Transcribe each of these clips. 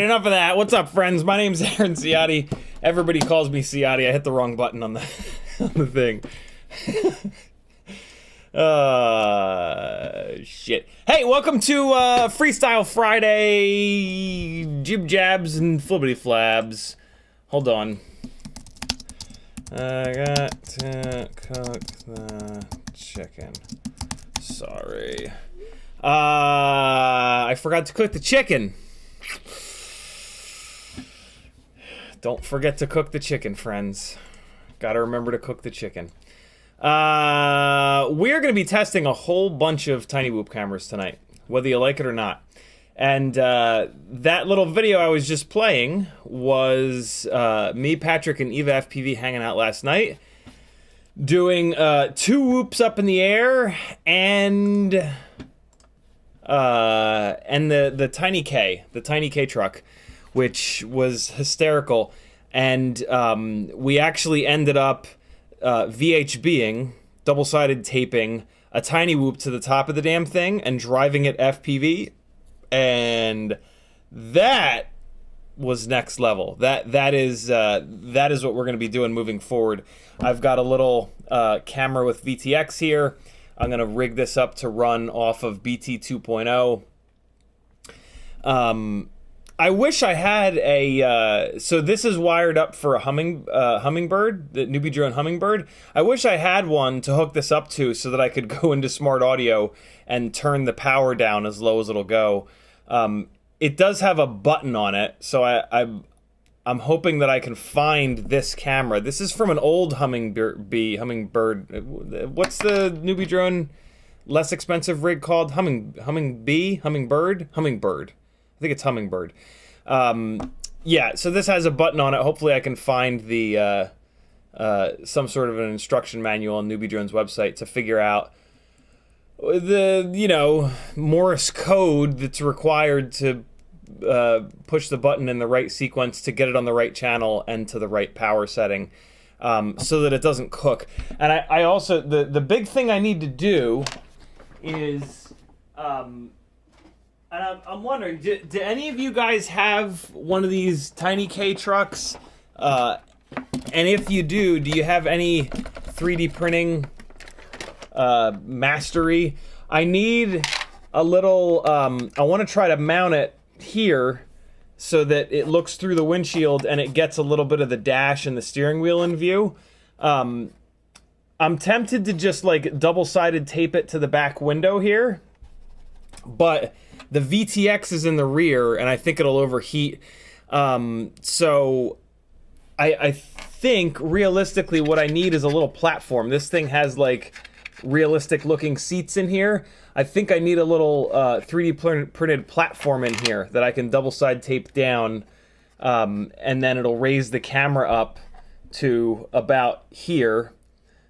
Enough of that. What's up, friends? My name's Aaron Ciotti. Everybody calls me Ciotti. I hit the wrong button on the on the thing. Shit. Hey, welcome to Freestyle Friday. Jib jabs and flibbity flabs. Hold on. I got to cook the chicken. Sorry. I forgot to cook the chicken. Don't forget to cook the chicken, friends. Gotta remember to cook the chicken. We're gonna be testing a whole bunch of tiny whoop cameras tonight, whether you like it or not. And that little video I was just playing was me, Patrick, and Eva FPV hanging out last night, doing 2 whoops up in the air and the tiny K truck, which was hysterical. And we actually ended up VHBing, double-sided taping, a tiny whoop to the top of the damn thing and driving it FPV. And that was next level. That is what we're going to be doing moving forward. I've got a little camera with VTX here. I'm going to rig this up to run off of BT 2.0. I wish I had a, so this is wired up for a Hummingbird, the Newbie Drone Hummingbird. I wish I had one to hook this up to so that I could go into smart audio and turn the power down as low as it'll go. It does have a button on it, so I'm hoping that I can find this camera. This is from an old Hummingbird. What's the newbie drone less expensive rig called? Hummingbird? Hummingbird. I think it's Hummingbird. Yeah, so this has a button on it. Hopefully I can find the some sort of an instruction manual on Newbie Drone's website to figure out the, you know, Morse code that's required to push the button in the right sequence to get it on the right channel and to the right power setting, so that it doesn't cook. And I also, the big thing I need to do is, and I'm wondering, do any of you guys have one of these tiny K trucks? And if you do you have any 3D printing mastery? I need a little, I want to try to mount it here so that it looks through the windshield and it gets a little bit of the dash and the steering wheel in view. I'm tempted to just like double-sided tape it to the back window here, but the VTX is in the rear and I think it'll overheat. So I think realistically what I need is a little platform. This thing has like realistic looking seats in here. I think I need a little 3D printed platform in here that I can double-side tape down, and then it'll raise the camera up to about here,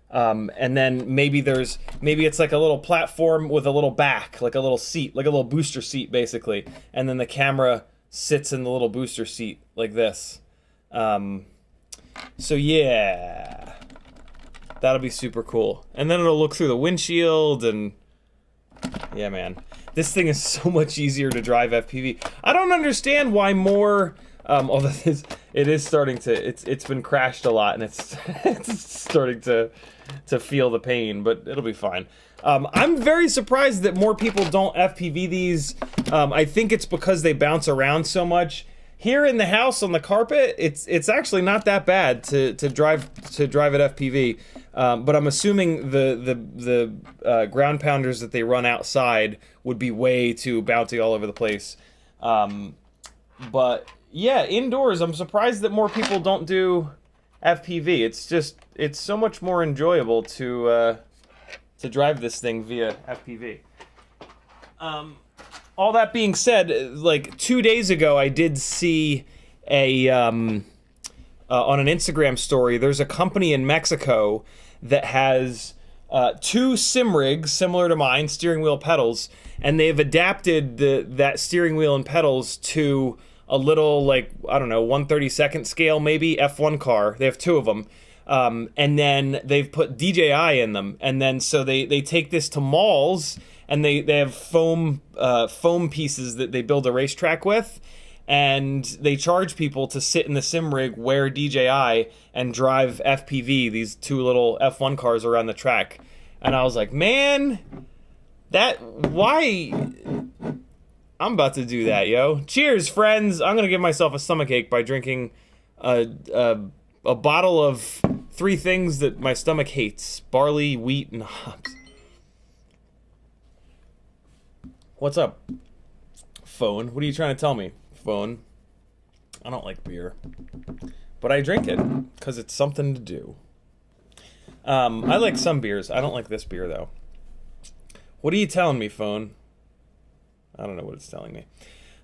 and then maybe it's like a little platform with a little back, like a little seat, like a little booster seat basically, and then the camera sits in the little booster seat like this. So yeah, that'll be super cool. And then it'll look through the windshield and yeah, man. This thing is so much easier to drive FPV. I don't understand why more, although it is starting to, it's been crashed a lot and it's, it's starting to feel the pain, but it'll be fine. I'm very surprised that more people don't FPV these. I think it's because they bounce around so much. Here in the house on the carpet, it's actually not that bad to drive at FPV, but I'm assuming the ground pounders that they run outside would be way too bouncy all over the place. But yeah, indoors, I'm surprised that more people don't do FPV. It's so much more enjoyable to drive this thing via FPV. All that being said, like 2 days ago, I did see a on an Instagram story. There's a company in Mexico that has 2 sim rigs similar to mine, steering wheel pedals, and they've adapted that steering wheel and pedals to a little, like, I don't know, 1/32 scale maybe F1 car. They have 2 of them. And then they've put DJI in them, and then so they take this to malls, and they have foam pieces that they build a racetrack with, and they charge people to sit in the sim rig, wear DJI, and drive FPV, these 2 little F1 cars around the track. And I was like, man, why? I'm about to do that, yo. Cheers, friends. I'm gonna give myself a stomachache by drinking a bottle of 3 things that my stomach hates: barley, wheat, and hops. What's up, phone? What are you trying to tell me, phone? I don't like beer, but I drink it because it's something to do. I like some beers. I don't like this beer, though. What are you telling me, phone? I don't know what it's telling me.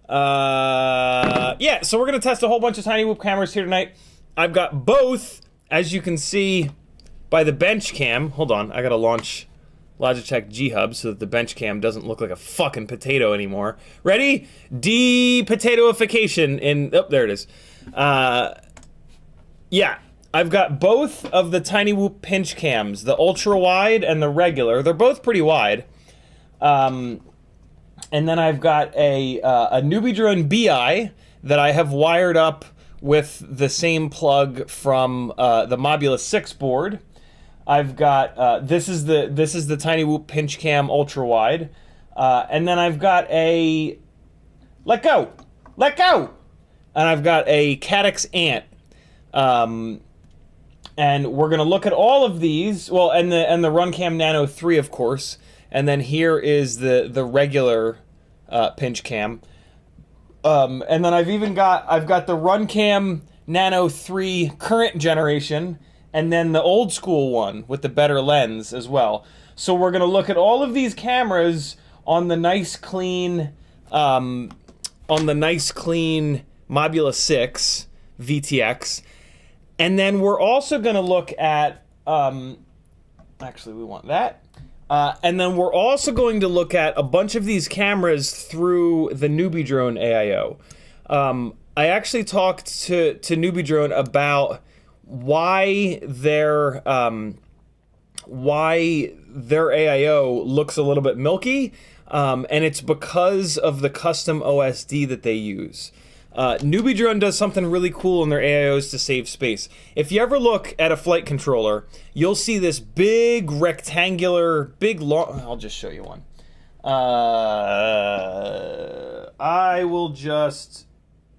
Yeah, so we're going to test a whole bunch of tiny whoop cameras here tonight. I've got both, as you can see by the Pinchcam. Hold on, I got to launch Logitech G-Hub so that the Pinchcam doesn't look like a fucking potato anymore. Ready? De-potatoification in... Oh, there it is. Yeah, I've got both of the Tiny Whoop Pinchcams, the ultra-wide and the regular. They're both pretty wide. And then I've got a Newbie Drone BI that I have wired up with the same plug from the Mobula 6 board. I've got this is the Tiny Whoop Pinchcam ultra wide, and then I've got a let go, and I've got a Caddx Ant, and we're gonna look at all of these. Well, and the Runcam Nano 3, of course, and then here is the regular Pinchcam, and then I've got the Runcam Nano 3 current generation, and then the old school one with the better lens as well. So we're going to look at all of these cameras on the nice clean Mobula 6 VTX, and then we're also going to look at actually we want that, and then we're also going to look at a bunch of these cameras through the Newbie Drone AIO. I actually talked to Newbie Drone about why their AIO looks a little bit milky, and it's because of the custom OSD that they use. Newbie Drone does something really cool in their AIOs to save space. If you ever look at a flight controller, you'll see this big rectangular, long... I'll just show you one. I will just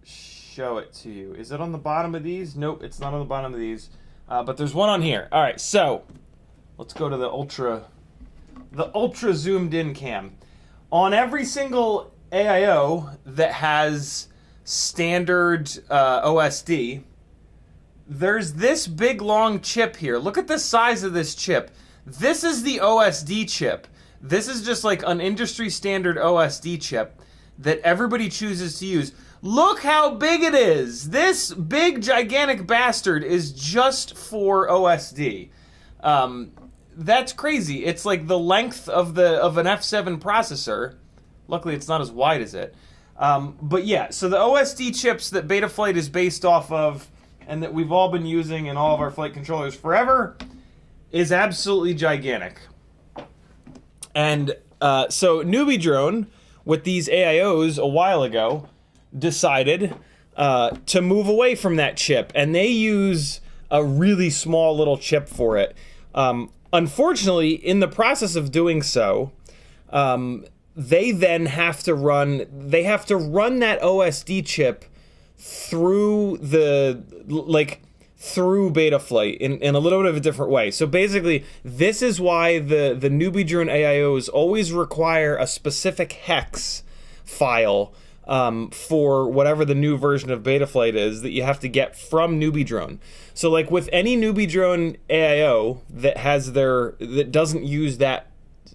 show it to you. Is it on the bottom of these? Nope, it's not on the bottom of these. But there's one on here. All right, so let's go to the ultra zoomed in cam. On every single AIO that has standard OSD, there's this big long chip here. Look at the size of this chip. This is the OSD chip. This is just like an industry standard OSD chip that everybody chooses to use. Look how big it is. This big gigantic bastard is just for OSD. That's crazy. It's like the length of an F7 processor. Luckily, it's not as wide as it. But yeah, so the OSD chips that Betaflight is based off of, and that we've all been using in all of our flight controllers forever, is absolutely gigantic. And so Newbie Drone, with these AIOs a while ago, decided to move away from that chip, and they use a really small little chip for it. Unfortunately, in the process of doing so, they then have to run that OSD chip through through Betaflight in a little bit of a different way. So basically, this is why the Newbie Drone AIOs always require a specific hex file for whatever the new version of Betaflight is that you have to get from Newbie Drone. So like with any Newbie Drone AIO that doesn't use that,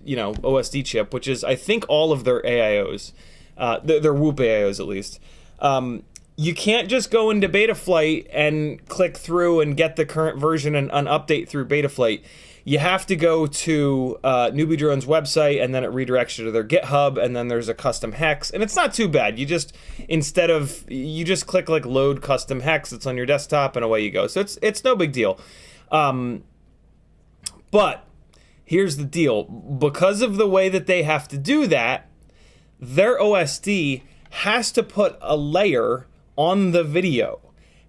OSD chip, which is I think all of their AIOs, their Whoop AIOs at least, you can't just go into Betaflight and click through and get the current version and update through Betaflight. You have to go to Newbie Drone's website, and then it redirects you to their GitHub, and then there's a custom hex, and it's not too bad. You just click like load custom hex, it's on your desktop, and away you go. So it's no big deal. But here's the deal. Because of the way that they have to do that, their OSD has to put a layer on the video,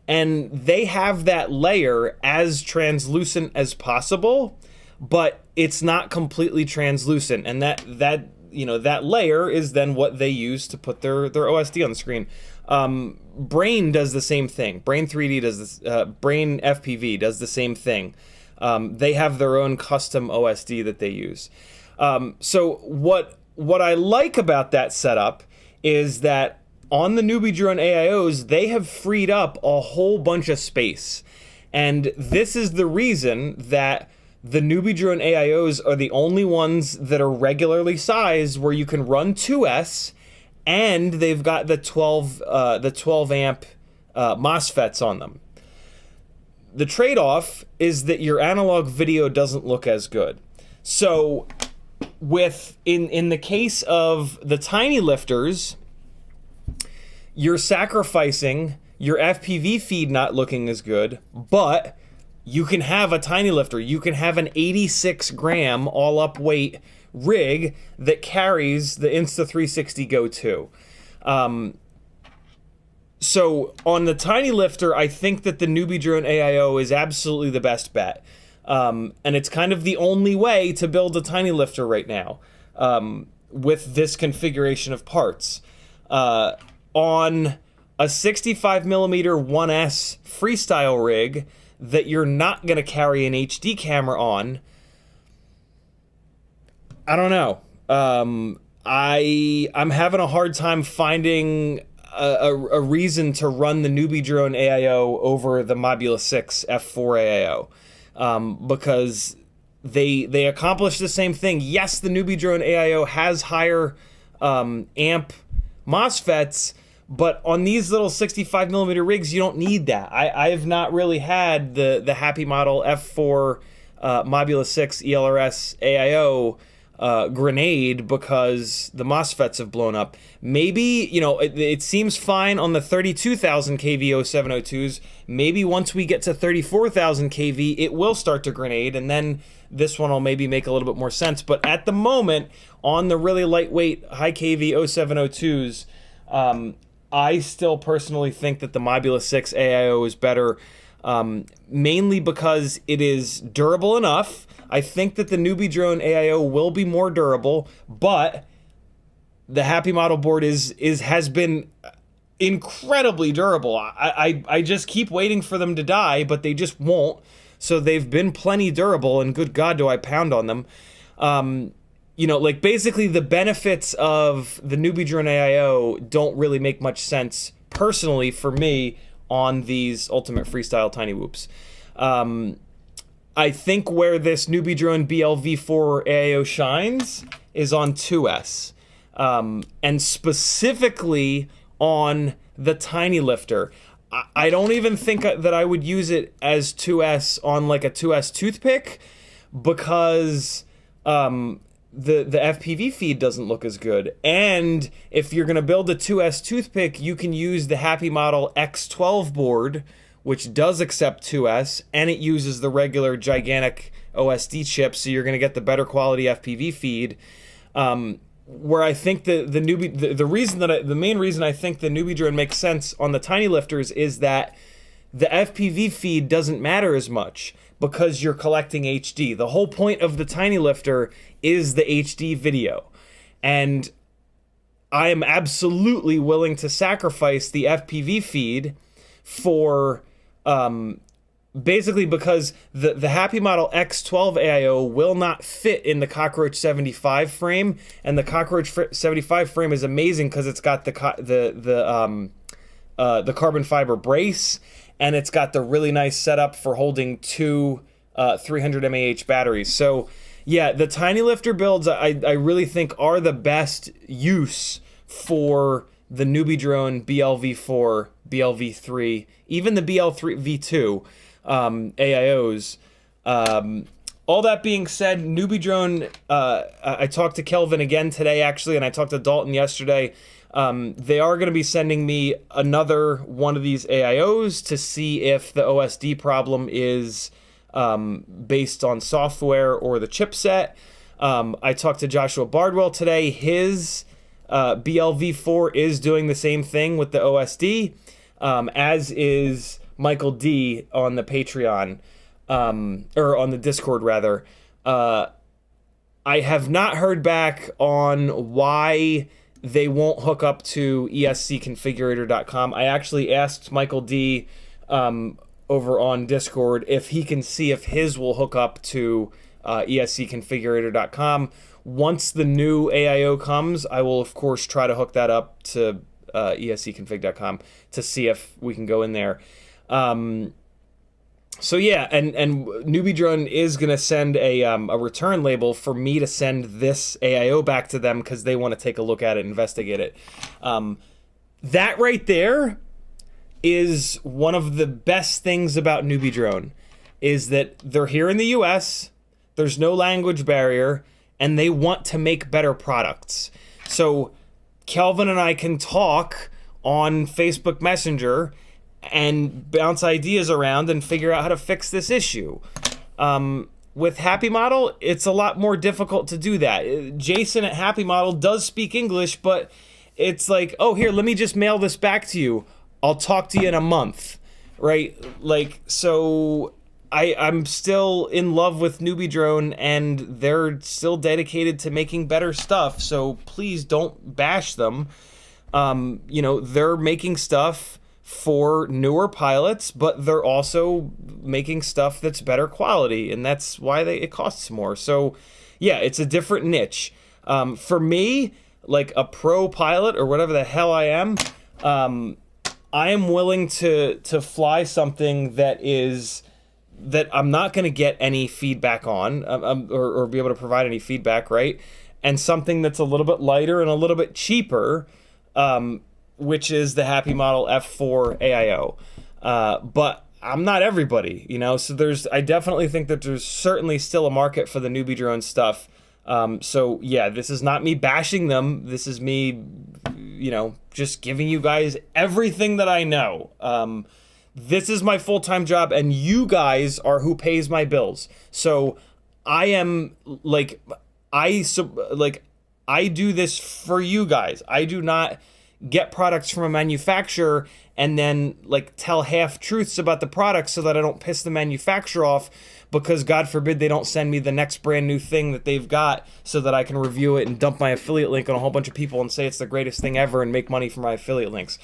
and they have that layer as translucent as possible, but it's not completely translucent, and that layer is then what they use to put their OSD on the screen. Brain does the same thing. Brain 3D does this. Brain FPV does the same thing. They have their own custom OSD that they use. So what I like about that setup is that on the Newbie Drone AIOs, they have freed up a whole bunch of space. And this is the reason that the Newbie Drone AIOs are the only ones that are regularly sized where you can run 2S, and they've got the 12 amp MOSFETs on them. The trade-off is that your analog video doesn't look as good. So in the case of the tiny lifters, you're sacrificing your FPV feed not looking as good, but you can have a tiny lifter. You can have an 86 gram all up weight rig that carries the Insta360 Go 2. So on the tiny lifter, I think that the Newbie Drone AIO is absolutely the best bet. And it's kind of the only way to build a tiny lifter right now with this configuration of parts. On a 65mm 1S freestyle rig that you're not going to carry an HD camera on, I don't know. I'm having a hard time finding a reason to run the Newbie Drone AIO over the Mobula 6 F4 AIO, because they accomplish the same thing. Yes, the Newbie Drone AIO has higher amp MOSFETs, but on these little 65mm rigs, you don't need that. I've not really had the Happy Model F4 Mobula 6 ELRS AIO grenade because the MOSFETs have blown up. Maybe, you know, it seems fine on the 32,000 kV 0702s. Maybe once we get to 34,000 kV, it will start to grenade, and then this one will maybe make a little bit more sense. But at the moment, on the really lightweight high kV 0702s, I still personally think that the Mobula 6 AIO is better, mainly because it is durable enough. I think that the Newbie Drone AIO will be more durable, but the Happy Model board has been incredibly durable. I just keep waiting for them to die, but they just won't. So they've been plenty durable, and good God, do I pound on them. You know, like basically the benefits of the Newbie Drone AIO don't really make much sense personally for me on these Ultimate Freestyle Tiny Whoops. I think where this Newbie Drone BLV4 AIO shines is on 2S, and specifically on the Cinelifter. I don't even think that I would use it as 2S on like a 2S toothpick, because the FPV feed doesn't look as good. And if you're going to build a 2S toothpick, you can use the Happy Model X12 board, which does accept 2S, and it uses the regular gigantic OSD chip, so you're going to get the better quality FPV feed. Where I think the main reason I think the Newbie Drone makes sense on the Cinelifters is that the FPV feed doesn't matter as much because you're collecting HD. The whole point of the Cinelifter is the HD video, and I am absolutely willing to sacrifice the FPV feed for basically because the Happy Model X12 AIO will not fit in the Cockroach 75 frame, and the Cockroach 75 frame is amazing because it's got the carbon fiber brace, and it's got the really nice setup for holding two 300 mAh batteries. So yeah, the Cinelifter builds I really think are the best use for the Newbie Drone BLV4, BLV3, even the BLV2 AIOs. All that being said, Newbie Drone, I talked to Kelvin again today, actually, and I talked to Dalton yesterday. They are going to be sending me another one of these AIOs to see if the OSD problem is based on software or the chipset. I talked to Joshua Bardwell today. His BLV4 is doing the same thing with the OSD, as is Michael D on the Patreon, or on the Discord rather. I have not heard back on why they won't hook up to escconfigurator.com. I actually asked Michael D over on Discord if he can see if his will hook up to escconfigurator.com. Once the new AIO comes, I will of course try to hook that up to escconfig.com to see if we can go in there. So yeah, and Newbie Drone is gonna send a return label for me to send this AIO back to them because they want to take a look at it, investigate it. That right there is one of the best things about Newbie Drone, is that they're here in the US, there's no language barrier, and they want to make better products. So Kelvin and I can talk on Facebook Messenger and bounce ideas around and figure out how to fix this issue. With Happy Model, it's a lot more difficult to do that. Jason at Happy Model does speak English, but it's like, oh, here, let me just mail this back to you. I'll talk to you in a month, right? Like, so I'm still in love with Newbie Drone, and they're still dedicated to making better stuff, so please don't bash them. You know, they're making stuff for newer pilots, but they're also making stuff that's better quality, and that's why it costs more. So yeah, it's a different niche. For me, like a pro pilot or whatever the hell I am, I am willing to fly something that I'm not going to get any feedback on, or be able to provide any feedback, right? And something that's a little bit lighter and a little bit cheaper, which is the Happy Model F4 AIO. But I'm not everybody, you know, so I definitely think that there's certainly still a market for the newbie drone stuff. So yeah, this is not me bashing them. This is me, you know, just giving you guys everything that I know. This is my full-time job, and you guys are who pays my bills. So I am like, I do this for you guys. I do not get products from a manufacturer and then like tell half truths about the product so that I don't piss the manufacturer off, because God forbid they don't send me the next brand new thing that they've got so that I can review it and dump my affiliate link on a whole bunch of people and say it's the greatest thing ever and make money from my affiliate links.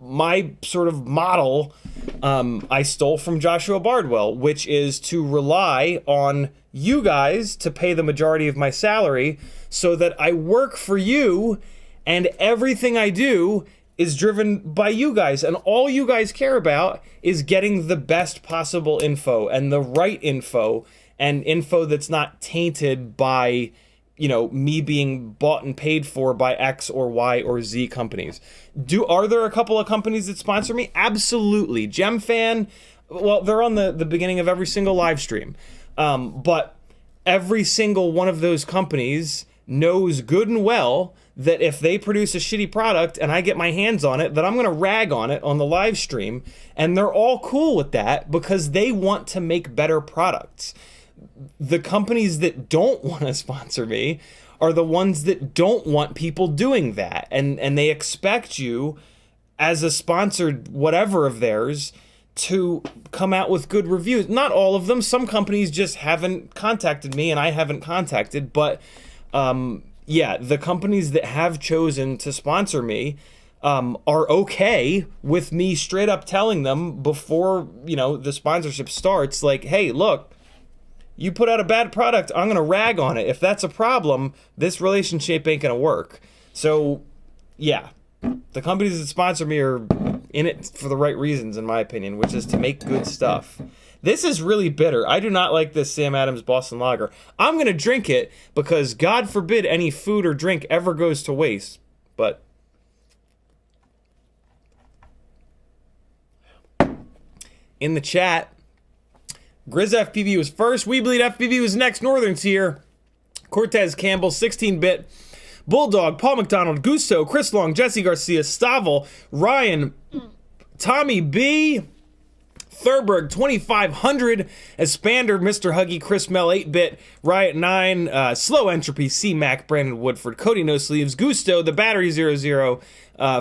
My sort of model, I stole from Joshua Bardwell, which is to rely on you guys to pay the majority of my salary so that I work for you, and everything I do is driven by you guys, and all you guys care about is getting the best possible info and the right info, and info that's not tainted by, you know, me being bought and paid for by X or Y or Z companies. Are there a couple of companies that sponsor me? Absolutely. GemFan, well, they're on the beginning of every single live stream. But every single one of those companies knows good and well that if they produce a shitty product and I get my hands on it, that I'm going to rag on it on the live stream. And they're all cool with that because they want to make better products. The companies that don't want to sponsor me are the ones that don't want people doing that. And they expect you, as a sponsored whatever of theirs, to come out with good reviews. Not all of them. Some companies just haven't contacted me and I haven't contacted. But yeah, the companies that have chosen to sponsor me are okay with me straight up telling them before, you know, the sponsorship starts, like, hey, look, you put out a bad product, I'm going to rag on it. If that's a problem, this relationship ain't going to work. So, yeah, the companies that sponsor me are in it for the right reasons, in my opinion, which is to make good stuff. This is really bitter. I do not like this Sam Adams Boston Lager. I'm going to drink it because God forbid any food or drink ever goes to waste. But in the chat, Grizz FPV was first. We Bleed FPV was next. Northern's here. Cortez Campbell, 16-bit. Bulldog, Paul McDonald, Gusto, Chris Long, Jesse Garcia, Stavel, Ryan, Tommy B, Thurberg, 2500, Espander, Mr. Huggy, Chris Mel, 8-bit, Riot 9, Slow Entropy, C-Mac, Brandon Woodford, Cody No Sleeves, Gusto, The Battery 00,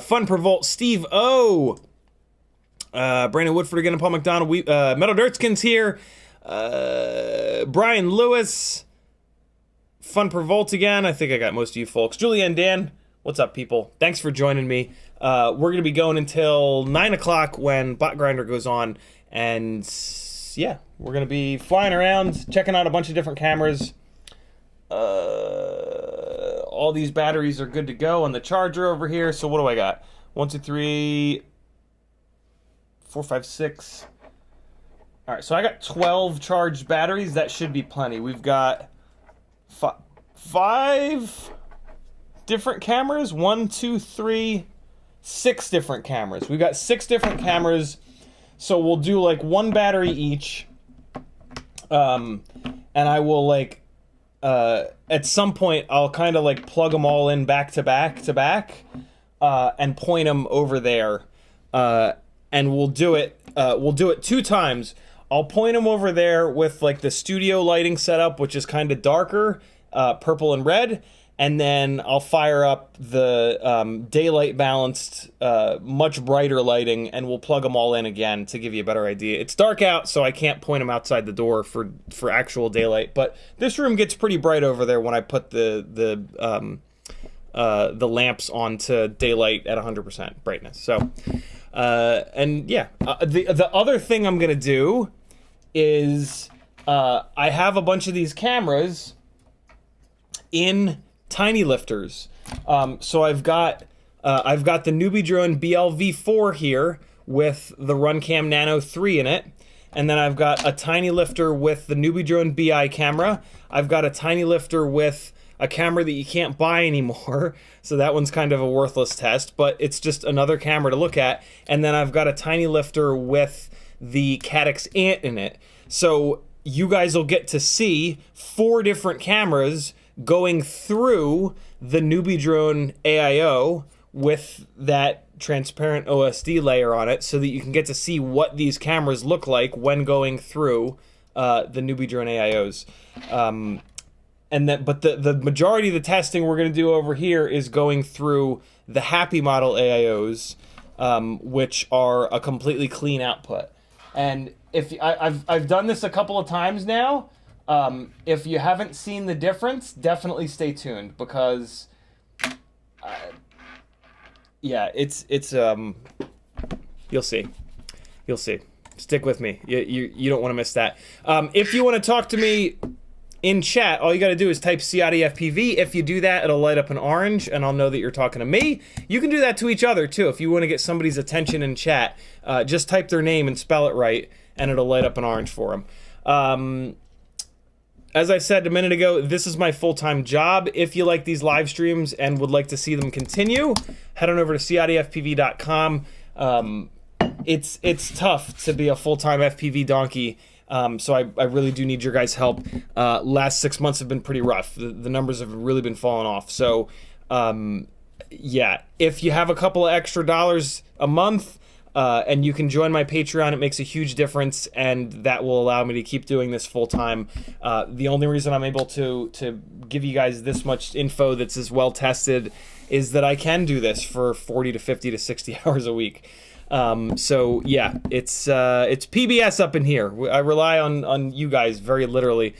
Fun Per Volt, Steve O, Brandon Woodford again, and Paul McDonald, Metal Dirtskins here, Brian Lewis, Fun Per Volt again. I think I got most of you folks. Julianne Dan, what's up, people? Thanks for joining me. We're going to be going until 9 o'clock when Bot Grinder goes on. And yeah, we're going to be flying around, checking out a bunch of different cameras. All these batteries are good to go on the charger over here. So what do I got? 1, 2, 3, 4, 5, 6. All right, so I got 12 charged batteries. That should be plenty. We've got 5 different cameras. 1, 2, 3, 6 different cameras. We've got 6 different cameras. So we'll do like 1 battery each. And I will like, at some point, I'll kind of like plug them all in back to back to back, and point them over there. And we'll do it 2 times. I'll point them over there with like the studio lighting setup, which is kind of darker, purple and red. And then I'll fire up the daylight balanced, much brighter lighting, and we'll plug them all in again to give you a better idea. It's dark out, so I can't point them outside the door for actual daylight. But this room gets pretty bright over there when I put the lamps onto daylight at 100% brightness. So, and yeah, the other thing I'm gonna do is I have a bunch of these cameras in tiny lifters. So I've got I've got the Newbie Drone BLV4 here with the Runcam Nano 3 in it. And then I've got a tiny lifter with the Newbie Drone BI camera. I've got a tiny lifter with a camera that you can't buy anymore. So that one's kind of a worthless test, but it's just another camera to look at. And then I've got a tiny lifter with the Caddx Ant in it. So you guys will get to see 4 different cameras going through the Newbie Drone AIO with that transparent OSD layer on it, so that you can get to see what these cameras look like when going through the Newbie Drone AIOs. But the majority of the testing we're going to do over here is going through the Happy Model AIOs, which are a completely clean output. And if I've done this a couple of times now, if you haven't seen the difference, definitely stay tuned, because yeah, it's you'll see. Stick with me. You don't want to miss that. If you want to talk to me in chat, all you got to do is type CiottiFPV. If you do that, it'll light up an orange, and I'll know that you're talking to me. You can do that to each other too. If you want to get somebody's attention in chat, just type their name and spell it right, and it'll light up an orange for them. As I said a minute ago, this is my full-time job. If you like these live streams and would like to see them continue, head on over to CiottiFPV.com. It's tough to be a full-time FPV donkey, so I really do need your guys' help. Last 6 months have been pretty rough. The numbers have really been falling off. So, yeah, if you have a couple of extra dollars a month, and you can join my Patreon, it makes a huge difference, and that will allow me to keep doing this full time. The only reason I'm able to give you guys this much info that's as well tested is that I can do this for 40 to 50 to 60 hours a week. So yeah, it's PBS up in here. I rely on you guys very literally.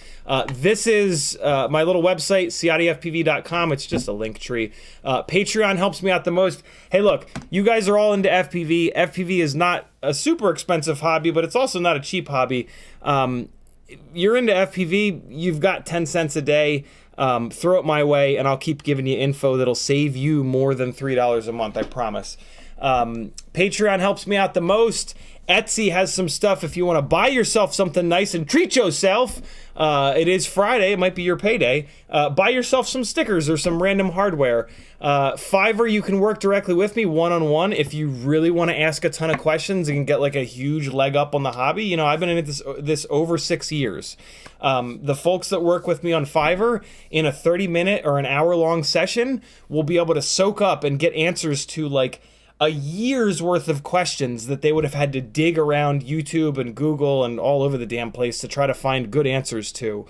This is my little website, CiottiFPV.com. It's just a link tree. Patreon helps me out the most. Hey, look, you guys are all into FPV. FPV is not a super expensive hobby, but it's also not a cheap hobby. You're into FPV, you've got 10 cents a day. Throw it my way, and I'll keep giving you info that'll save you more than $3 a month, I promise. Patreon helps me out the most. Etsy has some stuff if you want to buy yourself something nice and treat yourself. It is Friday, it might be your payday. Buy yourself some stickers or some random hardware. Fiverr, you can work directly with me one-on-one if you really want to ask a ton of questions and get like a huge leg up on the hobby. You know, I've been in this over 6 years. The folks that work with me on Fiverr in a 30-minute or an hour-long session will be able to soak up and get answers to like a year's worth of questions that they would have had to dig around YouTube and Google and all over the damn place to try to find good answers to.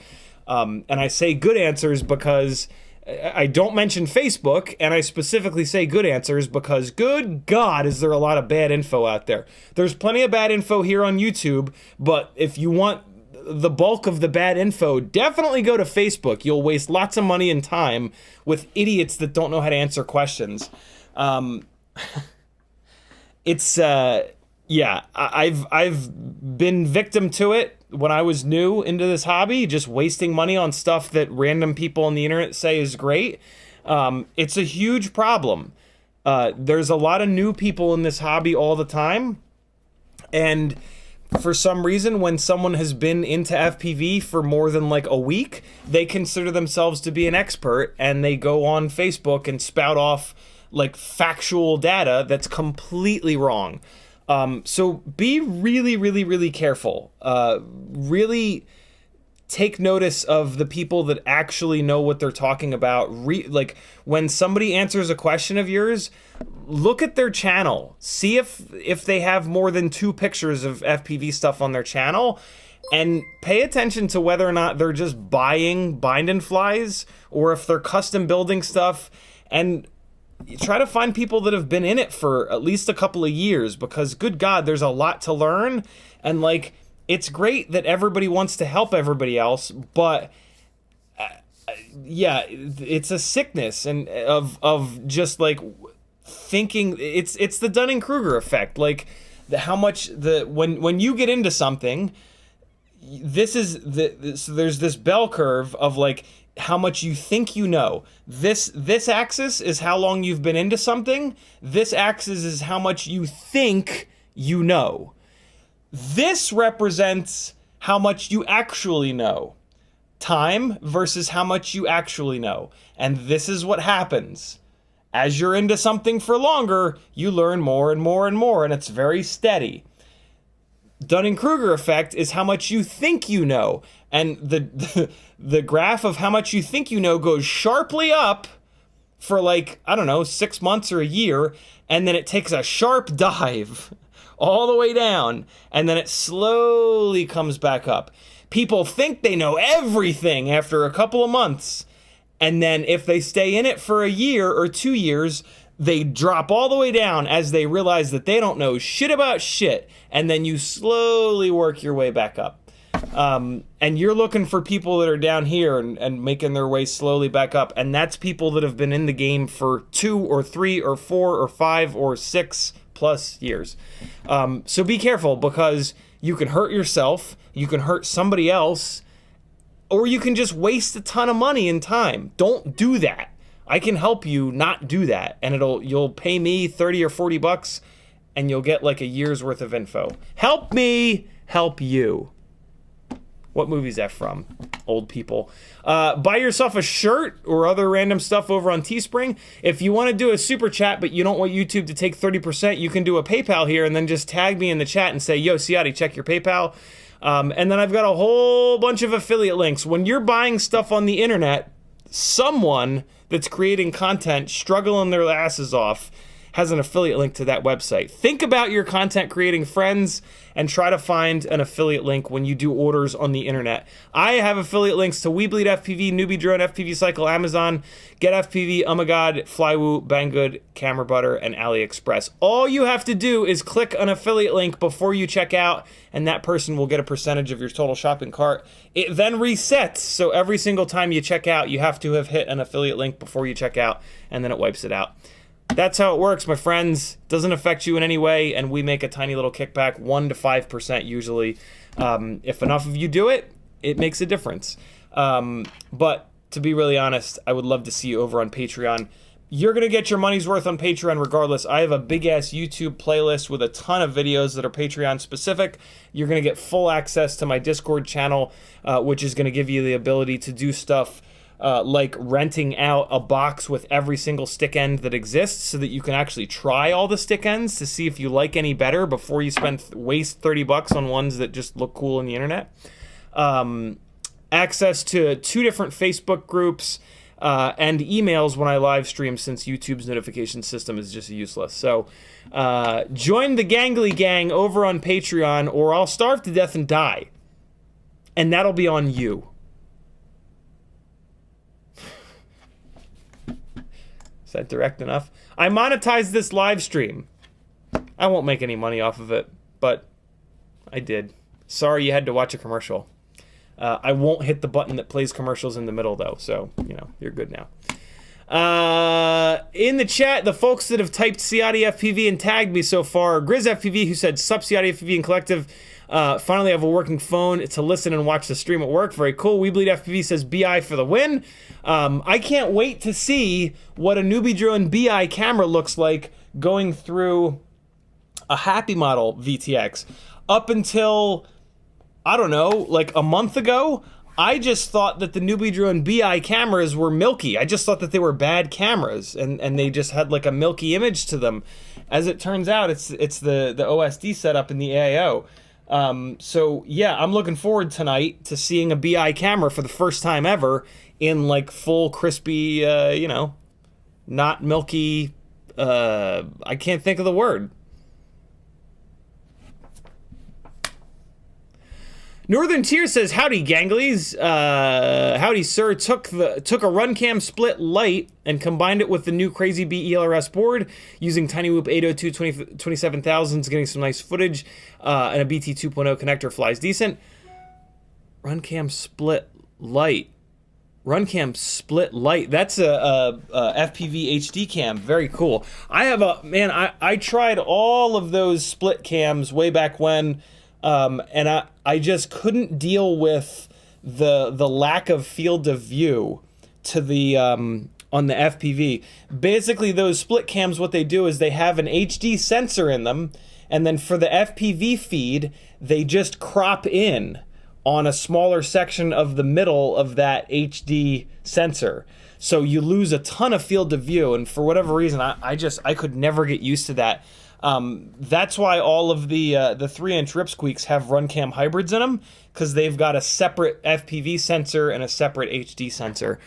And I say good answers because I don't mention Facebook, and I specifically say good answers because, good God, is there a lot of bad info out there. There's plenty of bad info here on YouTube, but if you want the bulk of the bad info, definitely go to Facebook. You'll waste lots of money and time with idiots that don't know how to answer questions. It's yeah, I've been victim to it when I was new into this hobby, just wasting money on stuff that random people on the internet say is great. It's a huge problem. There's a lot of new people in this hobby all the time, and for some reason, when someone has been into FPV for more than like a week, they consider themselves to be an expert, and they go on Facebook and spout off like factual data that's completely wrong. So be really, really, really careful. Really take notice of the people that actually know what they're talking about. Like when somebody answers a question of yours, look at their channel. See if they have more than 2 pictures of FPV stuff on their channel, and pay attention to whether or not they're just buying bind and flies or if they're custom building stuff, and try to find people that have been in it for at least a couple of years, because good God, there's a lot to learn. And like, it's great that everybody wants to help everybody else, but yeah, it's a sickness and of just like thinking it's the Dunning-Kruger effect. Like how much when you get into something, this is so there's this bell curve of like, how much you think you know. This axis is how long you've been into something. This axis is how much you think you know. This represents how much you actually know. Time versus how much you actually know. And this is what happens. As you're into something for longer, you learn more and more and more, and it's very steady. Dunning-Kruger effect is how much you think you know. And the graph of how much you think you know goes sharply up for like, I don't know, 6 months or a year, and then it takes a sharp dive all the way down, and then it slowly comes back up. People think they know everything after a couple of months, and then if they stay in it for a year or 2 years, they drop all the way down as they realize that they don't know shit about shit, and then you slowly work your way back up. And you're looking for people that are down here and making their way slowly back up, and that's people that have been in the game for 2 or 3 or 4 or 5 or 6 plus years. So be careful, because you can hurt yourself, you can hurt somebody else, or you can just waste a ton of money and time. Don't do that. I can help you not do that, and you'll pay me 30 or 40 bucks, and you'll get like a year's worth of info. Help me help you. What movie is that from? Old people. Buy yourself a shirt or other random stuff over on Teespring. If you want to do a super chat, but you don't want YouTube to take 30%, you can do a PayPal here and then just tag me in the chat and say, yo, Ciotti, check your PayPal. And then I've got a whole bunch of affiliate links. When you're buying stuff on the internet, someone that's creating content, struggling their asses off, has an affiliate link to that website. Think about your content creating friends and try to find an affiliate link when you do orders on the internet. I have affiliate links to We Bleed FPV, Newbie Drone, FPV Cycle, Amazon, Get FPV, Oh My God, Flywoo, Banggood, Camera Butter, and AliExpress. All you have to do is click an affiliate link before you check out, and that person will get a percentage of your total shopping cart. It then resets, so every single time you check out, you have to have hit an affiliate link before you check out, and then it wipes it out. That's how it works, my friends. Doesn't affect you in any way, and we make a tiny little kickback, 1 to 5% usually. If enough of you do it, it makes a difference. But to be really honest, I would love to see you over on Patreon. You're going to get your money's worth on Patreon regardless. I have a big-ass YouTube playlist with a ton of videos that are Patreon-specific. You're going to get full access to my Discord channel, which is going to give you the ability to do stuff like renting out a box with every single stick end that exists so that you can actually try all the stick ends to see if you like any better before you waste 30 bucks on ones that just look cool on the internet. Access to 2 different Facebook groups and emails when I live stream, since YouTube's notification system is just useless. So join the Gangly Gang over on Patreon, or I'll starve to death and die. And that'll be on you. Is that direct enough? I monetized this live stream. I won't make any money off of it, but I did. Sorry you had to watch a commercial. I won't hit the button that plays commercials in the middle, though, so, you know, you're good now. In the chat, the folks that have typed CiottiFPV and tagged me so far, GrizzFPV, who said, sup CiottiFPV and Collective, finally have a working phone to listen and watch the stream at work. Very cool. We Bleed FPV says BI for the win. I can't wait to see what a Newbie Drone BI camera looks like going through a Happy Model VTX. Up until, I don't know, like a month ago, I just thought that the Newbie Drone BI cameras were milky. I just thought that they were bad cameras, and they just had like a milky image to them. As it turns out, it's the OSD setup in the AIO. So yeah, I'm looking forward tonight to seeing a BI camera for the first time ever in like full crispy, you know, not milky, I can't think of the word. Northern Tier says, howdy ganglies, howdy sir, took a Runcam split light and combined it with the new Crazy Bee ELRS board using TinyWhoop 802 27,000s, getting some nice footage, and a BT 2.0 connector flies decent. Runcam split light. Runcam split light. That's a FPV HD cam. Very cool. I tried all of those split cams way back when, and I just couldn't deal with the lack of field of view to the on the FPV. Basically, those split cams, what they do is they have an HD sensor in them, and then for the FPV feed, they just crop in on a smaller section of the middle of that HD sensor. So you lose a ton of field of view, and for whatever reason, I could never get used to that. That's why all of the 3-inch ripsqueaks have Runcam hybrids in them, because they've got a separate FPV sensor and a separate HD sensor.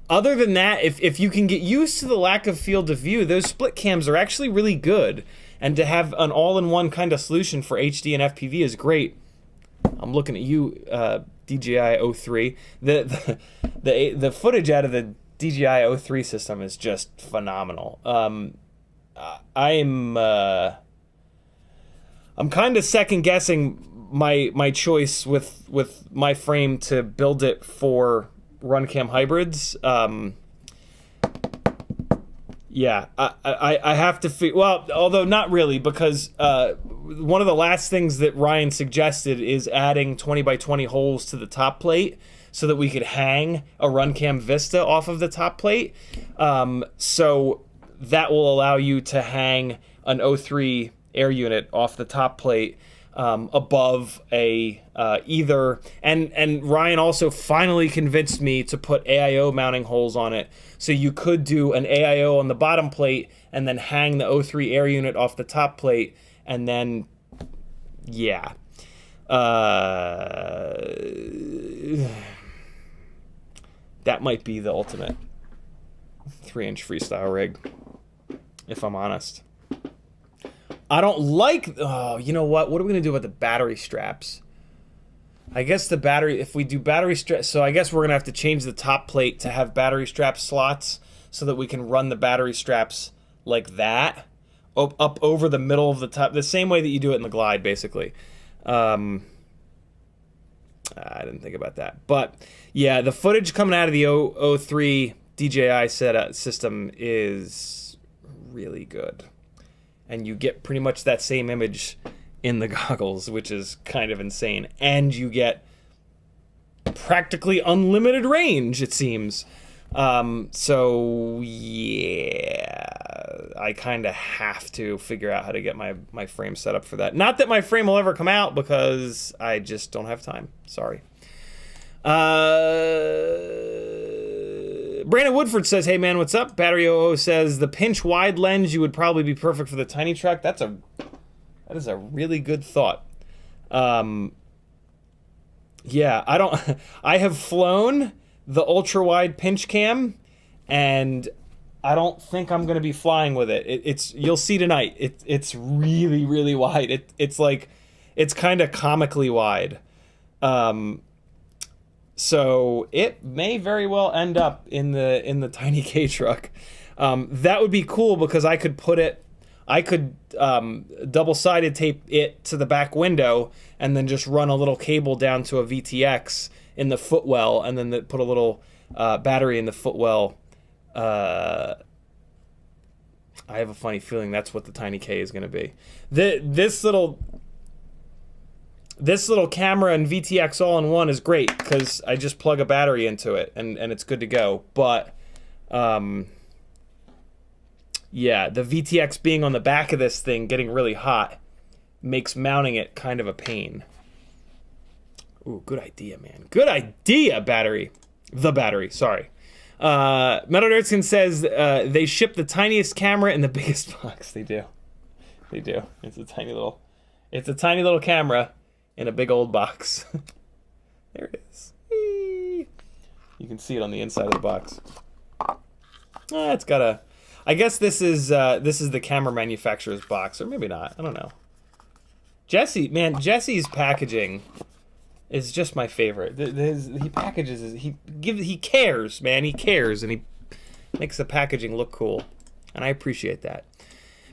Other than that, if you can get used to the lack of field of view, those split cams are actually really good. And to have an all-in-one kind of solution for HD and FPV is great. I'm looking at you, DJI O3. The footage out of the DJI O3 system is just phenomenal. I'm kind of second guessing my choice with my frame to build it for Runcam hybrids. Yeah, I have to well, although not really, because one of the last things that Ryan suggested is adding 20 by 20 holes to the top plate so that we could hang a Runcam Vista off of the top plate. So that will allow you to hang an O3 air unit off the top plate above a either, and Ryan also finally convinced me to put AIO mounting holes on it, so you could do an AIO on the bottom plate and then hang the O3 air unit off the top plate, and then yeah, that might be the ultimate 3-inch freestyle rig, if I'm honest. I don't like, oh, you know what? What are we going to do about the battery straps? I guess the battery, if we do battery straps, so I guess we're going to have to change the top plate to have battery strap slots so that we can run the battery straps like that, up over the middle of the top, the same way that you do it in the Glide, basically. I didn't think about that. But yeah, the footage coming out of the O3 DJI system is really good. And you get pretty much that same image in the goggles, which is kind of insane. And you get practically unlimited range, it seems. So yeah, I kind of have to figure out how to get my frame set up for that. Not that my frame will ever come out, because I just don't have time. Sorry. Brandon Woodford says, hey man, what's up? Battery OO says, the pinch wide lens, you would probably be perfect for the tiny truck. That is a really good thought. Yeah, I have flown the ultra wide Pinchcam, and I don't think I'm going to be flying with it. You'll see tonight. It's really, really wide. It's kind of comically wide. So it may very well end up in the Tiny K truck. That would be cool, because I could double-sided tape it to the back window and then just run a little cable down to a VTX in the footwell, and then put a little battery in the footwell. I have a funny feeling that's what the Tiny K is going to be. This little camera and VTX all-in-one is great, because I just plug a battery into it and it's good to go. But yeah, the VTX being on the back of this thing getting really hot makes mounting it kind of a pain. Ooh, good idea, man. Good idea, battery. The battery, sorry. Metal Nerdskin says they ship the tiniest camera in the biggest box. They do. They do. It's a tiny little camera in a big old box. There it is. Whee! You can see it on the inside of the box. It's got a... I guess this is the camera manufacturer's box, or maybe not. I don't know. Jesse's packaging is just my favorite. He packages... He cares, man. He cares, and he makes the packaging look cool. And I appreciate that.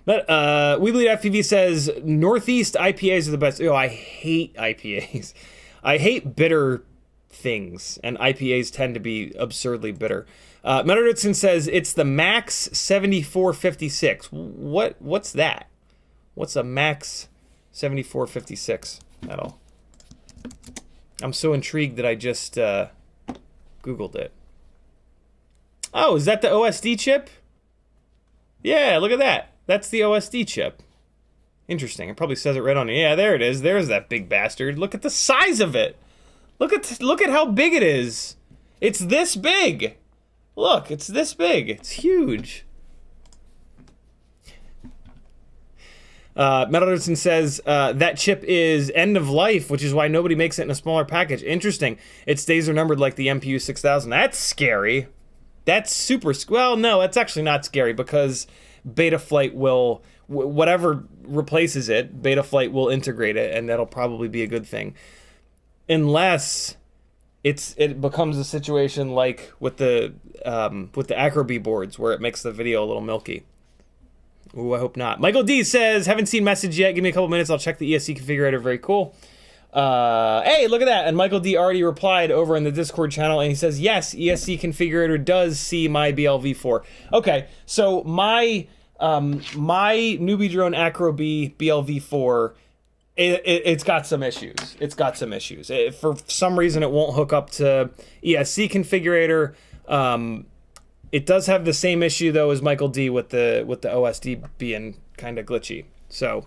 But We Bleed FPV says, Northeast IPAs are the best. Oh, I hate IPAs. I hate bitter things, and IPAs tend to be absurdly bitter. Metal Ritson says, it's the Max 7456. What's that? What's a Max 7456 metal? I'm so intrigued that I just Googled it. Oh, is that the OSD chip? Yeah, look at that. That's the OSD chip. Interesting. It probably says it right on it. Yeah, there it is. There's that big bastard. Look at the size of it. Look at how big it is. It's this big. Look, it's this big. It's huge. Metalderson says that chip is end of life, which is why nobody makes it in a smaller package. Interesting. Its days are numbered like the MPU 6000. That's scary. That's super. Well, no, that's actually not scary because Betaflight will, whatever replaces it, Betaflight will integrate it, and that'll probably be a good thing. Unless it becomes a situation like with the Acroby boards where it makes the video a little milky. Ooh, I hope not. Michael D says, haven't seen message yet. Give me a couple minutes. I'll check the ESC configurator. Very cool. Hey, look at that. And Michael D already replied over in the Discord channel, and he says, yes, ESC configurator does see my BLV4. Okay, so my newbie drone Acroby BLV4, it's got some issues. It's got some issues. For some reason, it won't hook up to ESC configurator. It does have the same issue though as Michael D with the OSD being kind of glitchy. So,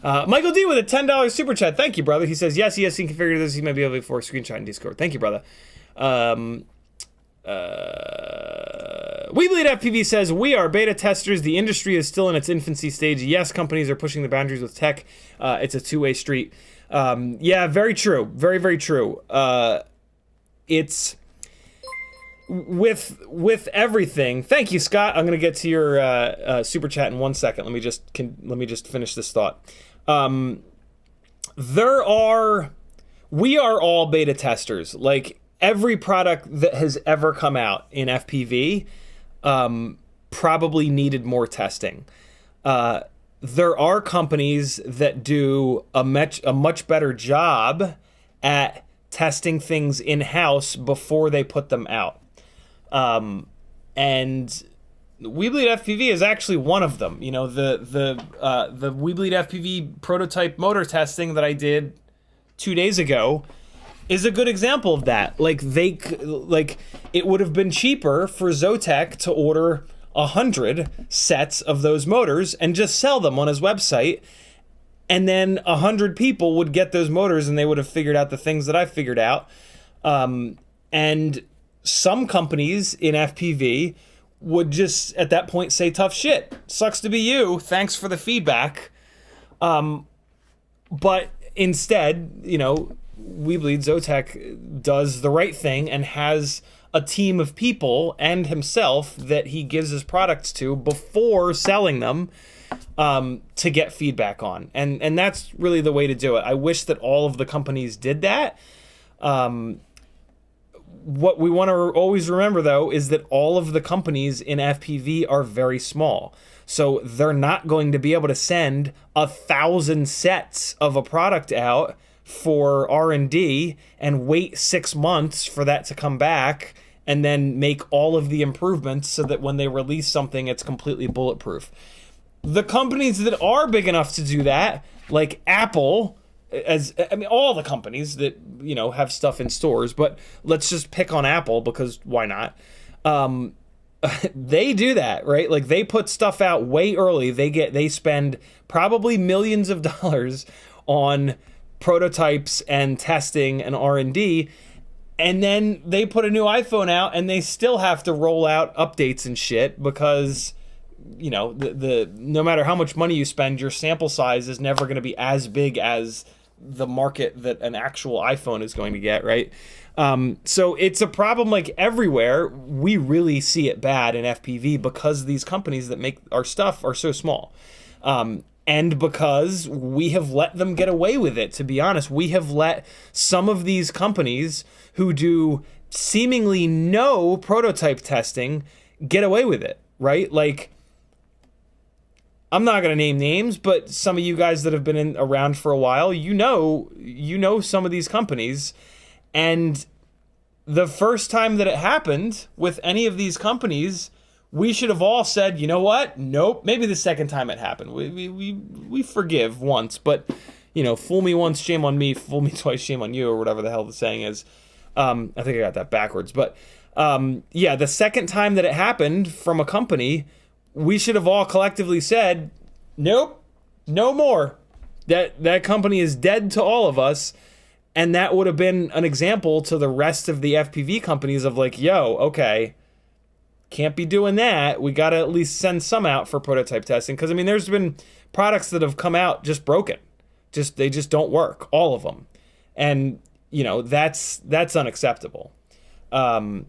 Michael D with a $10 super chat. Thank you, brother. He says, yes, ESC configurator does see my BLV4 screenshot in Discord. Thank you, brother. We Bleed FPV says, we are beta testers. The industry is still in its infancy stage. Yes, companies are pushing the boundaries with tech. It's a two-way street. Yeah, very true. Very, very true. It's with everything. Thank you, Scott. I'm gonna get to your super chat in 1 second. Let me just finish this thought. We are all beta testers. Like every product that has ever come out in FPV probably needed more testing. There are companies that do a much better job at testing things in-house before they put them out. And We Bleed FPV is actually one of them. You know, the We Bleed FPV prototype motor testing that I did 2 days ago is a good example of that. Like it would have been cheaper for Zotac to order 100 sets of those motors and just sell them on his website, and then 100 people would get those motors and they would have figured out the things that I figured out. And some companies in FPV would just at that point say, tough shit, sucks to be you, thanks for the feedback. But instead, you know, We Bleed Zotac does the right thing and has a team of people and himself that he gives his products to before selling them to get feedback on. And that's really the way to do it. I wish that all of the companies did that. What we want to always remember, though, is that all of the companies in FPV are very small. So they're not going to be able to send 1,000 sets of a product out for R&D and wait 6 months for that to come back and then make all of the improvements so that when they release something, it's completely bulletproof. The companies that are big enough to do that, like Apple, all the companies that, you know, have stuff in stores, but let's just pick on Apple because why not? They do that, right? Like they put stuff out way early. They spend probably millions of dollars on prototypes and testing and R&D, and then they put a new iPhone out and they still have to roll out updates and shit because, you know, the no matter how much money you spend, your sample size is never going to be as big as the market that an actual iPhone is going to get, right? So it's a problem like everywhere. We really see it bad in FPV because these companies that make our stuff are so small. And because we have let them get away with it, to be honest. We have let some of these companies who do seemingly no prototype testing get away with it, right? Like, I'm not going to name names, but some of you guys that have been around for a while, you know some of these companies. And the first time that it happened with any of these companies, we should have all said, you know what? Nope. Maybe the second time it happened. We forgive once, but, you know, fool me once, shame on me. Fool me twice, shame on you, or whatever the hell the saying is. I think I got that backwards. But yeah, the second time that it happened from a company, we should have all collectively said, nope, no more. That company is dead to all of us. And that would have been an example to the rest of the FPV companies of like, yo, okay, can't be doing that. We got to at least send some out for prototype testing. Because, I mean, there's been products that have come out just broken. They just don't work, all of them. And, you know, that's unacceptable. I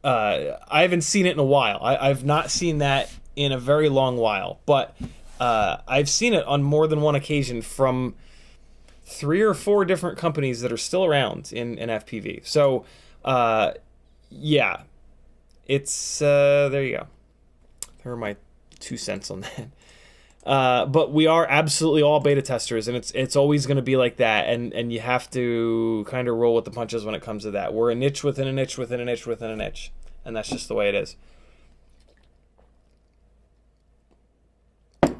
haven't seen it in a while. I've not seen that in a very long while. But I've seen it on more than one occasion from 3 or 4 different companies that are still around in FPV. So, yeah, it's, there you go. There are my 2 cents on that. But we are absolutely all beta testers, and it's always going to be like that, and you have to kind of roll with the punches when it comes to that. We're a niche within a niche within a niche within a niche, and that's just the way it is.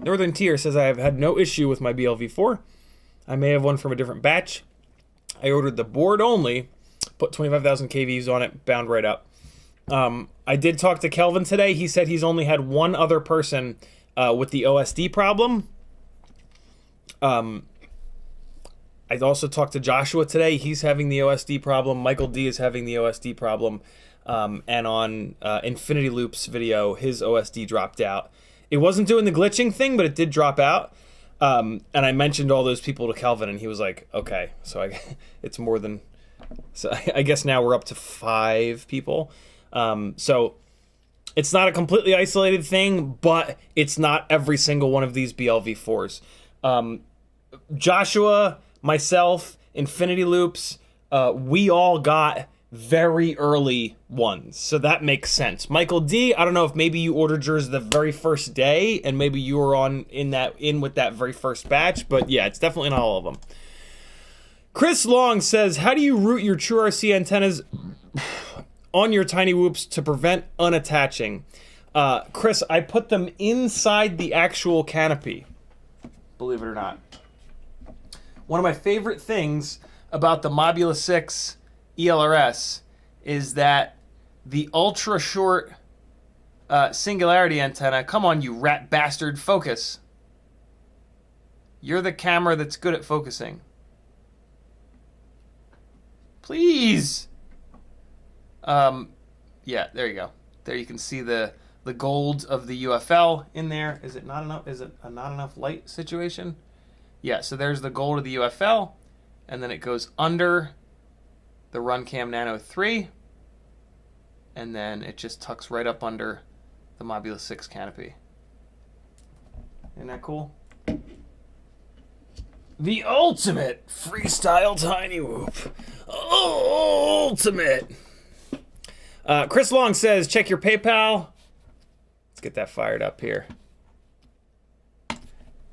Northern Tier says, I have had no issue with my BLV4. I may have one from a different batch. I ordered the board only, put 25,000 kVs on it, bound right up. I did talk to Kelvin today. He said he's only had one other person with the OSD problem. I also talked to Joshua today. He's having the OSD problem. Michael D is having the OSD problem. And on Infinity Loop's video, his OSD dropped out. It wasn't doing the glitching thing, but it did drop out. And I mentioned all those people to Kelvin, and he was like, okay, so it's more than... So I guess now we're up to 5 people. So it's not a completely isolated thing, but it's not every single one of these BLV4s. Joshua, myself, Infinity Loops, we all got very early ones, so that makes sense. Michael D, I don't know if maybe you ordered yours the very first day, and maybe you were in with that very first batch, but yeah, it's definitely not all of them. Chris Long says, how do you route your True RC antennas on your tiny whoops to prevent unattaching? Chris, I put them inside the actual canopy, believe it or not. One of my favorite things about the Mobula 6 ELRS is that the ultra short singularity antenna, come on you rat bastard, focus. You're the camera that's good at focusing. Please. Yeah, there you go. There you can see the gold of the UFL in there. Is it not enough? Is it a not enough light situation? Yeah, so there's the gold of the UFL, and then it goes under the Runcam Nano 3, and then it just tucks right up under the Mobula 6 canopy. Isn't that cool? The ultimate freestyle tiny whoop. Ultimate. Chris Long says, check your PayPal. Let's get that fired up here.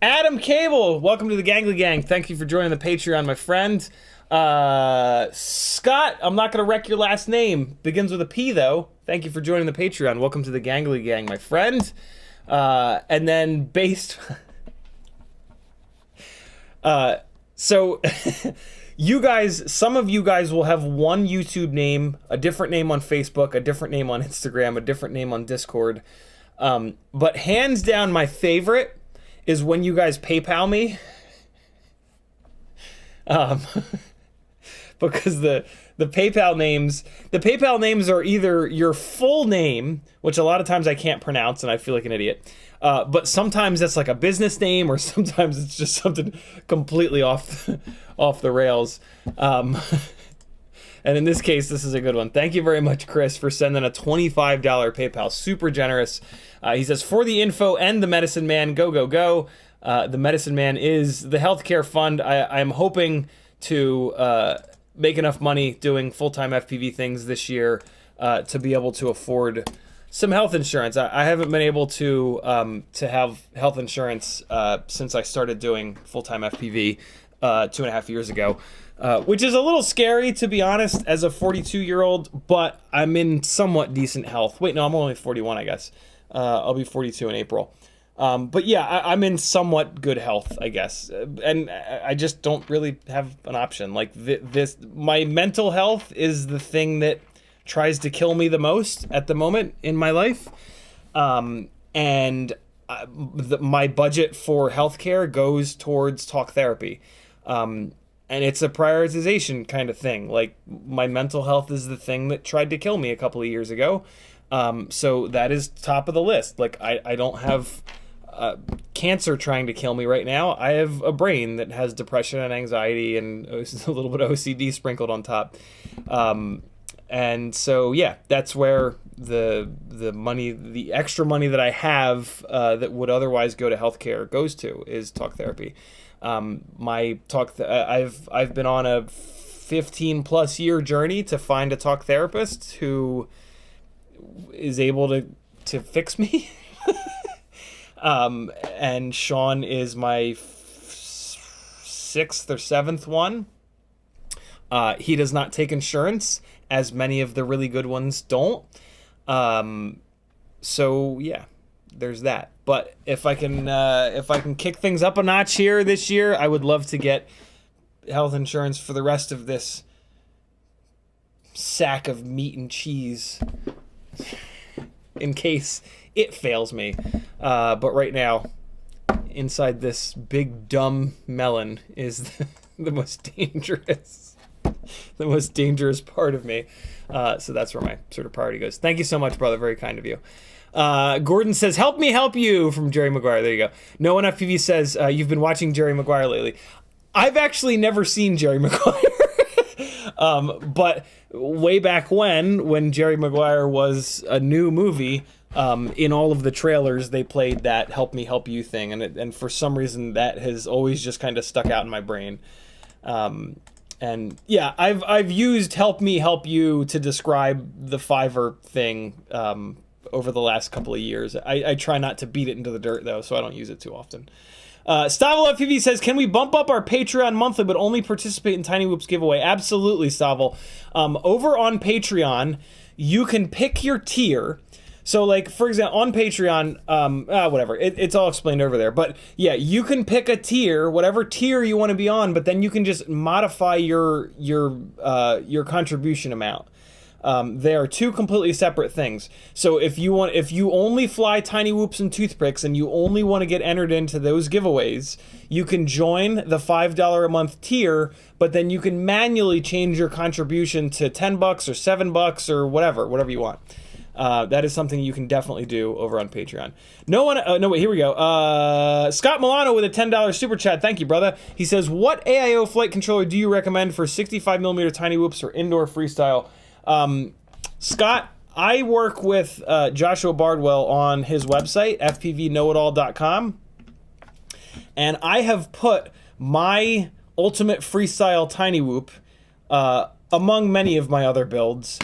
Adam Cable, welcome to the Gangly Gang. Thank you for joining the Patreon, my friend. Scott, I'm not going to wreck your last name. Begins with a P, though. Thank you for joining the Patreon. Welcome to the Gangly Gang, my friend. And then based... so... You guys, some of you guys will have one YouTube name, a different name on Facebook, a different name on Instagram, a different name on Discord. But hands down, my favorite is when you guys PayPal me. Because the PayPal names are either your full name, which a lot of times I can't pronounce and I feel like an idiot. But sometimes it's like a business name, or sometimes it's just something completely off the rails. And in this case, this is a good one. Thank you very much, Chris, for sending a $25 PayPal. Super generous. He says, for the info and the Medicine Man, go, go, go. The Medicine Man is the healthcare fund. I'm hoping to make enough money doing full-time FPV things this year to be able to afford some health insurance. I haven't been able to have health insurance since I started doing full-time FPV 2.5 years ago, which is a little scary, to be honest, as a 42-year-old, but I'm in somewhat decent health. Wait, no, I'm only 41, I guess. I'll be 42 in April. But yeah, I'm in somewhat good health, I guess, and I just don't really have an option. Like my mental health is the thing that tries to kill me the most at the moment in my life, and my budget for healthcare goes towards talk therapy, and it's a prioritization kind of thing. Like my mental health is the thing that tried to kill me a couple of years ago, so that is top of the list. Like I don't have cancer trying to kill me right now. I have a brain that has depression and anxiety and a little bit of OCD sprinkled on top. And so, yeah, that's where the money, the extra money that I have that would otherwise go to healthcare goes to is talk therapy. I've been on a 15+ year journey to find a talk therapist who is able to fix me. And Sean is my 6th or 7th one. He does not take insurance, as many of the really good ones don't. So yeah, there's that. But if I can kick things up a notch here this year, I would love to get health insurance for the rest of this sack of meat and cheese, in case it fails me. But right now, inside this big dumb melon is the most dangerous part of me. So that's where my sort of priority goes. Thank you so much, brother. Very kind of you. Gordon says, "Help me help you," from Jerry Maguire. There you go. No One FPV says, "You've been watching Jerry Maguire lately." I've actually never seen Jerry Maguire. But way back when Jerry Maguire was a new movie, in all of the trailers they played that "Help Me Help You" thing, and for some reason that has always just kind of stuck out in my brain. And yeah, I've used "Help Me Help You" to describe the Fiverr thing over the last couple of years. I try not to beat it into the dirt though, so I don't use it too often. Stavel FPV says, "Can we bump up our Patreon monthly but only participate in Tiny Whoop's giveaway?" Absolutely, Stavel. Over on Patreon, you can pick your tier. So, like, for example, on Patreon, whatever, it's all explained over there. But yeah, you can pick a tier, whatever tier you want to be on, but then you can just modify your contribution amount. They are two completely separate things. So if you only fly Tiny Whoops and Toothpicks and you only want to get entered into those giveaways, you can join the $5 a month tier, but then you can manually change your contribution to $10 or $7 or whatever you want. That is something you can definitely do over on Patreon. Wait, here we go. Scott Milano with a $10 super chat. Thank you, brother. He says, "What AIO flight controller do you recommend for 65mm Tiny Whoops or indoor freestyle?" Scott, I work with Joshua Bardwell on his website, fpvknowitall.com, and I have put my ultimate freestyle Tiny Whoop, among many of my other builds,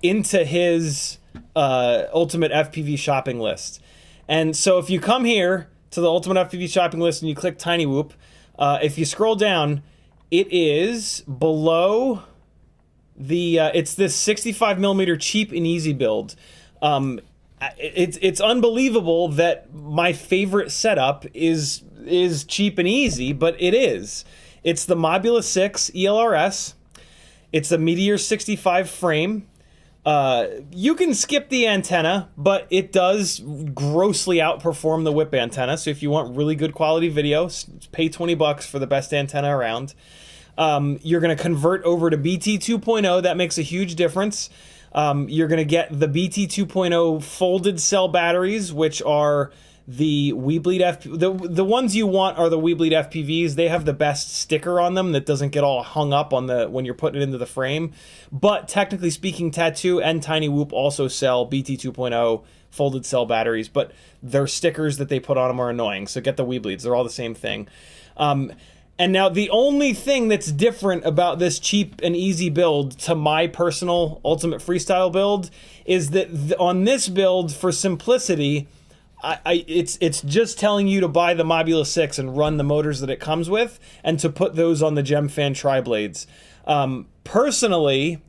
into his ultimate FPV shopping list. And so if you come here to the ultimate FPV shopping list and you click Tiny Whoop, if you scroll down, it is below the it's this 65mm cheap and easy build. It's unbelievable that my favorite setup is cheap and easy, but it is. It's the Mobula 6 ELRS. It's a Meteor 65 frame. You can skip the antenna, but it does grossly outperform the whip antenna. So if you want really good quality video, pay $20 for the best antenna around. You're going to convert over to BT 2.0. That makes a huge difference. You're going to get the BT 2.0 folded cell batteries, which are the Weebleed the ones you want are the Weebleed FPVs. They have the best sticker on them that doesn't get all hung up on when you're putting it into the frame. But technically speaking, Tattoo and Tiny Whoop also sell BT 2.0 folded cell batteries, but their stickers that they put on them are annoying. So get the Weebleeds. They're all the same thing. And now the only thing that's different about this cheap and easy build to my personal ultimate freestyle build is that on this build, for simplicity, it's just telling you to buy the Mobula 6 and run the motors that it comes with, and to put those on the Gemfan tri-blades. Personally,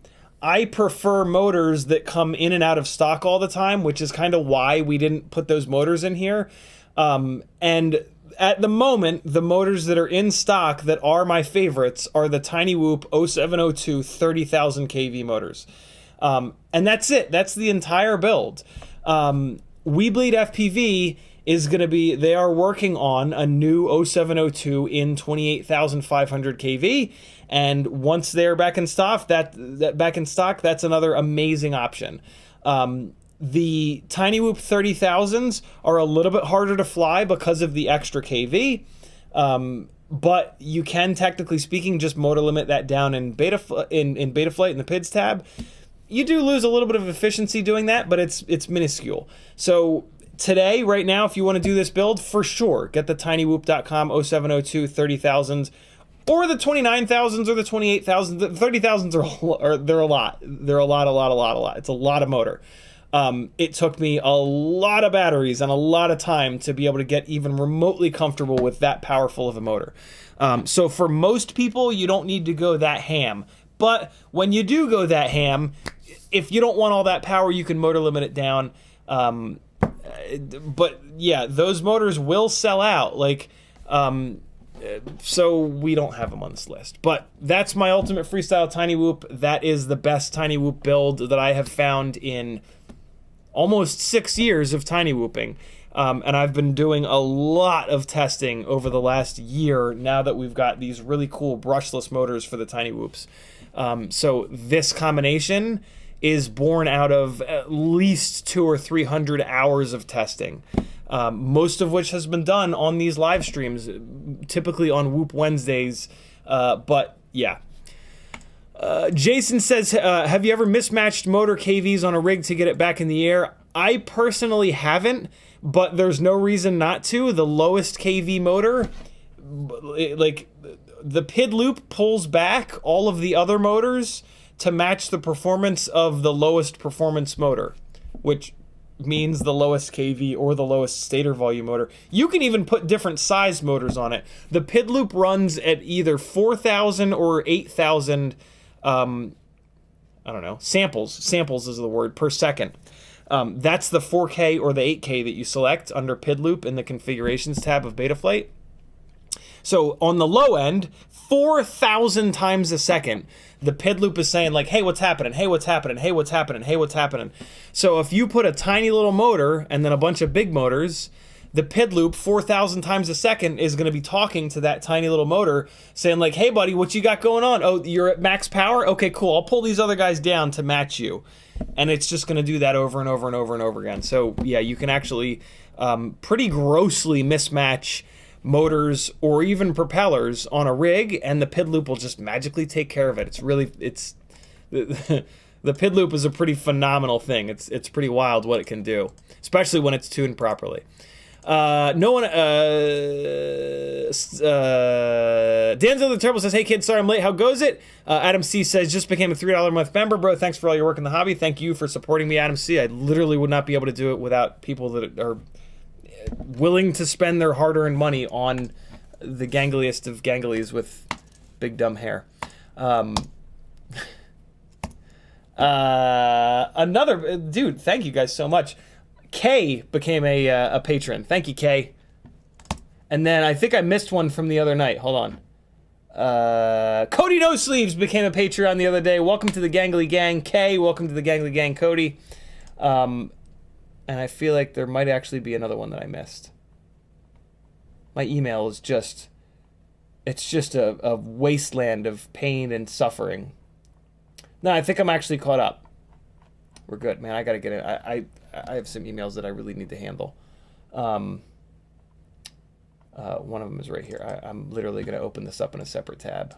I prefer motors that come in and out of stock all the time, which is kind of why we didn't put those motors in here. And at the moment, the motors that are in stock that are my favorites are the Tiny Whoop 0702 30,000 kV motors. And that's it. That's the entire build. We Bleed FPV is going to be, they are working on a new 0702 in 28,500 kV. And once they're back in stock, that's another amazing option. The Tiny Whoop 30,000s are a little bit harder to fly because of the extra kV. But you can, technically speaking, just motor limit that down in Betaflight in the PIDS tab. You do lose a little bit of efficiency doing that, but it's minuscule. So today, right now, if you want to do this build, for sure, get the tinywhoop.com 0702 30,000s or the 29,000s or the 28,000s. The 30,000s they're a lot. They're a lot. It's a lot of motor. It took me a lot of batteries and a lot of time to be able to get even remotely comfortable with that powerful of a motor. So for most people, you don't need to go that ham. But when you do go that ham, if you don't want all that power, you can motor limit it down. But yeah, those motors will sell out. Like, so we don't have them on this list. But that's my ultimate freestyle Tiny Whoop. That is the best Tiny Whoop build that I have found in almost 6 years of Tiny Whooping. And I've been doing a lot of testing over the last year now that we've got these really cool brushless motors for the Tiny Whoops. So this combination is born out of at least 200 or 300 hours of testing, most of which has been done on these live streams, typically on Whoop Wednesdays. But yeah. Jason says, have you ever mismatched motor KVs on a rig to get it back in the air? I personally haven't, but there's no reason not to. The lowest KV motor, like the PID loop pulls back all of the other motors to match the performance of the lowest performance motor, which means the lowest KV or the lowest stator volume motor. You can even put different size motors on it. The PID loop runs at either 4,000 or 8,000 I don't know, samples is the word, per second. That's the 4K or the 8K that you select under PID loop in the configurations tab of Betaflight. So on the low end, 4,000 times a second, the PID loop is saying like, hey, what's happening? Hey, what's happening? Hey, what's happening? Hey, what's happening? So if you put a tiny little motor and then a bunch of big motors, the PID loop 4,000 times a second is going to be talking to that tiny little motor saying like, hey buddy, what you got going on? Oh, you're at max power? Okay, cool. I'll pull these other guys down to match you. And it's just going to do that over and over and over and over again. So yeah, you can actually pretty grossly mismatch motors or even propellers on a rig, and the PID loop will just magically take care of it. The PID loop is a pretty phenomenal thing. It's pretty wild what it can do, especially when it's tuned properly. Danzo the Turbo says, hey kids, sorry I'm late, how goes it? Adam C says, just became a $3 a month member, bro, thanks for all your work in the hobby. Thank you for supporting me, Adam C. I literally would not be able to do it without people that are willing to spend their hard-earned money on the gangliest of ganglies with big dumb hair. Another dude, thank you guys so much. Kay became a patron. Thank you, Kay. And then I think I missed one from the other night. Hold on. Cody No Sleeves became a Patreon the other day. Welcome to the Gangly Gang, Kay. Welcome to the Gangly Gang, Cody. And I feel like there might actually be another one that I missed. My email is just, it's just a wasteland of pain and suffering. No, I think I'm actually caught up. We're good, man. I gotta get it. I have some emails that I really need to handle. One of them is right here. I'm literally gonna open this up in a separate tab.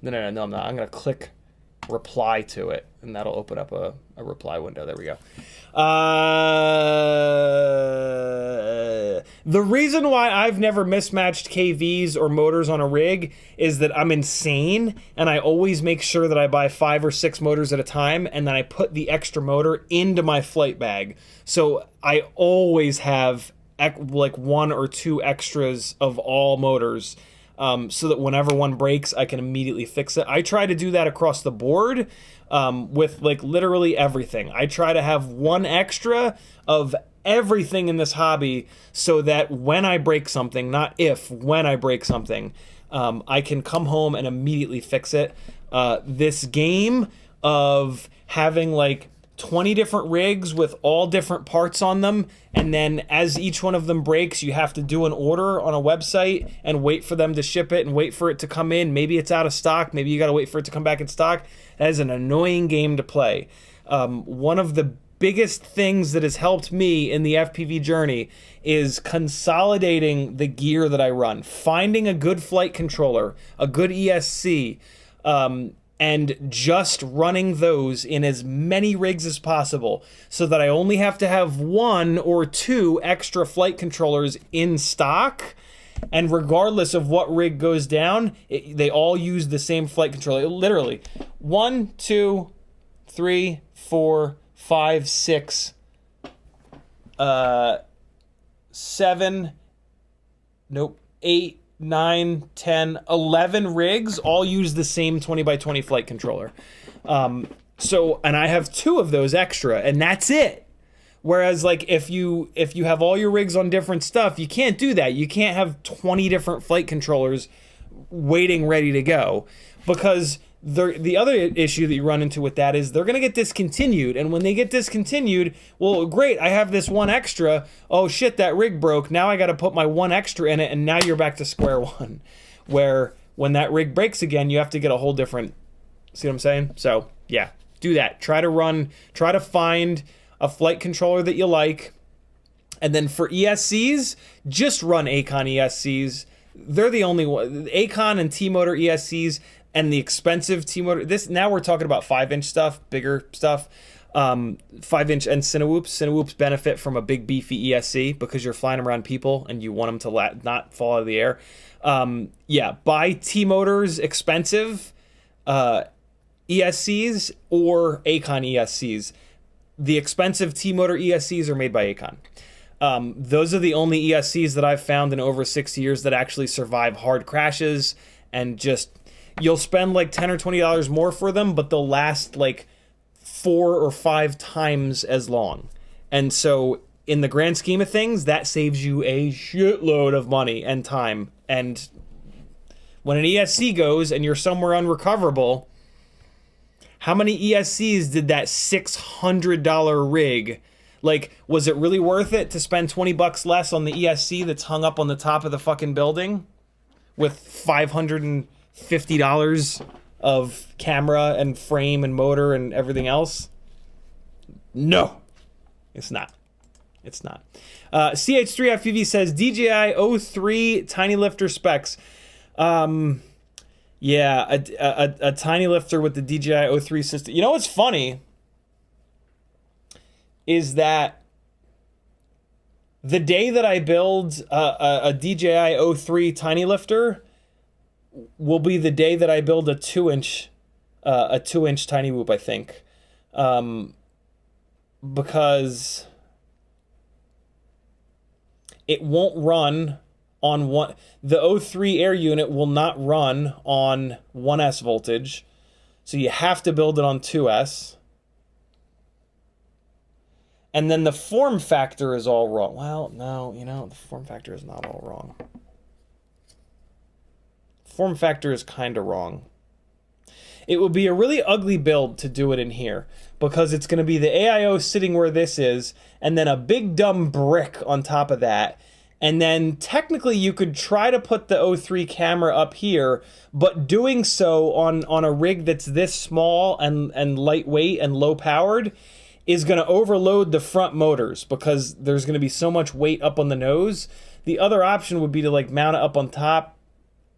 No, I'm not. I'm gonna click reply to it, and that'll open up a reply window. There we go. The reason why I've never mismatched KVs or motors on a rig is that I'm insane, and I always make sure that I buy 5 or 6 motors at a time, and then I put the extra motor into my flight bag. So I always have like 1 or 2 extras of all motors, so that whenever one breaks, I can immediately fix it. I try to do that across the board with like literally everything. I try to have 1 extra of everything in this hobby so that when I break something, not if, when I break something, I can come home and immediately fix it. This game of having like 20 different rigs with all different parts on them, and then as each one of them breaks, you have to do an order on a website and wait for them to ship it and wait for it to come in. Maybe it's out of stock. Maybe you got to wait for it to come back in stock. That is an annoying game to play. One of the biggest things that has helped me in the FPV journey is consolidating the gear that I run, finding a good flight controller, a good ESC, and just running those in as many rigs as possible so that I only have to have 1 or 2 extra flight controllers in stock. And regardless of what rig goes down, they all use the same flight controller. Literally, 1, 2, 3, 4, 5, 6, 7, nope, 8, 9, 10, 11 rigs all use the same 20x20 flight controller. So, and I have 2 of those extra, and that's it. Whereas, like, if you have all your rigs on different stuff, you can't do that. You can't have 20 different flight controllers waiting ready to go, because the other issue that you run into with that is they're going to get discontinued. And when they get discontinued, well, great, I have this 1 extra. Oh, shit, that rig broke. Now I got to put my 1 extra in it, and now you're back to square one. Where when that rig breaks again, you have to get a whole different... See what I'm saying? So, yeah, do that. Try to find a flight controller that you like. And then for ESCs, just run Acon ESCs. They're the only one. Acon and T-Motor ESCs... and the expensive T-Motor, now we're talking about 5-inch stuff, bigger stuff. 5-inch and Cinewhoops. Cinewhoops benefit from a big beefy ESC because you're flying around people and you want them to not fall out of the air. Yeah, buy T-Motors expensive ESCs or Acon ESCs. The expensive T-Motor ESCs are made by Acon. Those are the only ESCs that I've found in over 6 years that actually survive hard crashes and just... You'll spend like $10 or $20 more for them, but they'll last like 4 or 5 times as long. And so in the grand scheme of things, that saves you a shitload of money and time. And when an ESC goes and you're somewhere unrecoverable, how many ESCs did that $600 rig? Like, was it really worth it to spend $20 less on the ESC that's hung up on the top of the fucking building with $550 of camera and frame and motor and everything else? No, it's not. It's not. CH3FPV says DJI O3 tiny lifter specs. Yeah, a tiny lifter with the DJI O3 system. You know what's funny is that the day that I build a DJI O3 tiny lifter will be the day that I build a 2-inch tiny whoop, I think, because it won't run on one. The O3 air unit will not run on 1S voltage, so you have to build it on 2S. And then the form factor is all wrong. Well, no, you know, the form factor is not all wrong. Form factor is kind of wrong. It would be a really ugly build to do it in here because it's going to be the AIO sitting where this is and then a big dumb brick on top of that. And then technically you could try to put the O3 camera up here, but doing so on a rig that's this small and lightweight and low powered is going to overload the front motors because there's going to be so much weight up on the nose. The other option would be to like mount it up on top,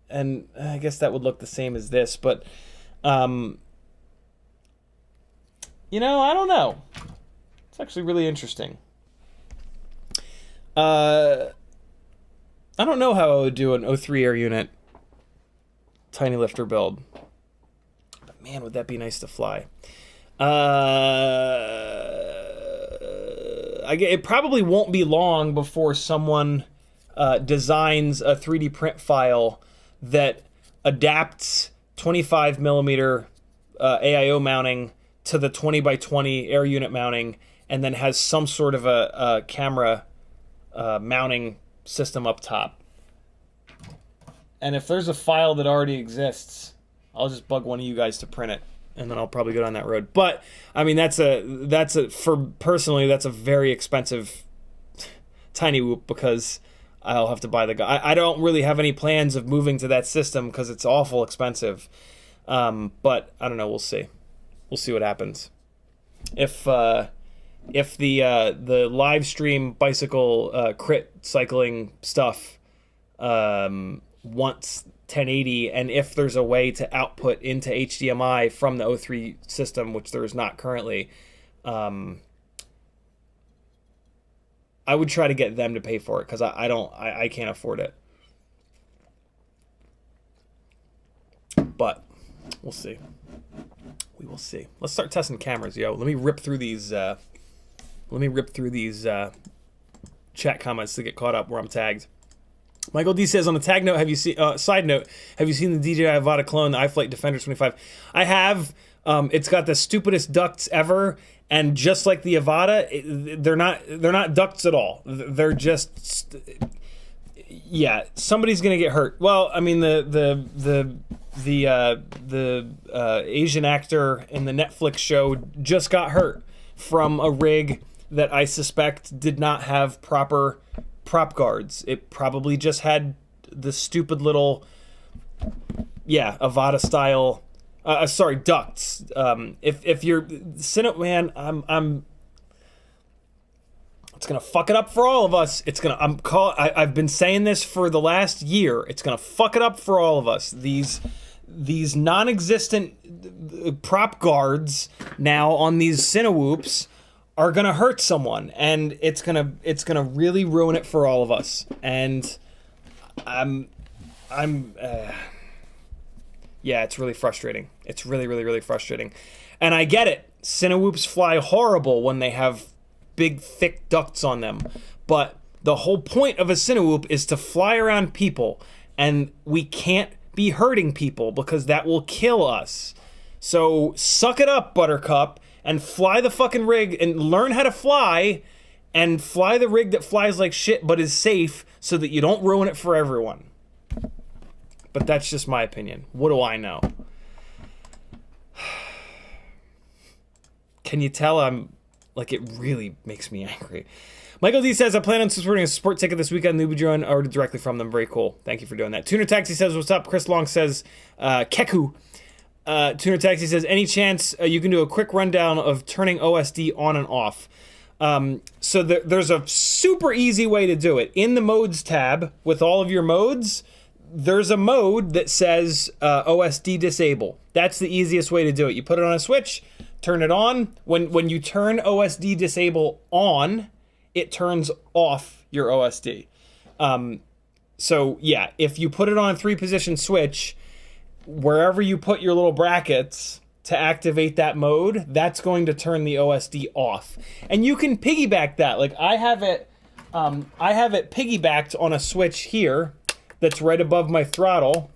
and I guess that would look the same as this, but you know, I don't know. It's actually really interesting. I don't know how I would do an O3 air unit tiny lifter build, but man, would that be nice to fly. It probably won't be long before someone designs a 3D print file that adapts 25mm AIO mounting to the 20x20 air unit mounting and then has some sort of a camera mounting system up top. And if there's a file that already exists, I'll just bug one of you guys to print it, and then I'll probably go down that road. But I mean, that's a personally, that's a very expensive tiny whoop, because I'll have to buy the guy. I don't really have any plans of moving to that system because it's awful expensive. But I don't know. We'll see. We'll see what happens. If the live stream bicycle crit cycling stuff wants 1080, and if there's a way to output into HDMI from the O3 system, which there is not currently, I would try to get them to pay for it, because I can't afford it. But we'll see. We will see. Let's start testing cameras, yo. Let me rip through these. Chat comments to get caught up where I'm tagged. Michael D says, on a tag note, have you seen? Side note, have you seen the DJI Avata clone, the iFlight Defender 25? I have. It's got the stupidest ducts ever. And just like the Avata, they're not ducts at all. They're just, yeah. Somebody's gonna get hurt. Well, I mean, the Asian actor in the Netflix show just got hurt from a rig that I suspect did not have proper prop guards. It probably just had the stupid little, Avata style. Sorry, ducts. If you're man, it's gonna fuck it up for all of us. I've been saying this for the last year. It's gonna fuck it up for all of us. These non-existent prop guards now on these Cinewhoops are gonna hurt someone, and it's gonna really ruin it for all of us. And yeah, it's really frustrating. It's really, really, really frustrating. And I get it. Cinewhoops fly horrible when they have big, thick ducts on them. But the whole point of a Cinewhoop is to fly around people. And we can't be hurting people because that will kill us. So suck it up, Buttercup, and fly the fucking rig and learn how to fly, and fly the rig that flies like shit but is safe so that you don't ruin it for everyone. But that's just my opinion. What do I know? Can you tell I'm, like, it really makes me angry. Michael D says, I plan on supporting a support ticket this weekend. Nubidrone ordered directly from them. Very cool. Thank you for doing that. Tuner Taxi says, what's up? Chris Long says, Keku. Tuner Taxi says, any chance you can do a quick rundown of turning OSD on and off? So there's a super easy way to do it. In the modes tab with all of your modes, there's a mode that says OSD disable. That's the easiest way to do it. You put it on a switch, turn it on. When you turn OSD disable on, it turns off your OSD. So yeah, if you put it on a 3-position switch, wherever you put your little brackets to activate that mode, that's going to turn the OSD off. And you can piggyback that. Like I have it piggybacked on a switch here that's right above my throttle,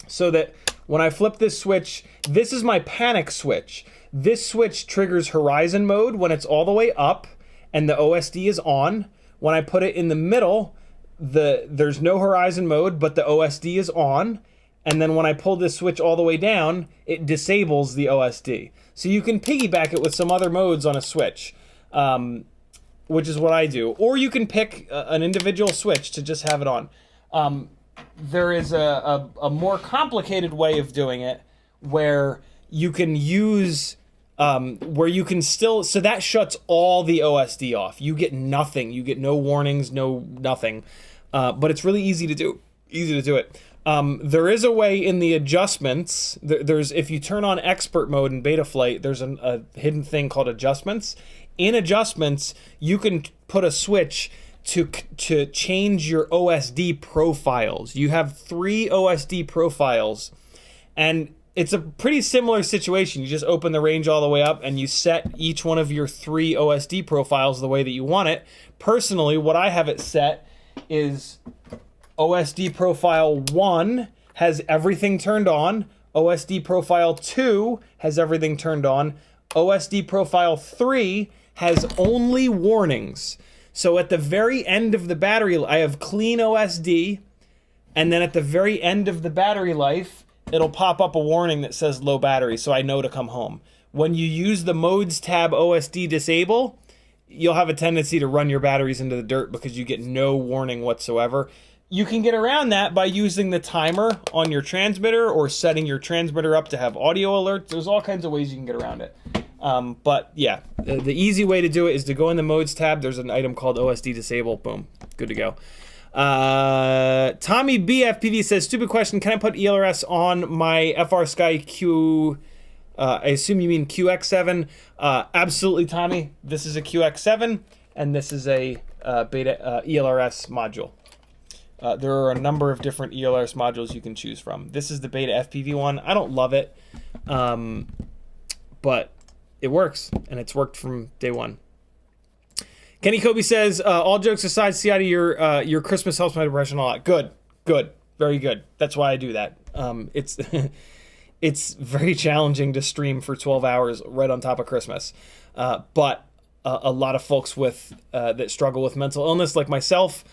so that when I flip this switch, this is my panic switch. This switch triggers horizon mode when it's all the way up and the OSD is on. When I put it in the middle, there's no horizon mode, but the OSD is on. And then when I pull this switch all the way down, it disables the OSD. So you can piggyback it with some other modes on a switch, which is what I do. Or you can pick an individual switch to just have it on. There is a more complicated way of doing it where you can use, where you can still, so that shuts all the OSD off. You get nothing. You get no warnings, no nothing. But it's really easy to do. Easy to do it. There is a way in the adjustments. There's, if you turn on expert mode in Betaflight, there's a hidden thing called adjustments. In adjustments, you can put a switch to change your OSD profiles. You have 3 OSD profiles, and it's a pretty similar situation. You just open the range all the way up and you set each one of your 3 OSD profiles the way that you want it. Personally, what I have it set is OSD profile 1 has everything turned on. OSD profile 2 has everything turned on. OSD Profile 3 has only warnings. So at the very end of the battery, I have clean OSD, and then at the very end of the battery life, it'll pop up a warning that says low battery, so I know to come home. When you use the Modes tab OSD disable, you'll have a tendency to run your batteries into the dirt because you get no warning whatsoever. You can get around that by using the timer on your transmitter or setting your transmitter up to have audio alerts. There's all kinds of ways you can get around it. But yeah, the easy way to do it is to go in the Modes tab. There's an item called OSD disable. Boom, good to go. Tommy BFPV says, stupid question, can I put ELRS on my FR Sky Q... I assume you mean QX7. Absolutely, Tommy. This is a QX7, and this is a beta ELRS module. There are a number of different ELRS modules you can choose from. This is the beta FPV one. I don't love it, but it works, and it's worked from day one. Kenny Kobe says, all jokes aside, Ciotti, your Christmas helps my depression a lot. Good, very good. That's why I do that. It's it's very challenging to stream for 12 hours right on top of Christmas, but a lot of folks that struggle with mental illness, like myself,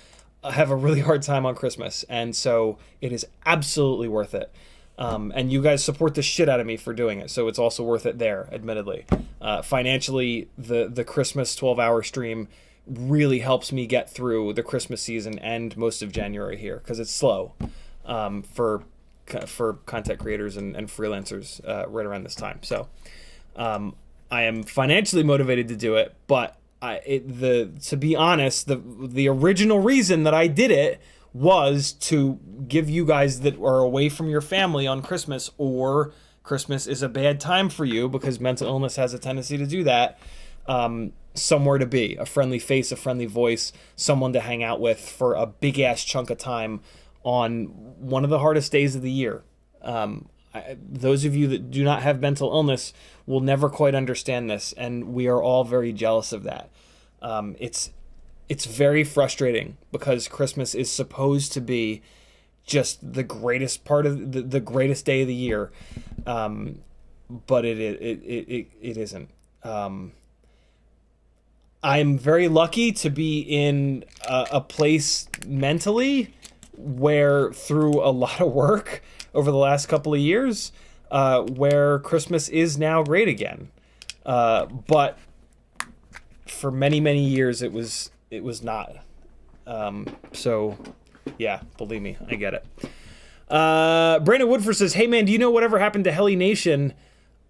have a really hard time on Christmas, and so it is absolutely worth it. And you guys support the shit out of me for doing it, so it's also worth it there, admittedly. Financially, the Christmas 12-hour stream really helps me get through the Christmas season and most of January here, because it's slow for content creators and freelancers right around this time. So I am financially motivated to do it, but to be honest, the original reason that I did it was to give you guys that are away from your family on Christmas, or Christmas is a bad time for you because mental illness has a tendency to do that, somewhere to be, a friendly face, a friendly voice, someone to hang out with for a big ass chunk of time on one of the hardest days of the year. Those of you that do not have mental illness will never quite understand this, and we are all very jealous of that. It's very frustrating because Christmas is supposed to be just the greatest part of the greatest day of the year, but it isn't. I'm very lucky to be in a place mentally where, through a lot of work over the last couple of years, where Christmas is now great again. But for many, many years, it was not. So, yeah, believe me, I get it. Brandon Woodford says, hey, man, do you know whatever happened to Heli Nation?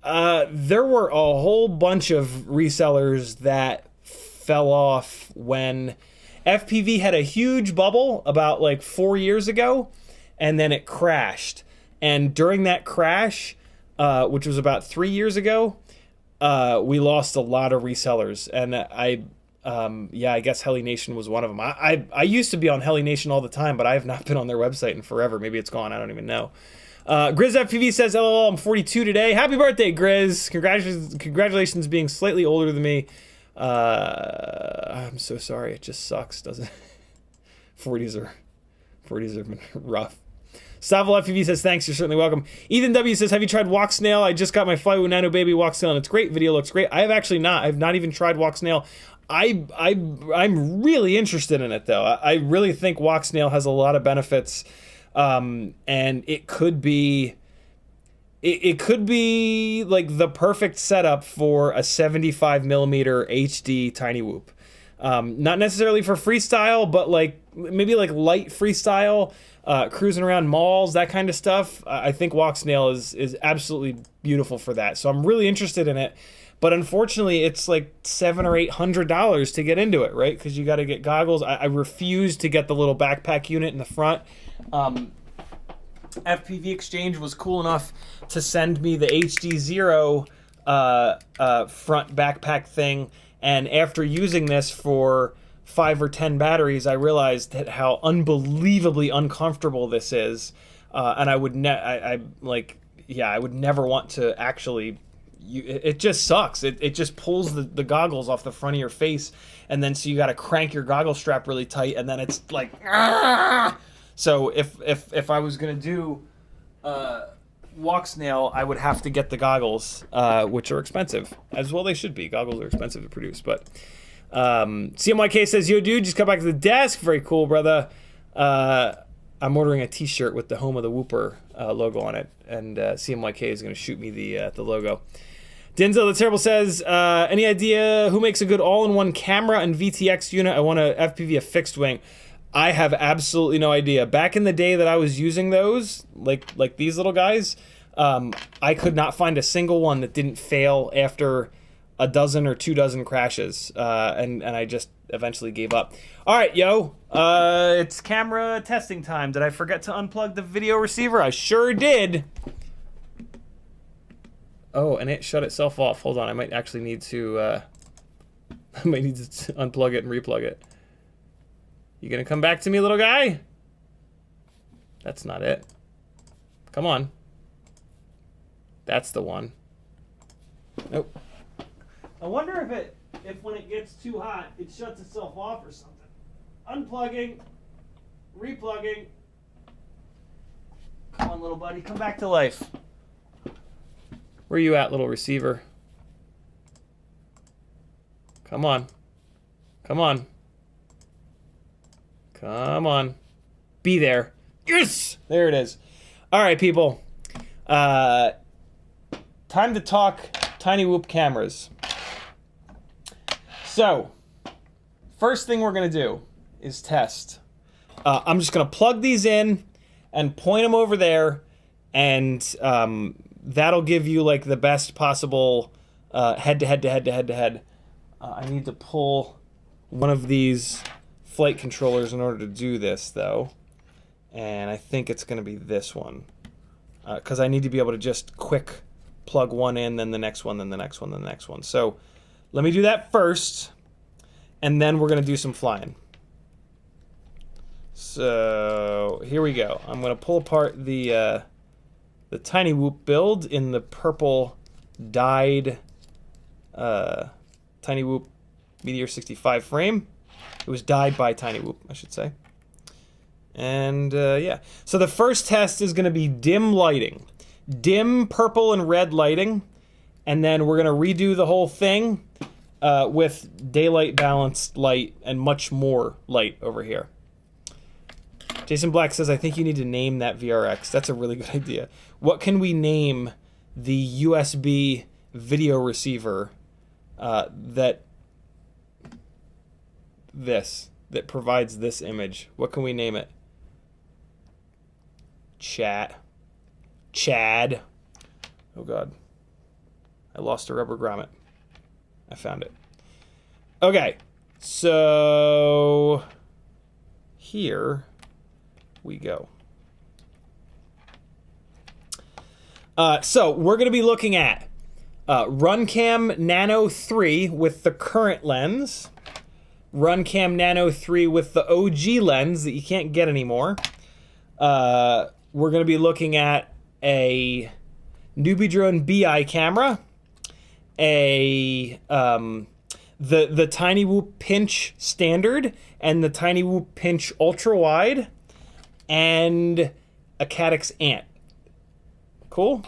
There were a whole bunch of resellers that fell off when FPV had a huge bubble about like 4 years ago, and then it crashed. And during that crash, which was about 3 years ago, we lost a lot of resellers. And I guess Heli Nation was one of them. I used to be on Heli Nation all the time, but I have not been on their website in forever. Maybe it's gone. I don't even know. Grizz FPV says, LOL, I'm 42 today. Happy birthday, Grizz. Congratulations being slightly older than me. I'm so sorry. It just sucks, doesn't it? 40s are rough. Stavel FPV says, thanks, you're certainly welcome. Ethan W says, have you tried Walk Snail? I just got my Flywoo Nano Baby Walk Snail, and it's great. Video looks great. I have actually not. I've not even tried Walk Snail. I'm really interested in it, though. I really think Walk Snail has a lot of benefits, and it could be like the perfect setup for a 75mm HD tiny whoop. Not necessarily for freestyle, but like maybe like light freestyle, cruising around malls, that kind of stuff. I think Walk Snail is absolutely beautiful for that. So I'm really interested in it. But unfortunately, it's like $700 or $800 to get into it, right? Because you got to get goggles. I refuse to get the little backpack unit in the front. FPV Exchange was cool enough to send me the HD0 front backpack thing, and after using this for 5 or 10 batteries, I realized how unbelievably uncomfortable this is, and I would never want to actually. It just sucks. It just pulls the goggles off the front of your face, and then so you got to crank your goggle strap really tight, and then it's like. So if I was gonna do walk snail, I would have to get the goggles, which are expensive, as well they should be. Goggles are expensive to produce, but CMYK says, yo dude, just come back to the desk. Very cool, brother. I'm ordering a t-shirt with the Home of the Whooper logo on it, and CMYK is going to shoot me the logo. Denzel the Terrible says, any idea who makes a good all-in-one camera and VTX unit? I want a FPV, a fixed wing. I have absolutely no idea. Back in the day that I was using those, like these little guys, I could not find a single one that didn't fail after a dozen or 2 dozen crashes, and I just eventually gave up. All right, yo, it's camera testing time. Did I forget to unplug the video receiver? I sure did. Oh, and it shut itself off. Hold on, I might actually need to, unplug it and replug it. You gonna come back to me, little guy? That's not it. Come on. That's the one. Nope. I wonder if when it gets too hot, it shuts itself off or something. Unplugging, replugging. Come on, little buddy, come back to life. Where are you at, little receiver? Come on. Come on. Come on. Be there. Yes! There it is. All right, people. Time to talk Tiny Whoop cameras. So, first thing we're going to do is test. I'm just going to plug these in and point them over there, and that'll give you like the best possible head-to-head. I need to pull one of these flight controllers in order to do this, though, and I think it's going to be this one, because I need to be able to just quick plug one in, then the next one, then the next one, then the next one. So let me do that first, and then we're going to do some flying. So here we go. I'm going to pull apart the Tiny Whoop build in the purple dyed Tiny Whoop Meteor 65 frame. It was dyed by Tiny Whoop, I should say. And yeah, so the first test is going to be dim lighting. Dim purple and red lighting, and then we're going to redo the whole thing with daylight balanced light and much more light over here. Jason Black says, I think you need to name that VRX. That's a really good idea. What can we name the USB video receiver that provides this image? What can we name it? Chad. Oh God. I lost a rubber grommet. I found it. Okay. So here we go. So we're going to be looking at Runcam Nano 3 with the current lens, Runcam Nano 3 with the OG lens that you can't get anymore. We're going to be looking at a Newbie Drone BI camera, the Tiny Whoop Pinch Standard and the Tiny Whoop Pinch Ultra Wide, and a Caddx Ant. Cool.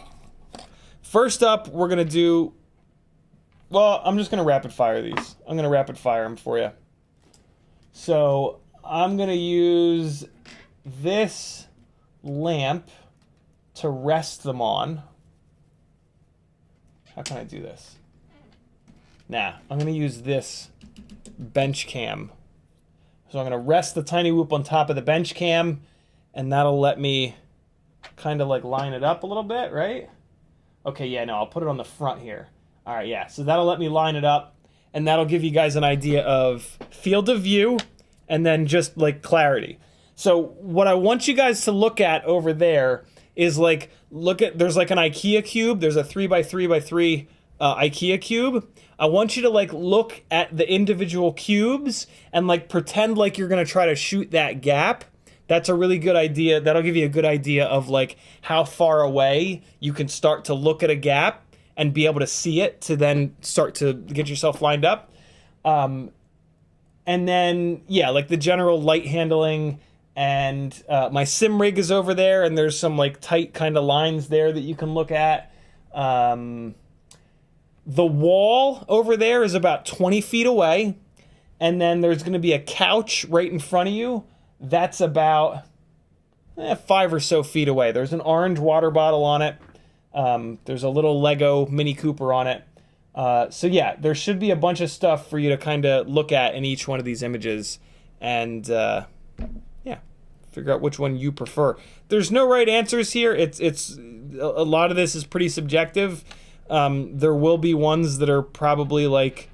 First up, we're going to do, well, I'm just going to rapid fire these. I'm going to rapid fire them for you. So I'm going to use this lamp to rest them on. How can I do this? Nah, I'm going to use this bench cam. So I'm going to rest the Tiny Whoop on top of the bench cam, and that'll let me kind of like line it up a little bit, right? Okay, yeah, no, I'll put it on the front here. All right, yeah, so that'll let me line it up, and that'll give you guys an idea of field of view and then just like clarity. So what I want you guys to look at over there is like, there's like an IKEA cube. There's a 3x3x3 IKEA cube. I want you to like look at the individual cubes and like pretend like you're gonna try to shoot that gap. That's a really good idea. That'll give you a good idea of like how far away you can start to look at a gap and be able to see it to then start to get yourself lined up. And then, yeah, like the general light handling And my sim rig is over there, and there's some like tight kind of lines there that you can look at. The wall over there is about 20 feet away, and then there's going to be a couch right in front of you. That's about 5 or so feet away. There's an orange water bottle on it. There's a little Lego Mini Cooper on it. So yeah, there should be a bunch of stuff for you to kind of look at in each one of these images, and yeah, figure out which one you prefer. There's no right answers here. It's a lot of this is pretty subjective. There will be ones that are probably like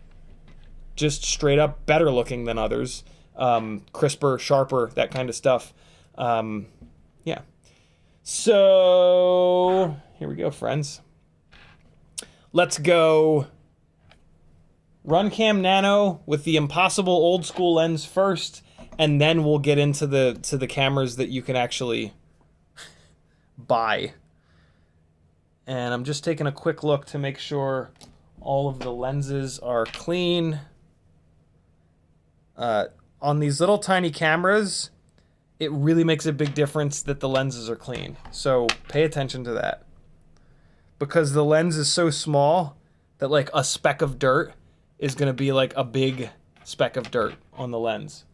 just straight up better looking than others, crisper, sharper, that kind of stuff. Yeah. So here we go, friends. Let's go Runcam Nano with the impossible old school lens first, and then we'll get into the cameras that you can actually buy. And I'm just taking a quick look to make sure all of the lenses are clean. On these little tiny cameras, it really makes a big difference that the lenses are clean. So pay attention to that. Because the lens is so small that like a speck of dirt is going to be like a big speck of dirt on the lens.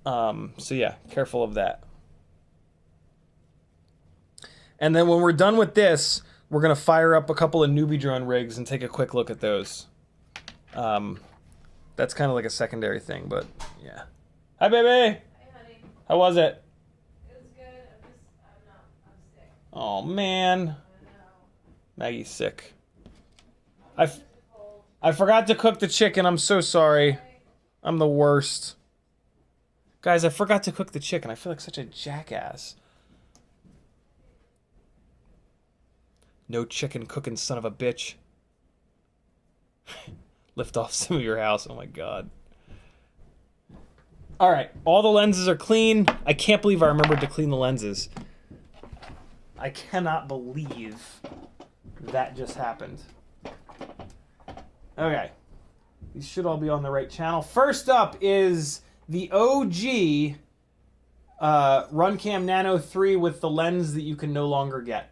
So yeah, careful of that. And then when we're done with this, we're going to fire up a couple of newbie drone rigs and take a quick look at those. That's kind of like a secondary thing, but yeah. Hi, baby. Hey, honey. How was it? It was good. I'm sick. Oh, man. I know. Maggie's sick. I forgot to cook the chicken. I'm so sorry. I'm the worst. Guys, I forgot to cook the chicken. I feel like such a jackass. No chicken cooking, son of a bitch. Lift off some of your house. Oh my god. Alright, all the lenses are clean. I can't believe I remembered to clean the lenses. I cannot believe that just happened. Okay. These should all be on the right channel. First up is the OG Runcam Nano 3 with the lens that you can no longer get.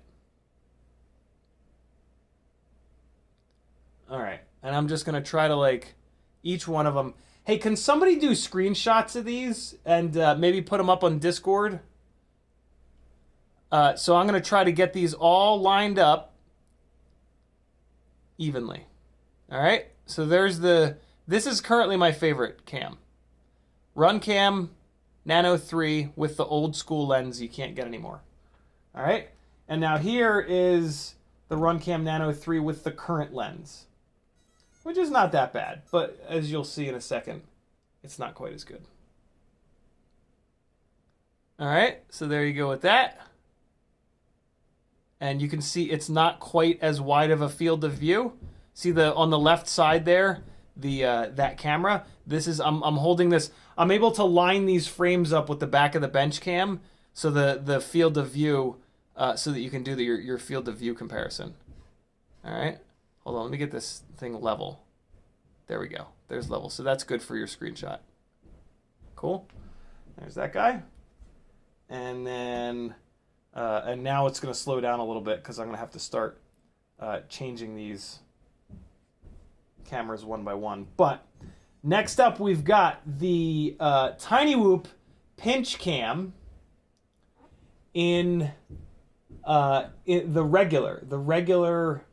Alright, and I'm just going to try to like each one of them. Hey, can somebody do screenshots of these and maybe put them up on Discord? So I'm going to try to get these all lined up evenly. Alright, so there's this is currently my favorite cam. Runcam Nano 3 with the old school lens you can't get anymore. Alright, and now here is the Runcam Nano 3 with the current lens. Which is not that bad, but as you'll see in a second, it's not quite as good. Alright, so there you go with that. And you can see it's not quite as wide of a field of view. See on the left side there, that camera. This is I'm holding this. I'm able to line these frames up with the back of the Pinchcam, so the field of view, so that you can do your field of view comparison. All right, hold on. Let me get this thing level. There we go. There's level. So that's good for your screenshot. Cool. There's that guy. And then and now it's going to slow down a little bit because I'm going to have to start changing these cameras one by one. But next up, we've got the TinyWhoop Pinchcam in the regular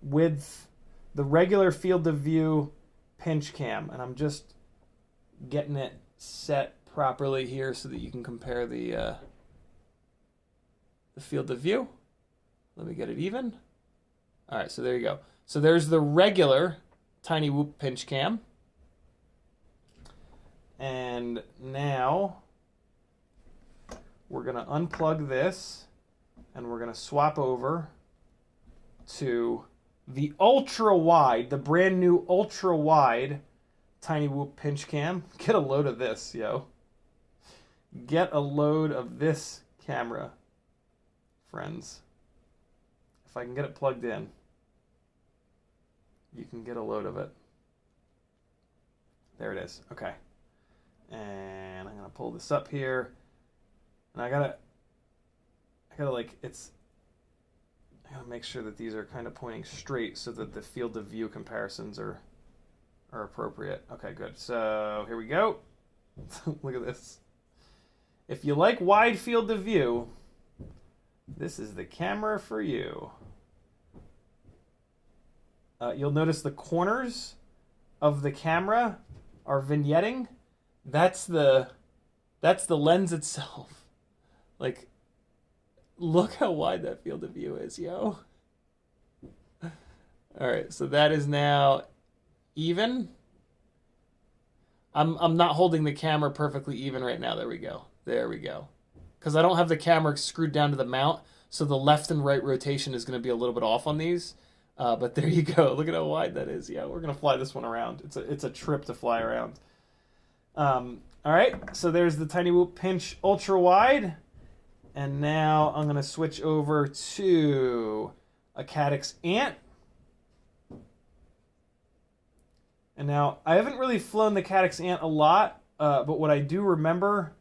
width, the regular field of view Pinchcam, and I'm just getting it set properly here so that you can compare the field of view. Let me get it even. All right, so there you go. So there's the regular TinyWhoop Pinchcam. And now we're going to unplug this and we're going to swap over to the ultra wide, the brand new ultra wide TinyWhoop Pinchcam. Get a load of this, yo. Get a load of this camera, friends. If I can get it plugged in, you can get a load of it. There it is. Okay. And I'm gonna pull this up here. And I gotta like, I gotta make sure that these are kind of pointing straight so that the field of view comparisons are appropriate. Okay, good. So here we go. Look at this. If you like wide field of view, this is the camera for you. You'll notice the corners of the camera are vignetting. That's the lens itself. Like, look how wide that field of view is, yo. All right, so that is now even. I'm not holding the camera perfectly even right now. There we go. There we go. Because I don't have the camera screwed down to the mount, so the left and right rotation is going to be a little bit off on these. But there you go. Look at how wide that is. Yeah, we're going to fly this one around. It's a trip to fly around. All right, so there's the Tiny Whoop Pinch Ultra Wide. And now I'm going to switch over to a Caddx Ant. And now, I haven't really flown the Caddx Ant a lot, but what I do remember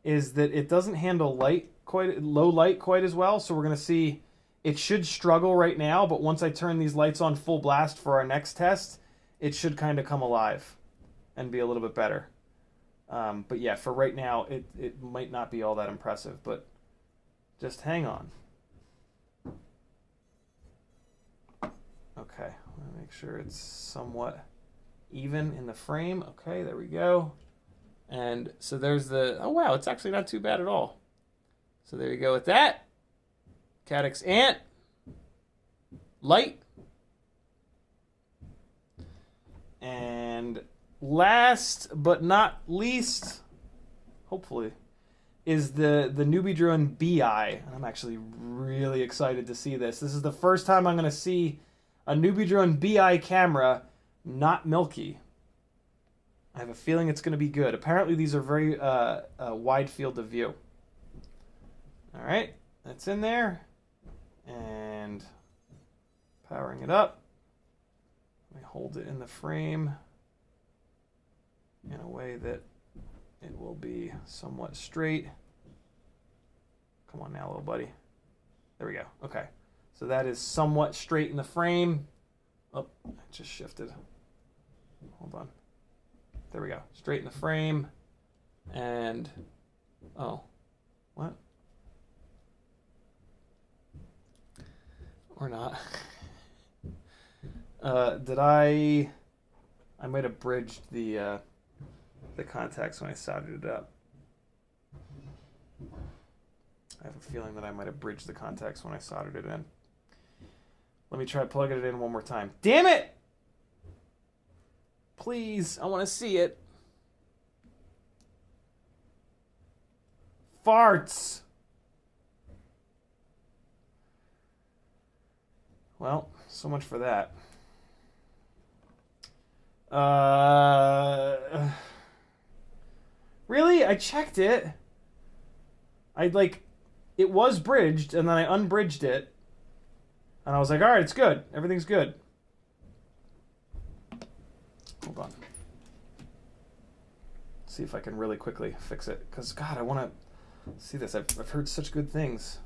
is that it doesn't handle low light quite as well. So we're going to see, it should struggle right now, but once I turn these lights on full blast for our next test, it should kind of come alive and be a little bit better. But yeah, for right now, it might not be all that impressive, but just hang on. Okay, I'm going to make sure it's somewhat even in the frame. Okay, there we go. And so there's the, oh wow, it's actually not too bad at all. So there you go with that. Caddx Ant. Light. And last but not least, hopefully, is the Newbie Drone BI. I'm actually really excited to see this. This is the first time I'm going to see a Newbie Drone BI camera not milky. I have a feeling it's going to be good. Apparently these are very wide field of view. All right, that's in there. And powering it up. Let me hold it in the frame in a way that it will be somewhat straight. Come on now, little buddy. There we go. Okay. So that is somewhat straight in the frame. Oh, it just shifted. Hold on. There we go. Straight in the frame. And, oh, what? Or not. Did I might have bridged the contacts when I soldered it up. I have a feeling that I might have bridged the contacts when I soldered it in. Let me try plugging it in one more time. Damn it! Please, I want to see it. Farts! Well, so much for that. Really? I checked it. It was bridged, and then I unbridged it. And I was like, all right, it's good. Everything's good. Hold on. See if I can really quickly fix it. Because, God, I want to see this. I've heard such good things.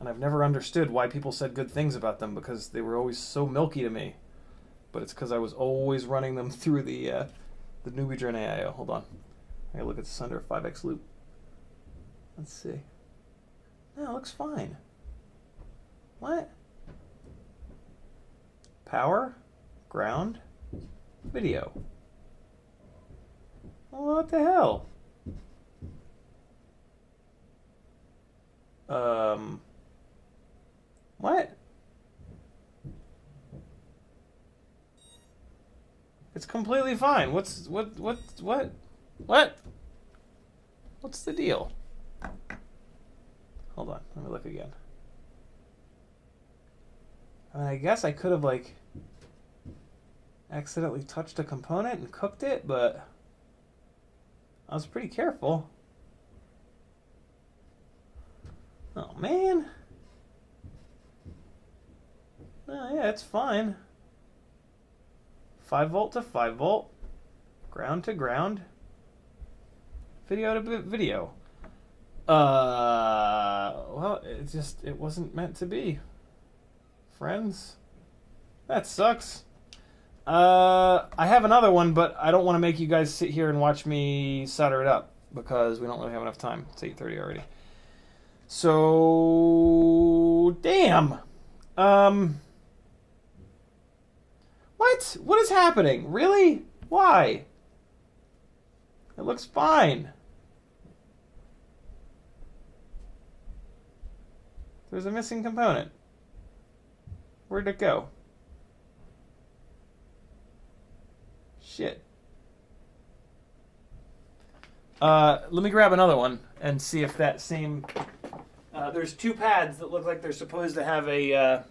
And I've never understood why people said good things about them, because they were always so milky to me. But it's because I was always running them through the Newbie Drone AIO. Hold on. I gotta look at this under a 5x loop. Let's see. No, it looks fine. What? Power, ground, video. What the hell? What? It's completely fine. What? What's the deal? Hold on, let me look again. I mean, I guess I could have, accidentally touched a component and cooked it, but I was pretty careful. Oh, man. Oh, yeah, it's fine. 5 volt to 5 volt. Ground to ground. Video to video. Well, it wasn't meant to be. Friends. That sucks. I have another one, but I don't want to make you guys sit here and watch me solder it up because we don't really have enough time. It's 8:30 already. So, damn. What? What is happening? Really? Why? It looks fine. There's a missing component. Where'd it go? Shit. Let me grab another one and see if that same... there's two pads that look like they're supposed to have a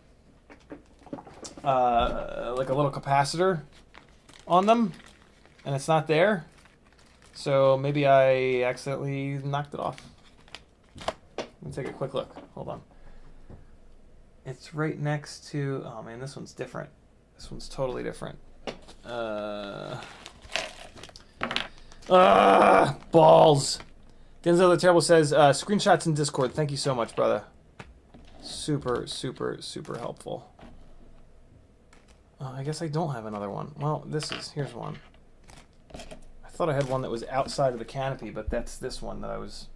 like a little capacitor on them, and it's not there. So maybe I accidentally knocked it off. Let me take a quick look. Hold on. It's right next to... Oh man, this one's different. This one's totally different. Balls. Denzel the Terrible says, screenshots in Discord. Thank you so much, brother. Super, super, super helpful. I guess I don't have another one. Well, here's one. I thought I had one that was outside of the canopy, but that's this one that I was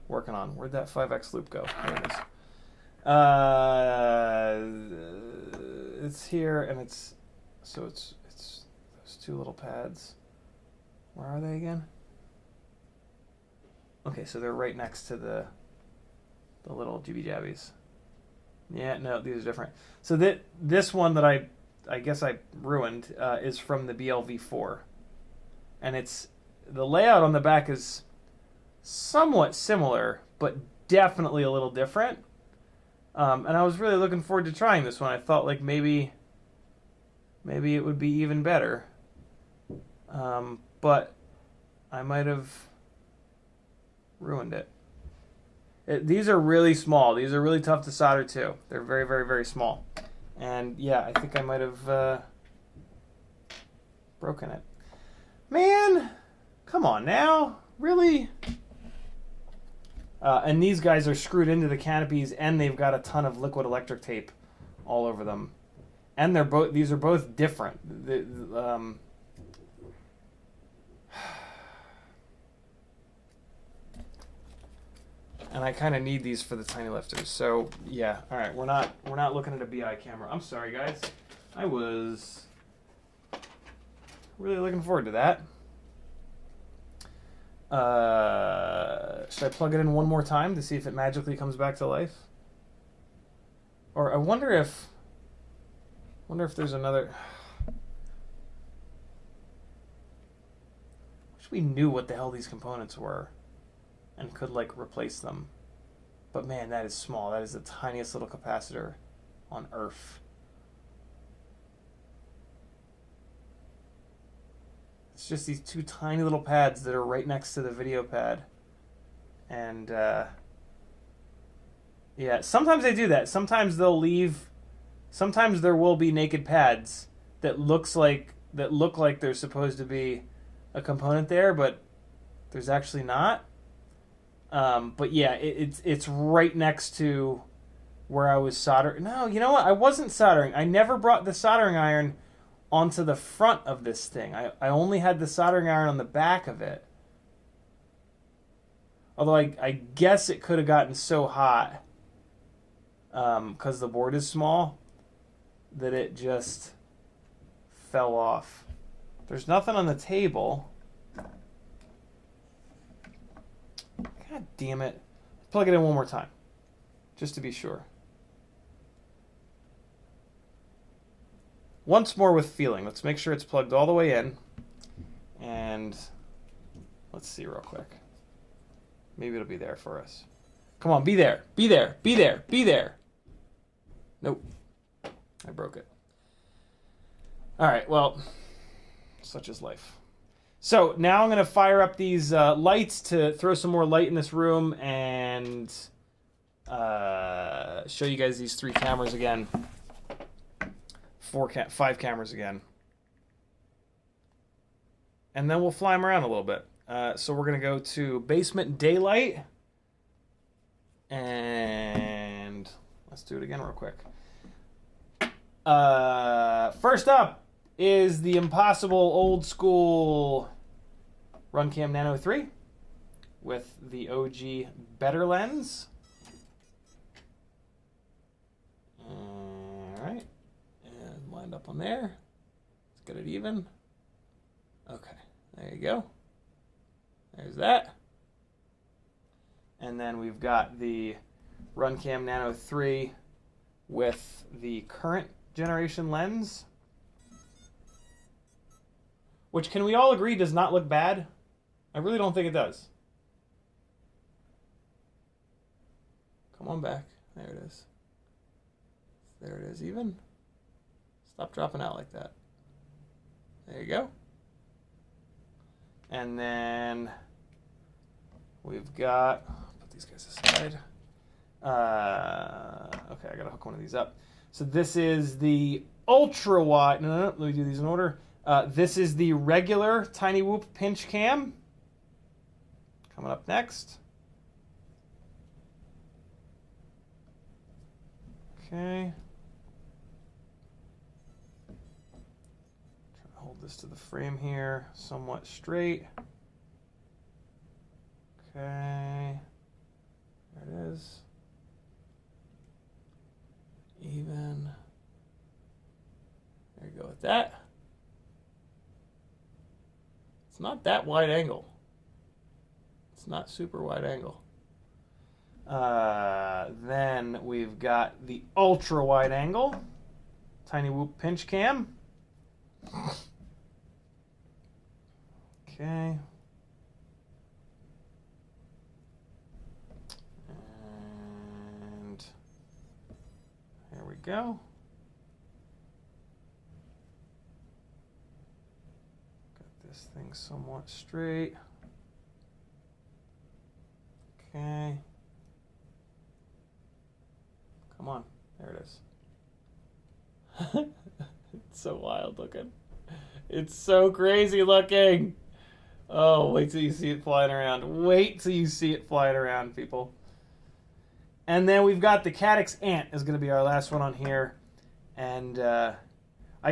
working on. Where'd that 5X loop go? There it is. It's here, and it's those two little pads. Where are they again? Okay, so they're right next to the little jibby jabbies. Yeah, no, these are different. So this one that I guess I ruined is from the BLV4, and the layout on the back is somewhat similar, but definitely a little different. And I was really looking forward to trying this one. I thought like maybe it would be even better, but I might have ruined it. These are really small. These are really tough to solder too. They're very, very, very small. And yeah, I think I might have broken it. Man, come on now. Really? And these guys are screwed into the canopies, and they've got a ton of liquid electric tape all over them. And these are both different. And I kind of need these for the tiny lifters. So yeah, all right, we're not looking at a BI camera. I'm sorry, guys. I was really looking forward to that. Should I plug it in one more time to see if it magically comes back to life? Or I wonder if there's another. Wish we knew what the hell these components were and could like replace them. But man, that is small. That is the tiniest little capacitor on Earth. It's just these two tiny little pads that are right next to the video pad. And yeah, sometimes they do that. Sometimes they'll leave. Sometimes there will be naked pads that look like there's supposed to be a component there, but there's actually not. But yeah, it's right next to where I was soldering. No, you know what? I wasn't soldering. I never brought the soldering iron onto the front of this thing. I only had the soldering iron on the back of it. Although I guess it could have gotten so hot because the board is small that it just fell off. There's nothing on the table. God damn it. Plug it in one more time, just to be sure. Once more with feeling. Let's make sure it's plugged all the way in. And let's see real quick. Maybe it'll be there for us. Come on, be there. Be there. Be there. Be there. Nope. I broke it. All right, well, such is life. So now I'm going to fire up these lights to throw some more light in this room and show you guys these 3 cameras again. 5 cameras again. And then we'll fly them around a little bit. So we're going to go to basement daylight. And let's do it again real quick. First up is the impossible old school Runcam Nano 3 with the OG better lens. All right, and lined up on there. Let's get it even. Okay, there you go. There's that. And then we've got the Runcam Nano 3 with the current generation lens, which can we all agree does not look bad? I really don't think it does. Come on back. There it is. There it is even. Stop dropping out like that. There you go. And then we've got, put these guys aside. Okay, I gotta hook one of these up. So this is the ultra wide. No, let me do these in order. This is the regular Tiny Whoop Pinchcam. Coming up next. Okay. Try to hold this to the frame here, somewhat straight. Okay. There it is. Even. There you go with that. It's not that wide angle. It's not super wide angle. Then we've got the ultra wide angle Tiny Whoop Pinchcam. Okay. And there we go. Got this thing somewhat straight. Okay. Come on. There it is. It's so wild looking. It's so crazy looking. Oh, wait till you see it flying around. Wait till you see it flying around, people. And then we've got the Caddx Ant is going to be our last one on here. And I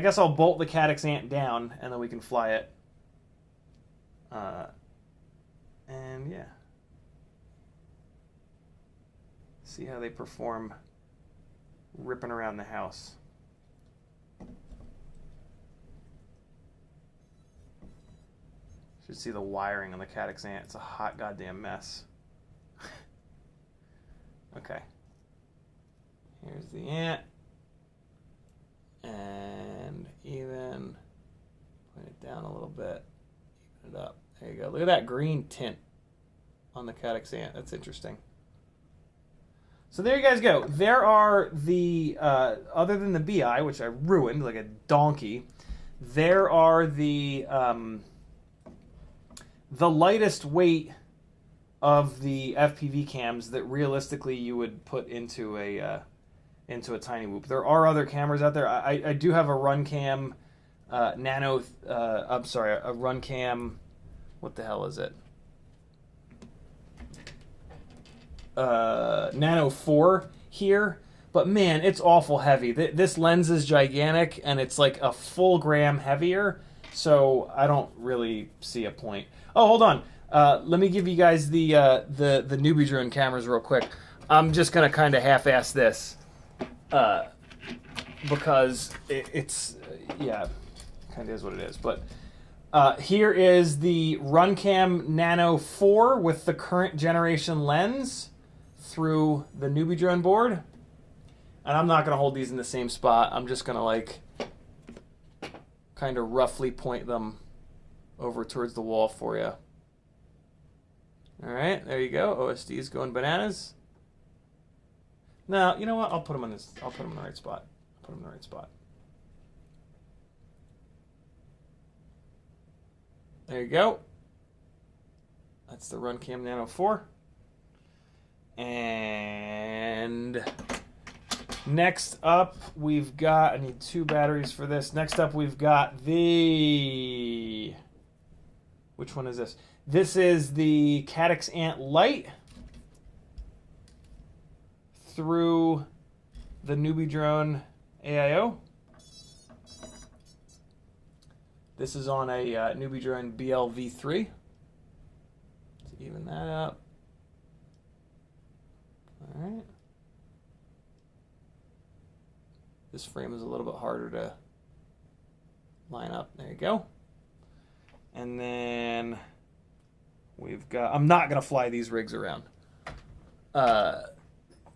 guess I'll bolt the Caddx Ant down and then we can fly it. And yeah. See how they perform ripping around the house. Should see the wiring on the Caddx Ant. It's a hot goddamn mess. Okay. Here's the Ant. And even point it down a little bit. Even it up. There you go. Look at that green tint on the Caddx Ant. That's interesting. So there you guys go. There are the, other than the BI, which I ruined like a donkey, there are the lightest weight of the FPV cams that realistically you would put into a Tiny Whoop. There are other cameras out there. I do have a Runcam Nano, I'm sorry, a Runcam, what the hell is it? Nano 4 here, but man, it's awful heavy. This lens is gigantic and it's like a full gram heavier, so I don't really see a point. Oh, hold on. Let me give you guys the newbie drone cameras real quick. I'm just gonna kind of half-ass this because it's yeah, kind of is what it is. But here is the Runcam Nano 4 with the current generation lens through the newbie drone board, and I'm not gonna hold these in the same spot. I'm just gonna like kind of roughly point them over towards the wall for you. All right, there you go. OSD is going bananas. Now, you know what? I'll put them on this. I'll put them in the right spot. Put them in the right spot. There you go. That's the Runcam Nano 4. And next up, we've got, I need 2 batteries for this. Next up, we've got the, which one is this? This is the Caddx Ant Lite through the Newbie Drone AIO. This is on a Newbie Drone BLV4. Let's even that up. All right. This frame is a little bit harder to line up. There you go. And then we've got, I'm not going to fly these rigs around.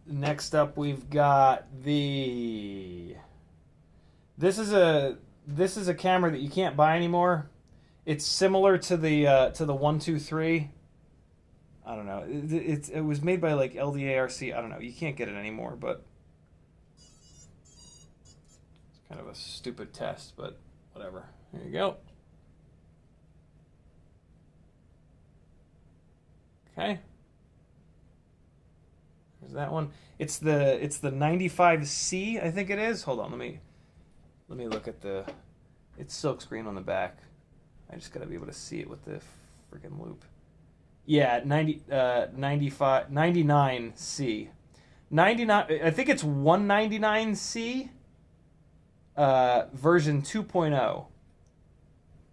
Next up we've got the, this is a camera that you can't buy anymore. It's similar to the 123. I don't know. It was made by like LDARC. I don't know. You can't get it anymore, but it's kind of a stupid test, but whatever. There you go. Okay. There's that one. It's the 95C, I think it is. Hold on, let me look at the, it's silkscreen on the back. I just gotta be able to see it with the freaking loop. Yeah, 99C. 99, I think it's 199C version 2.0.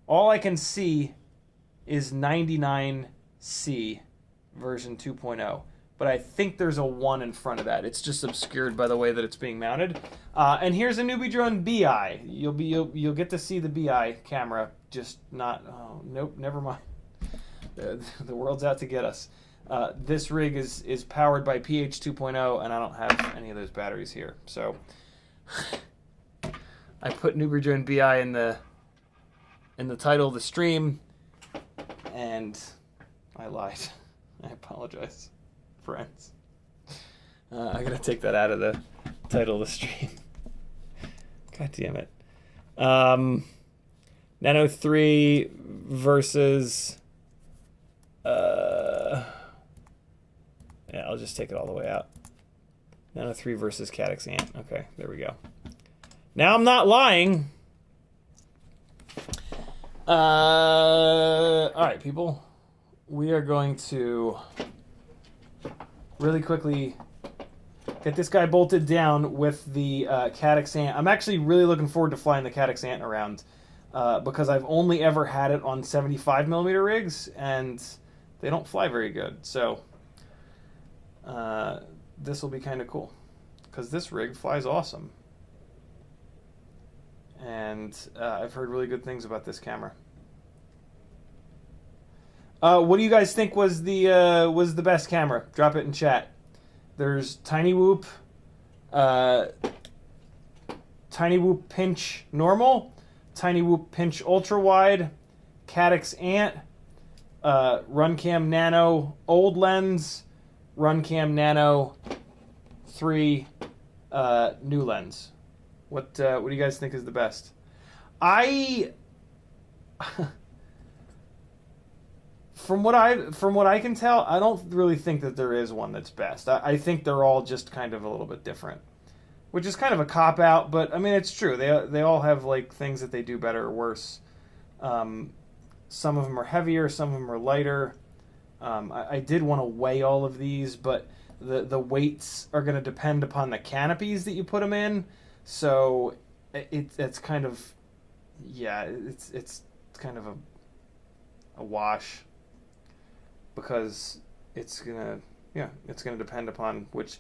All I can see is 99C version 2.0. But I think there's a 1 in front of that. It's just obscured by the way that it's being mounted. And here's a Newbie Drone BI. You'll get to see the BI camera, just not. Oh nope, never mind. The world's out to get us. This rig is powered by PH 2.0, and I don't have any of those batteries here. So I put Newbie Drone BI in the title of the stream, and I lied. I apologize, friends. I gotta take that out of the title of the stream. God damn it. Nano 3 versus yeah, I'll just take it all the way out. Nano 3 versus Caddx Ant. Okay, there we go. Now I'm not lying. All right, people. We are going to really quickly get this guy bolted down with the Caddx Ant. I'm actually really looking forward to flying the Caddx Ant around because I've only ever had it on 75mm rigs, and they don't fly very good. So this will be kind of cool because this rig flies awesome. And I've heard really good things about this camera. What do you guys think was the best camera? Drop it in chat. There's Tiny Whoop Pinch Normal, Tiny Whoop Pinch Ultra Wide, Caddx Ant, Runcam Nano Old Lens, Runcam Nano 3 New Lens. What do you guys think is the best? From what I can tell, I don't really think that there is one that's best. I think they're all just kind of a little bit different, which is kind of a cop out. But I mean, it's true. They all have like things that they do better or worse. Some of them are heavier, some of them are lighter. I did want to weigh all of these, but the weights are going to depend upon the canopies that you put them in. So it's kind of, yeah, it's kind of a wash, because it's gonna depend upon which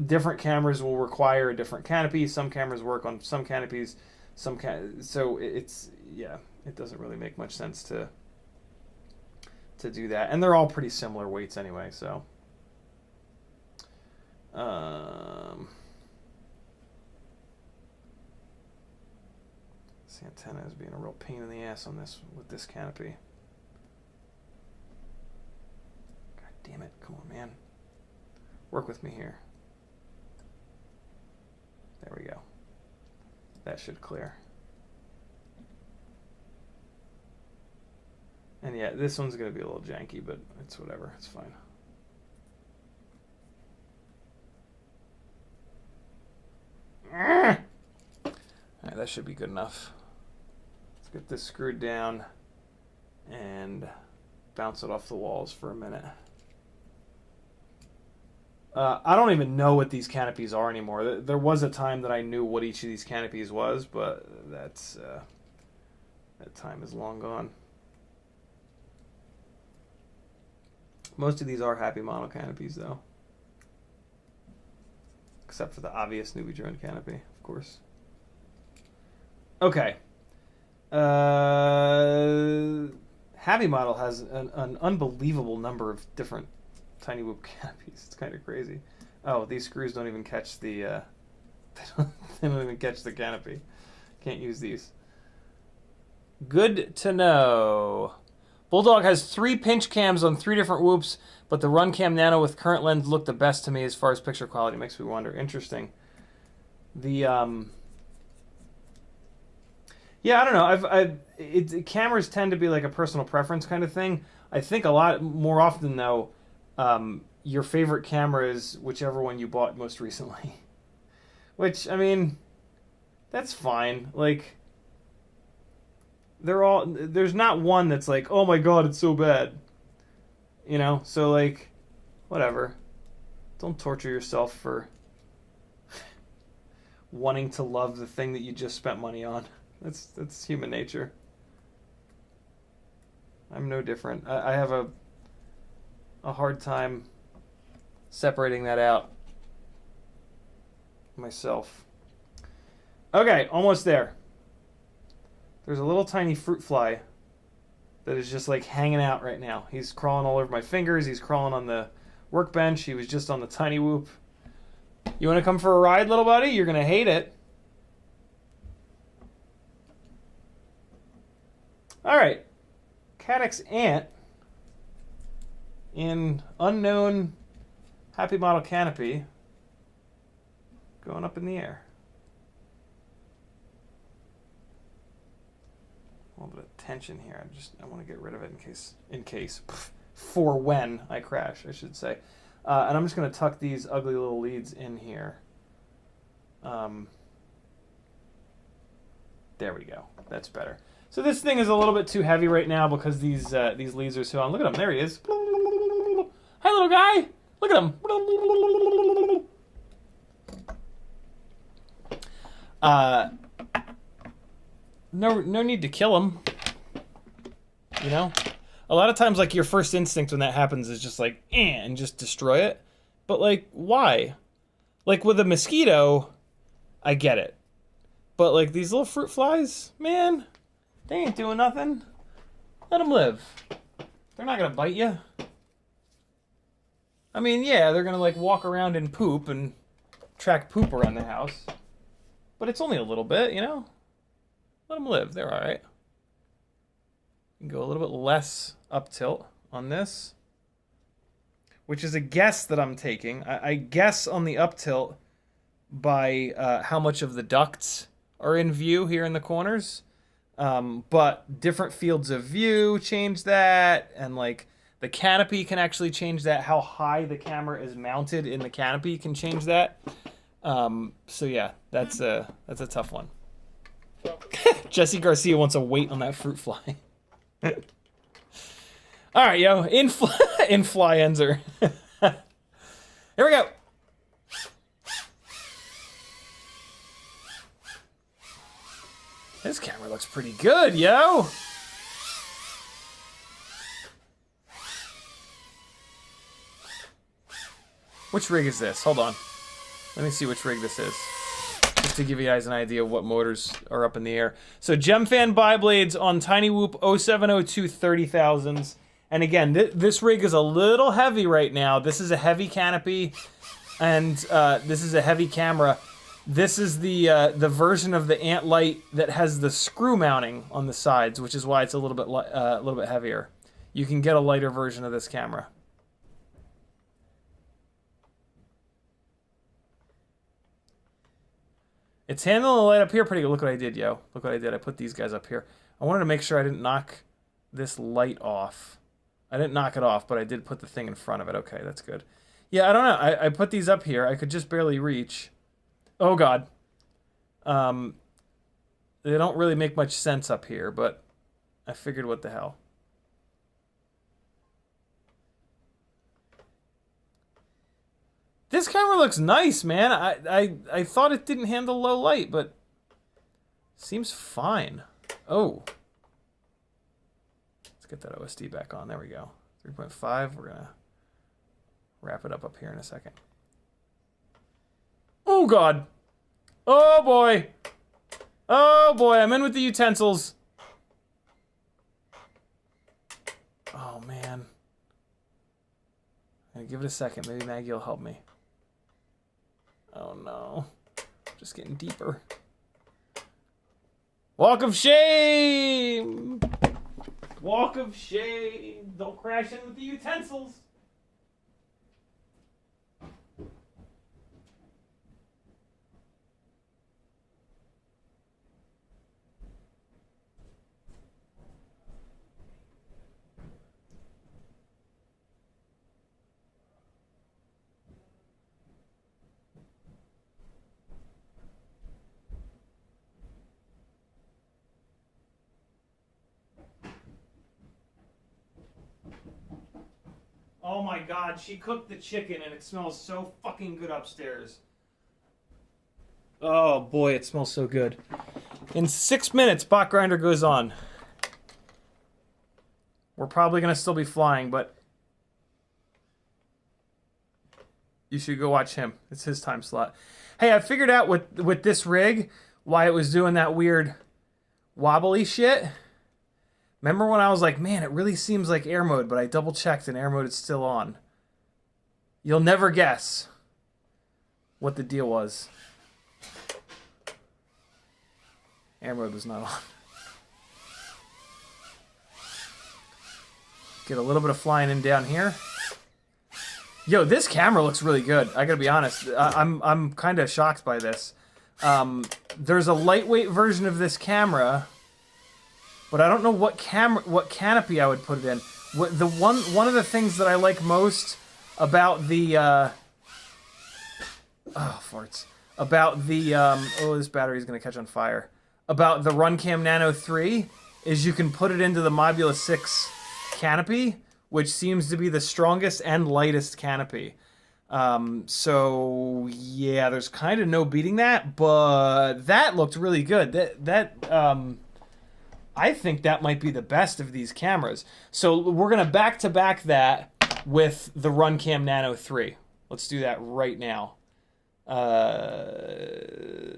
different cameras will require a different canopy. Some cameras work on some canopies, so it doesn't really make much sense to do that, and they're all pretty similar weights anyway. So this antenna is being a real pain in the ass on this with this canopy. God damn it! Come on, man. Work with me here. There we go. That should clear. And yeah, this one's going to be a little janky, but it's whatever. It's fine. Alright, that should be good enough. Let's get this screwed down and bounce it off the walls for a minute. I don't even know what these canopies are anymore. There was a time that I knew what each of these canopies was, but that time is long gone. Most of these are happy model canopies, though. Except for the obvious newbie drone canopy, of course. Okay. Happy model has an unbelievable number of different tiny whoop canopies. It's kind of crazy. Oh, these screws don't even catch the they don't even catch the canopy. Can't use these. Good to know. Bulldog has 3 pinch cams on 3 different whoops, but the Runcam Nano with current lens looked the best to me as far as picture quality. Makes me wonder. Interesting. The yeah, I don't know. Cameras tend to be like a personal preference kind of thing. I think a lot more often though, your favorite camera is whichever one you bought most recently. Which, I mean, that's fine. Like, there's not one that's like, oh my god, it's so bad. You know, so like, whatever. Don't torture yourself for wanting to love the thing that you just spent money on. That's human nature. I'm no different. I have a hard time separating that out myself. Okay, almost there. There's a little tiny fruit fly that is just like hanging out right now. He's crawling all over my fingers. He's crawling on the workbench. He was just on the tiny whoop. You want to come for a ride, little buddy? You're going to hate it. All right. Caddx ant in unknown happy model canopy going up in the air. A little bit of tension here. I want to get rid of it in case for when I crash, I should say. And I'm just going to tuck these ugly little leads in here. There we go. That's better. So this thing is a little bit too heavy right now because these leads are so on. Look at him. There he is. Hi, little guy. Look at him. No need to kill him. You know? A lot of times, like, your first instinct when that happens is just like, and just destroy it. But, like, why? Like, with a mosquito, I get it. But, like, these little fruit flies, man, they ain't doing nothing. Let them live. They're not gonna bite you. I mean, yeah, they're gonna, like, walk around and poop and track poop around the house. But it's only a little bit, you know? Let them live. They're all right. You can go a little bit less up tilt on this, which is a guess that I'm taking. I guess on the up tilt by how much of the ducts are in view here in the corners. But different fields of view change that, and like the canopy can actually change that. How high the camera is mounted in the canopy can change that. So yeah, that's a tough one. Jesse Garcia wants a weight on that fruit fly. All right, yo, influencer. Here we go. This camera looks pretty good, yo. Which rig is this? Hold on. Let me see which rig this is, just to give you guys an idea of what motors are up in the air. So Gemfan biblades on Tiny Whoop 0702 30,000s. And again, this rig is a little heavy right now. This is a heavy canopy, and this is a heavy camera. This is the version of the Ant Light that has the screw mounting on the sides, which is why it's a little bit heavier. You can get a lighter version of this camera. It's handling the light up here pretty good. Look what I did, yo. Look what I did. I put these guys up here. I wanted to make sure I didn't knock this light off. I didn't knock it off, but I did put the thing in front of it. Okay, that's good. Yeah, I don't know. I put these up here. I could just barely reach. Oh, God. They don't really make much sense up here, but I figured what the hell. This camera looks nice, man. I thought it didn't handle low light, but seems fine. Oh. Let's get that OSD back on. There we go. 3.5. We're going to wrap it up here in a second. Oh, God. Oh, boy. Oh, boy. I'm in with the utensils. Oh, man. I'm going to give it a second. Maybe Maggie will help me. Oh, no. Just getting deeper. Walk of shame! Walk of shame. Don't crash in with the utensils. Oh my God, she cooked the chicken and it smells so fucking good upstairs. Oh boy, it smells so good. In 6 minutes, bot grinder goes on. We're probably gonna still be flying, but you should go watch him. It's his time slot. Hey, I figured out with this rig why it was doing that weird wobbly shit. Remember when I was like, man, it really seems like air mode, but I double checked and air mode is still on. You'll never guess what the deal was. Air mode was not on. Get a little bit of flying in down here. Yo, this camera looks really good. I gotta be honest. I'm kind of shocked by this. There's a lightweight version of this camera, but I don't know what canopy I would put it in. One of the things that I like most about the this battery's gonna catch on fire. About the Runcam Nano 3 is you can put it into the Modula 6 canopy, which seems to be the strongest and lightest canopy. So yeah, there's kind of no beating that, but that looked really good. I think that might be the best of these cameras. So we're gonna back-to-back that with the Runcam Nano 3. Let's do that right now.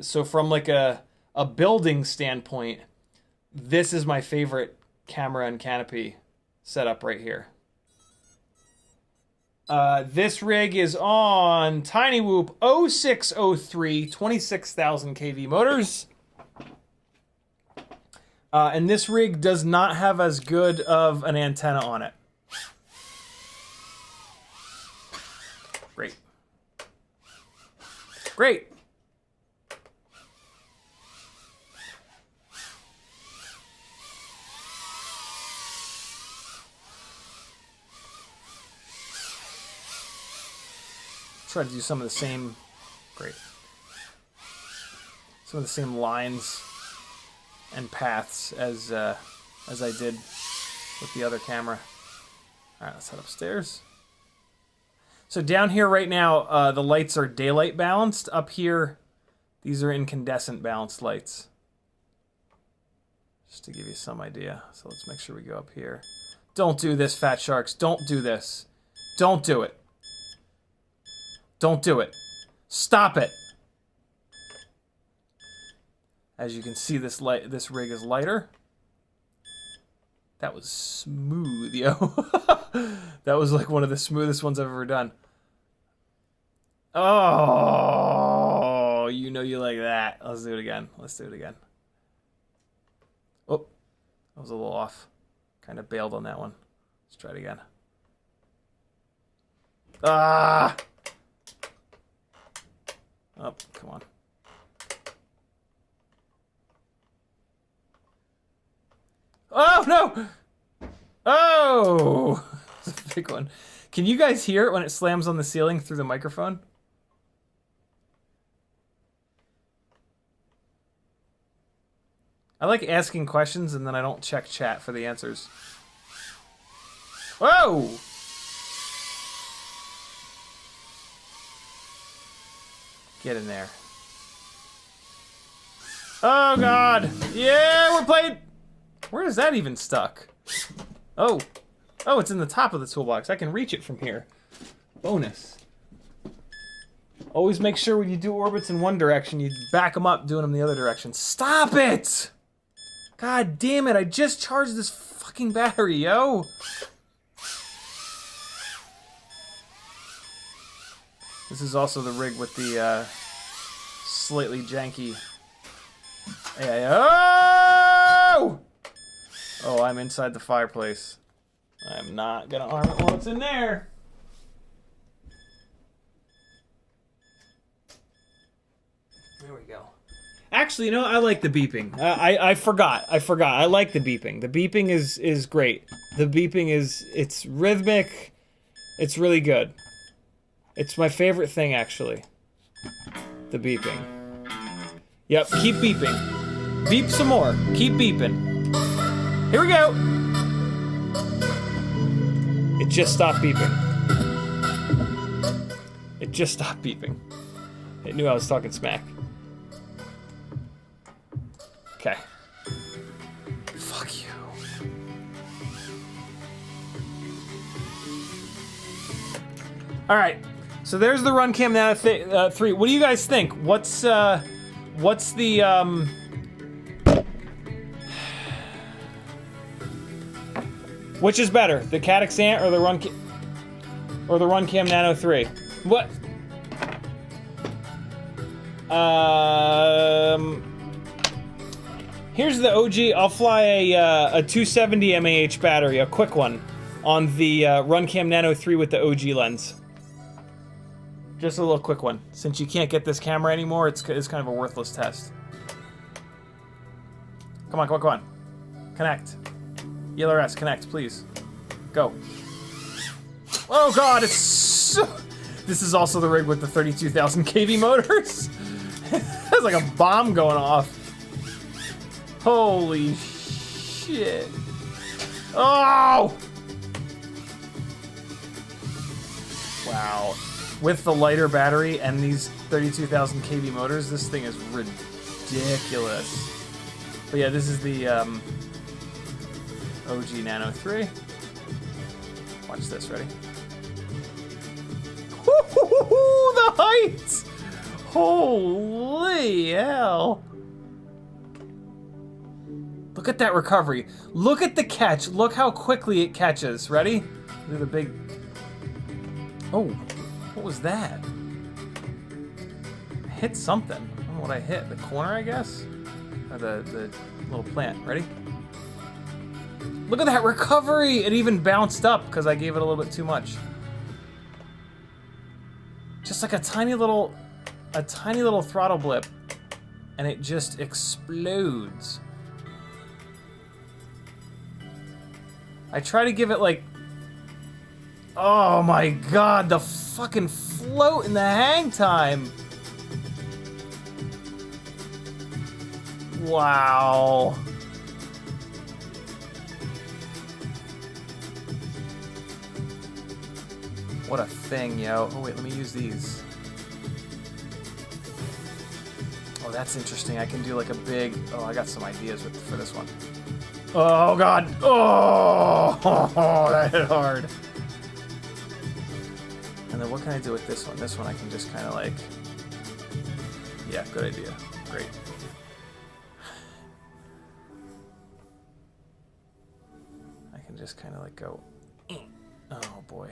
So from like a building standpoint, this is my favorite camera and canopy setup right here. This rig is on TinyWhoop 0603 26,000 kV motors. And this rig does not have as good of an antenna on it. Great. Great. Try to do some of the same, some of the same lines and paths as I did with the other camera. All right, let's head upstairs. So down here right now, the lights are daylight balanced. Up here, these are incandescent balanced lights. Just to give you some idea. So let's make sure we go up here. Don't do this, fat sharks. Don't do this. Don't do it. Don't do it. Stop it. As you can see, this rig is lighter. That was smooth, yo. That was like one of the smoothest ones I've ever done. Oh, you know you like that. Let's do it again. Let's do it again. Oh, I was a little off. Kind of bailed on that one. Let's try it again. Ah! Oh, come on. Oh, no! Oh! It's a big one. Can you guys hear it when it slams on the ceiling through the microphone? I like asking questions and then I don't check chat for the answers. Whoa! Get in there. Oh, God. Yeah, we're playing. Where is that even stuck? Oh. Oh, it's in the top of the toolbox. I can reach it from here. Bonus. Always make sure when you do orbits in one direction, you back them up doing them the other direction. Stop it! God damn it, I just charged this fucking battery, yo! This is also the rig with the slightly janky AIO! Oh, I'm inside the fireplace. I'm not gonna arm it while it's in there. There we go. Actually, you know, I like the beeping. I forgot. I like the beeping. The beeping is great. The beeping it's rhythmic. It's really good. It's my favorite thing, actually. The beeping. Yep, keep beeping. Beep some more. Keep beeping. Here we go. It just stopped beeping. It just stopped beeping. It knew I was talking smack. Okay. Fuck you. All right. So there's the Runcam Nano 3. What do you guys think? What's the which is better, the Caddx Ant or the Runcam Nano 3? What? Here's the OG. I'll fly a 270 mAh battery, a quick one, on the Runcam Nano 3 with the OG lens. Just a little quick one. Since you can't get this camera anymore, it's kind of a worthless test. Come on, come on, come on. Connect. ELRS, connect, please. Go. Oh God, it's so... This is also the rig with the 32,000 kV motors. There's like a bomb going off. Holy shit. Oh! Wow. With the lighter battery and these 32,000 kV motors, this thing is ridiculous. But yeah, this is the OG Nano 3. Watch this, ready? Woo-hoo-hoo-hoo, the height! Holy hell! Look at that recovery. Look at the catch. Look how quickly it catches. Ready? Look at the big... Oh, what was that? I hit something. I don't know what I hit. The corner, I guess? Or the little plant. Ready? Look at that recovery! It even bounced up because I gave it a little bit too much. Just like a tiny little throttle blip, and it just explodes. I try to give it like... Oh my God, the fucking float and the hang time! Wow. What a thing, yo. Oh wait, let me use these. Oh, that's interesting. I can do like a big... Oh, I got some ideas for this one. Oh God! Oh, that hit hard. And then what can I do with this one? This one I can just kind of like... Yeah, good idea. Great. I can just kind of like go... Oh boy.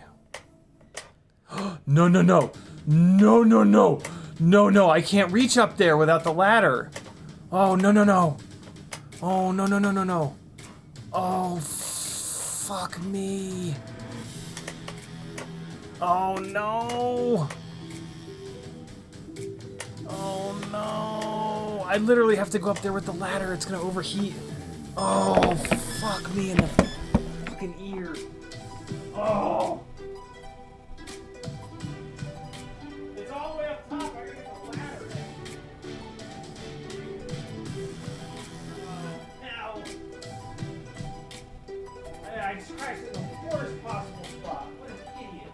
No, no, no. No, no, no. No, no, I can't reach up there without the ladder. Oh, no, no, no. Oh, no, no, no, no, no. Oh, fuck me. Oh, no. Oh, no. I literally have to go up there with the ladder. It's gonna overheat. Oh, fuck me in the fucking ear. Oh. It's all the way up top. I gotta get the ladder. Ow. I just crashed in the worst possible spot. What an idiot.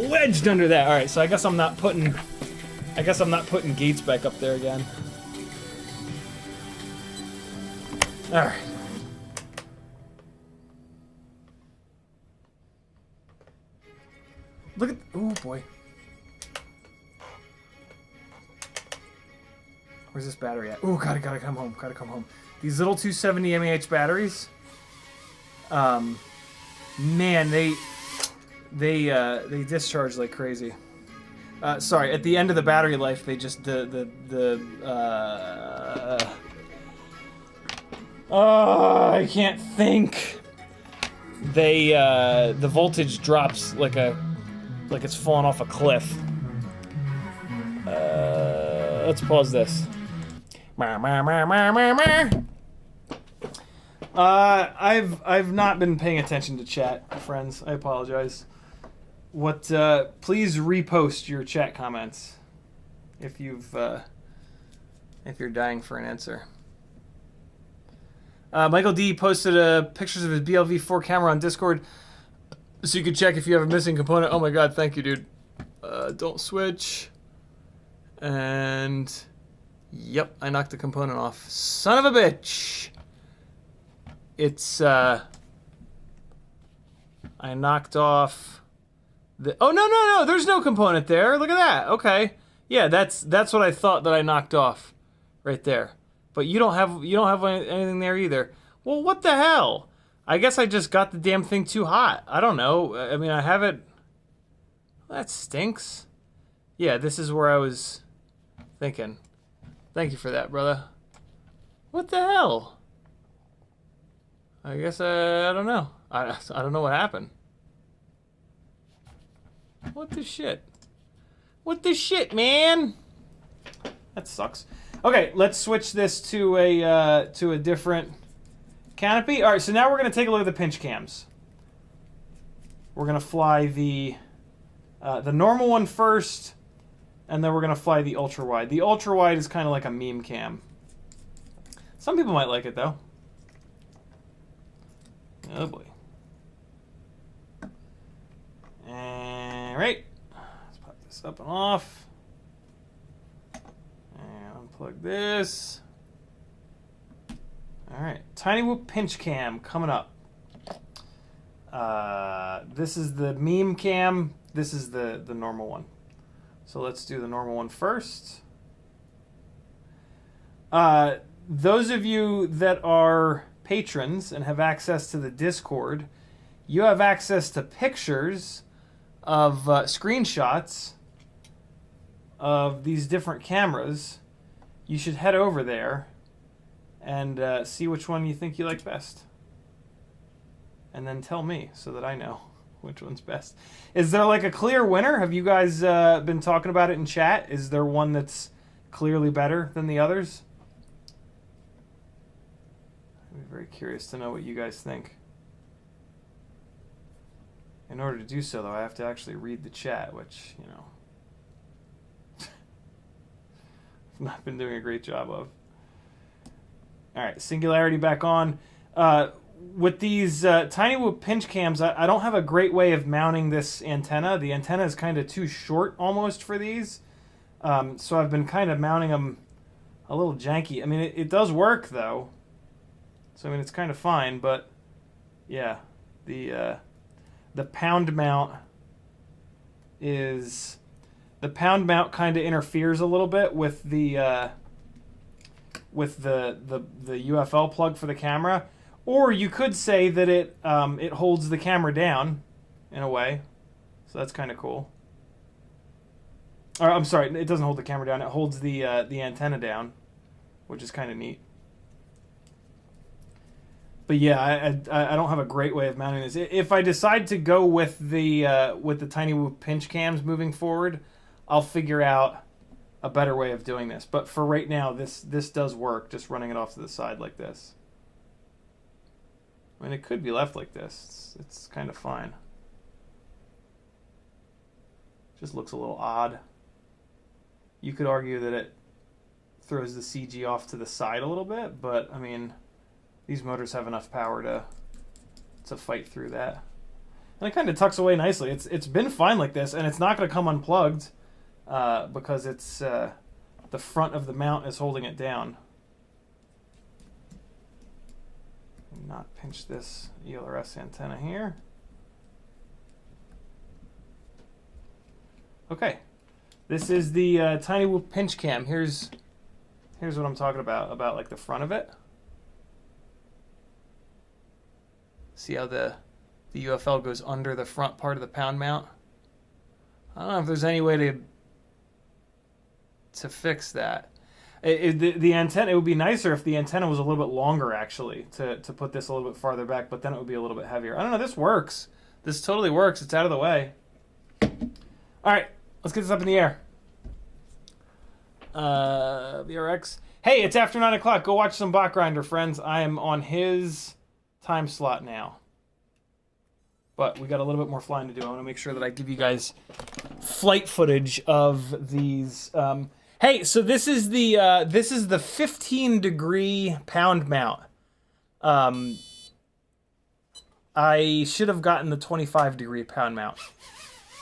wedged under that. All right, so I guess I'm not putting gates back up there again. All right. Look at, oh boy. Where's this battery at? Oh, gotta come home, gotta come home. These little 270 mAh batteries, man, they discharge like crazy. Sorry, at the end of the battery life, they just I can't think. The voltage drops like it's falling off a cliff. Let's pause this. I've not been paying attention to chat, friends. I apologize. Please repost your chat comments if you're dying for an answer. Michael D posted pictures of his BLV4 camera on Discord, so you can check if you have a missing component. Oh my god, thank you, dude. Don't switch. And yep, I knocked the component off. Son of a bitch. It's I knocked off the. Oh no, there's no component there. Look at that. Okay, yeah, that's what I thought that I knocked off, right there. But you don't have anything there either. Well, what the hell? I guess I just got the damn thing too hot. I don't know. I mean, I have it. That stinks. Yeah, this is where I was thinking. Thank you for that, brother. What the hell? I guess I don't know. I don't know what happened. What the shit? What the shit, man? That sucks. Okay, let's switch this to a different canopy. All right, so now we're gonna take a look at the pinch cams. We're gonna fly the normal one first, and then we're gonna fly the ultra wide. The ultra wide is kind of like a meme cam. Some people might like it though. Oh boy. All right, let's pop this up and off. Unplug this. All right, Tiny Whoop Pinch Cam coming up. This is the meme cam. This is the normal one. So let's do the normal one first. Those of you that are patrons and have access to the Discord, you have access to pictures of screenshots of these different cameras. You should head over there and see which one you think you like best. And then tell me so that I know which one's best. Is there like a clear winner? Have you guys been talking about it in chat? Is there one that's clearly better than the others? I'm very curious to know what you guys think. In order to do so, though, I have to actually read the chat, which, you know, I've not been doing a great job of. All right, Singularity back on. With these Tiny Whoop pinch cams, I don't have a great way of mounting this antenna. The antenna is kind of too short almost for these. So I've been kind of mounting them a little janky. I mean, it does work, though. So, I mean, it's kind of fine, but, yeah, the pound mount is... The pound mount kind of interferes a little bit with the UFL plug for the camera. Or you could say that it holds the camera down, in a way. So that's kind of cool. Or, I'm sorry, it doesn't hold the camera down. It holds the antenna down, which is kind of neat. But yeah, I don't have a great way of mounting this. If I decide to go with the Tiny Whoop pinch cams moving forward, I'll figure out a better way of doing this. But for right now, this does work, just running it off to the side like this. I mean, it could be left like this. It's kind of fine. Just looks a little odd. You could argue that it throws the CG off to the side a little bit, but I mean, these motors have enough power to fight through that. And it kind of tucks away nicely. It's been fine like this, and it's not going to come unplugged because it's the front of the mount is holding it down. Not pinch this ELRS antenna here. Okay, this is the Tiny Whoop Pinchcam. Here's what I'm talking about like the front of it. See how the UFL goes under the front part of the pound mount? I don't know if there's any way to fix that. The antenna, it would be nicer if the antenna was a little bit longer, actually, to put this a little bit farther back, but then it would be a little bit heavier. I don't know, this works. This totally works. It's out of the way. All right, let's get this up in the air. VRX. Hey, it's after 9 o'clock. Go watch some Bot Grinder, friends. I am on his time slot now. But we got a little bit more flying to do. I want to make sure that I give you guys flight footage of these. Hey, so this is the 15-degree pound mount. I should have gotten the 25-degree pound mount.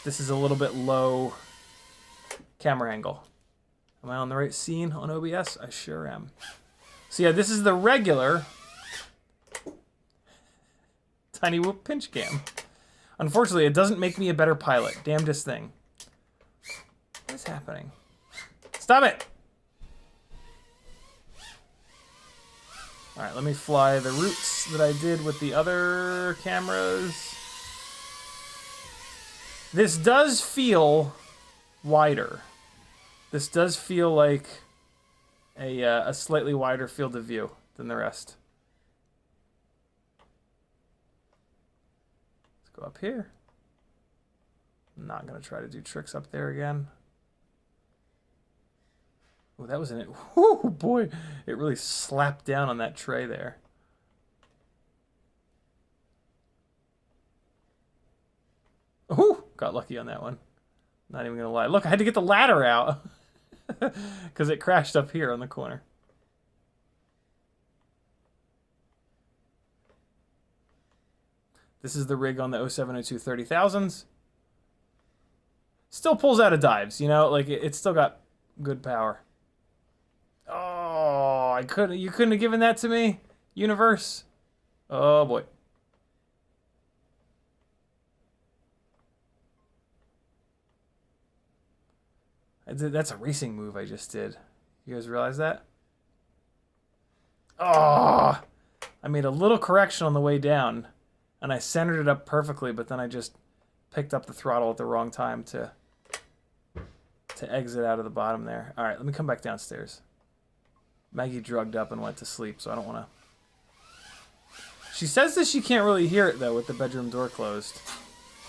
This is a little bit low camera angle. Am I on the right scene on OBS? I sure am. So yeah, this is the regular Tiny Whoop Pinchcam. Unfortunately, it doesn't make me a better pilot. Damnedest thing. What is happening? Stop it! Alright, let me fly the routes that I did with the other cameras. This does feel wider. This does feel like a slightly wider field of view than the rest. Let's go up here. I'm not going to try to do tricks up there again. Oh, that was in it. Whoo, boy, it really slapped down on that tray there. Ooh, got lucky on that one. Not even gonna lie. Look, I had to get the ladder out because it crashed up here on the corner. This is the rig on the 0702 30,000s. Still pulls out of dives, you know, like it's still got good power. Oh, you couldn't have given that to me, universe. Oh boy. That's a racing move I just did. You guys realize that? Oh, I made a little correction on the way down, and I centered it up perfectly, but then I just picked up the throttle at the wrong time to exit out of the bottom there. All right, let me come back downstairs. Maggie drugged up and went to sleep, so I don't want to... She says that she can't really hear it, though, with the bedroom door closed.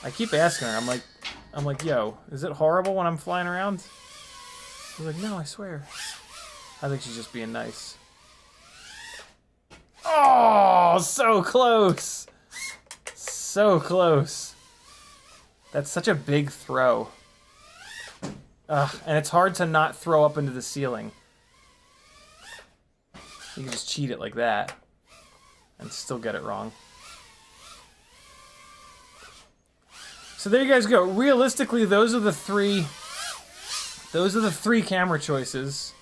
I keep asking her. I'm like, yo, is it horrible when I'm flying around? She's like, no, I swear. I think she's just being nice. Oh, so close. So close. That's such a big throw. Ugh, and it's hard to not throw up into the ceiling. You can just cheat it like that and still get it wrong. So there you guys go. Realistically, those are the three camera choices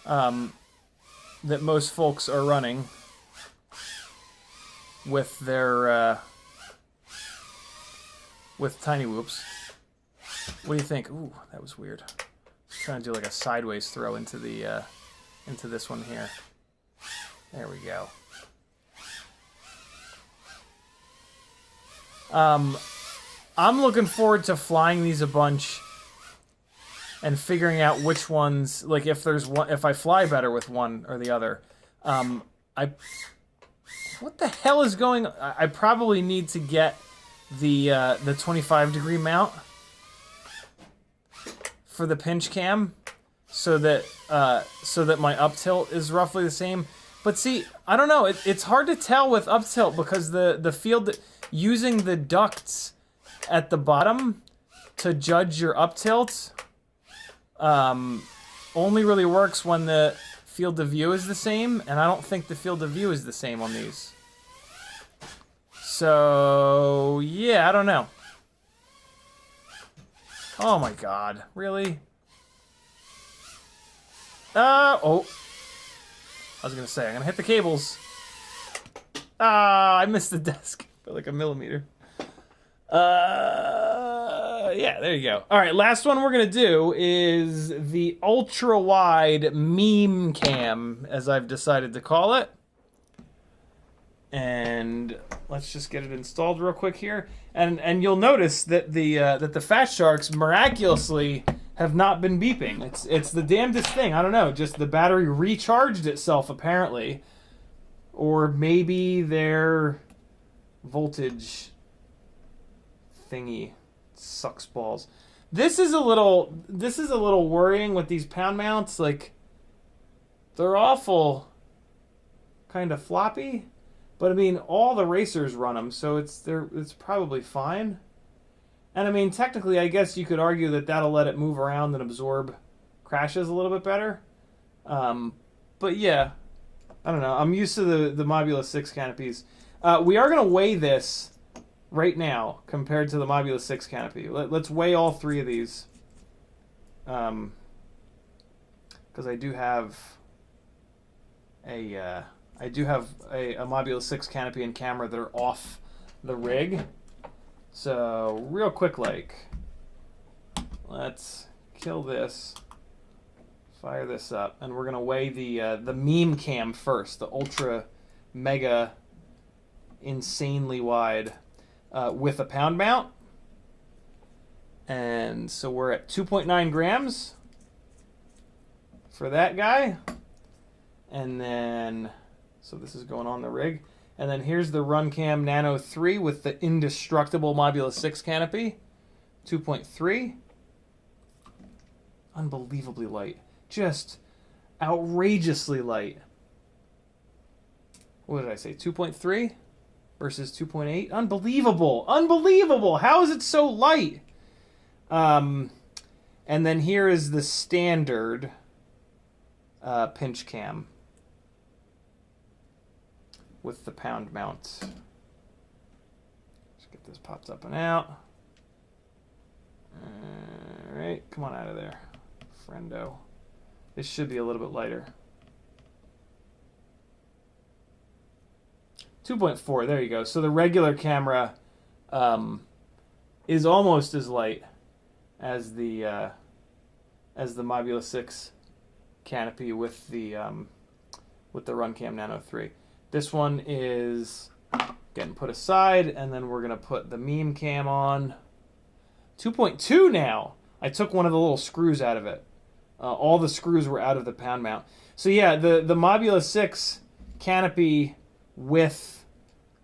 that most folks are running with their with Tiny Whoops. What do you think? Ooh, that was weird. I'm trying to do like a sideways throw into the into this one here. There we go. I'm looking forward to flying these a bunch and figuring out which ones, like if I fly better with one or the other. What the hell is going on? I probably need to get the 25-degree mount for the Pinchcam so that my up tilt is roughly the same. But see, I don't know. It's hard to tell with up tilt because the field using the ducts at the bottom to judge your up tilt only really works when the field of view is the same, and I don't think the field of view is the same on these. So, yeah, I don't know. Oh my god, really? Oh. I was gonna say, I'm gonna hit the cables. Ah, I missed the desk by like a millimeter. Yeah, there you go. All right, last one we're gonna do is the ultra wide meme cam, as I've decided to call it. And let's just get it installed real quick here. And you'll notice that the Fat Sharks miraculously have not been beeping. It's the damnedest thing. I don't know. Just the battery recharged itself apparently, or maybe their voltage thingy sucks balls. This is a little worrying with these pound mounts. Like, they're awful kind of floppy. But I mean, all the racers run them, so it's probably fine. And I mean, technically, I guess you could argue that that'll let it move around and absorb crashes a little bit better. But yeah, I don't know. I'm used to the Mobula 6 canopies. We are going to weigh this right now compared to the Mobula 6 canopy. Let's weigh all three of these. Because I do have a Mobula 6 canopy and camera that are off the rig. So real quick, like, let's kill this, fire this up, and we're gonna weigh the meme cam first, the ultra mega insanely wide with a pound mount. And so we're at 2.9 grams for that guy. And then, so this is going on the rig. And then here's the Runcam Nano 3 with the indestructible Mobula 6 canopy. 2.3. Unbelievably light. Just outrageously light. What did I say? 2.3 versus 2.8? Unbelievable. Unbelievable. How is it so light? And then here is the standard Pinchcam with the pound mount. Let's get this popped up and out. All right, come on out of there, friendo. This should be a little bit lighter. 2.4, there you go. So the regular camera is almost as light as the Mobula 6 canopy with the Runcam Nano 3. This one is getting put aside, and then we're gonna put the meme cam on. 2.2 now. I took one of the little screws out of it. All the screws were out of the pound mount. So yeah, the Mobula 6 canopy with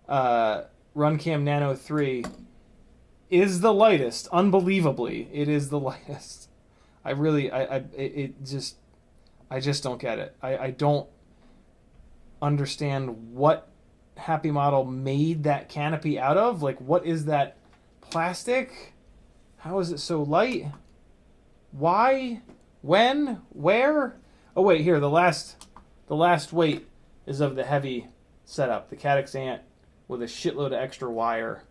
Runcam Nano 3 is the lightest. Unbelievably, it is the lightest. I just don't get it. I don't understand what Happy Model made that canopy out of. Like, what is that plastic? How is it so light? Why? When? Where? Oh wait, here, the last weight is of the heavy setup, the Caddx Ant with a shitload of extra wire.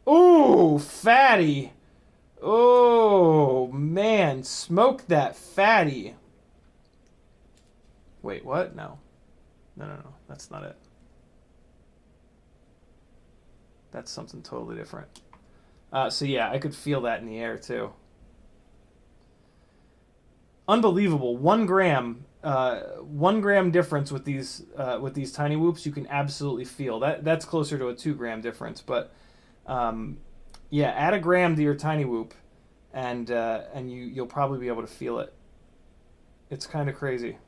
Ooh, fatty. Oh man, smoke that fatty. Wait, what? No, that's not it. That's something totally different. So yeah, I could feel that in the air too. Unbelievable. 1 gram, 1 gram difference with these tiny whoops. You can absolutely feel that. That's closer to a 2 gram difference, but yeah, add a gram to your tiny whoop, and you'll probably be able to feel it. It's kind of crazy,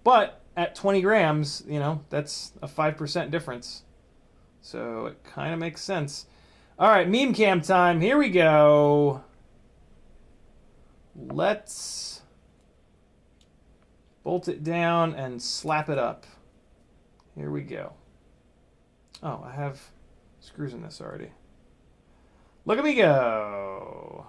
but at 20 grams, you know, that's a 5% difference. So it kind of makes sense. All right, meme cam time. Here we go. Let's bolt it down and slap it up. Here we go. Oh, I have screws in this already. Look at me go.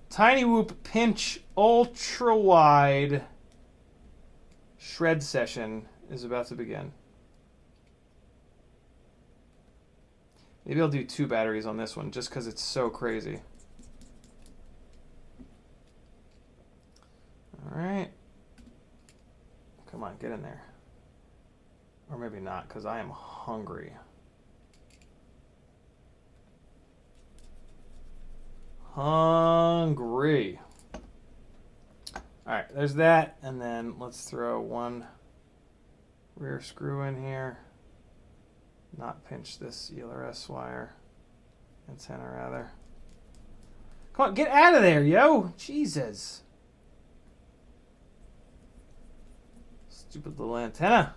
Tiny Whoop Pinch Ultra Wide shred session is about to begin. Maybe I'll do 2 batteries on this one just because it's so crazy. All right. Come on, get in there. Or maybe not, because I am hungry. Hungry. All right, there's that. And then let's throw 1 rear screw in here. Not pinch this ELRS wire. Antenna, rather. Come on, get out of there, yo! Jesus. Stupid little antenna.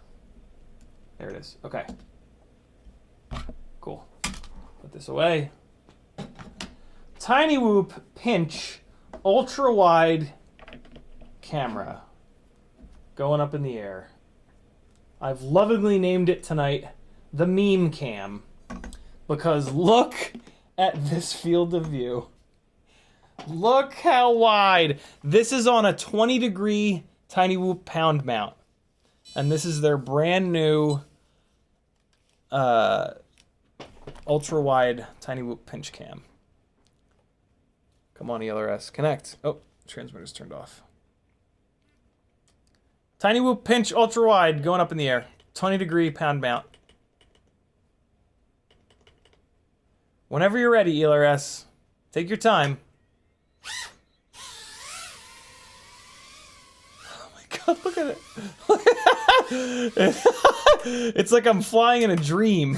There it is. Okay. Cool. Put this away. Tiny Whoop Pinch ultra wide camera going up in the air. I've lovingly named it tonight the Meme Cam because look at this field of view. Look how wide. This is on a 20-degree Tiny Whoop pound mount. And this is their brand new ultra wide Tiny Whoop Pinch Cam. Come on, ELRS, connect. Oh, transmitter's turned off. Tiny Whoop Pinch ultra wide going up in the air. 20-degree pound mount. Whenever you're ready, ELRS, take your time. Oh my God, look at it. Look at it. It's like I'm flying in a dream.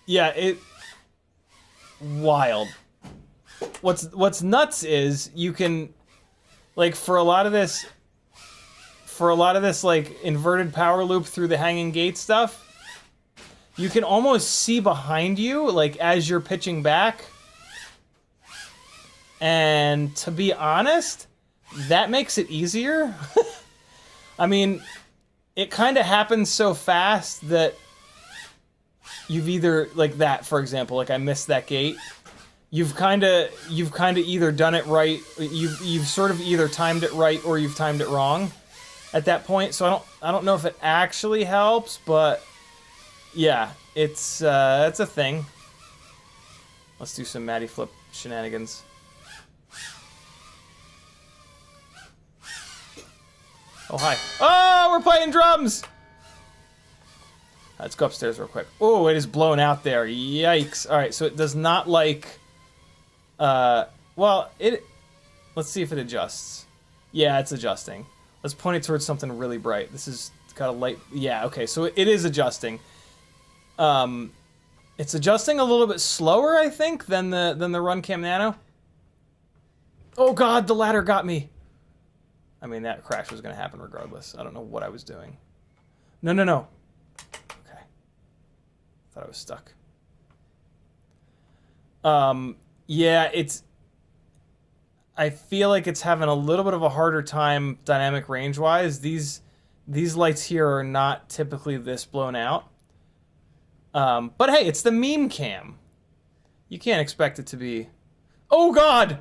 Yeah, wild. What's nuts is you can, like, for a lot of this like inverted power loop through the hanging gate stuff, you can almost see behind you, like, as you're pitching back. And to be honest, that makes it easier. I mean, it kind of happens so fast that you've either, like that, for example, like I missed that gate. You've kind of either done it right, you've sort of either timed it right or you've timed it wrong at that point. So I don't know if it actually helps, but yeah, it's a thing. Let's do some Matty flip shenanigans. Oh, hi. Oh, we're playing drums! Let's go upstairs real quick. Oh, it is blown out there. Yikes. All right, so it does not like... well, let's see if it adjusts. Yeah, it's adjusting. Let's point it towards something really bright. This is got a light... Yeah, okay, so it is adjusting. It's adjusting a little bit slower, I think, than the Runcam Nano. Oh, God, the ladder got me. I mean, that crash was going to happen regardless. I don't know what I was doing. No. Okay. Thought I was stuck. Yeah, I feel like it's having a little bit of a harder time dynamic range-wise. These lights here are not typically this blown out. But hey, it's the Meme Cam. You can't expect it to be... Oh, God!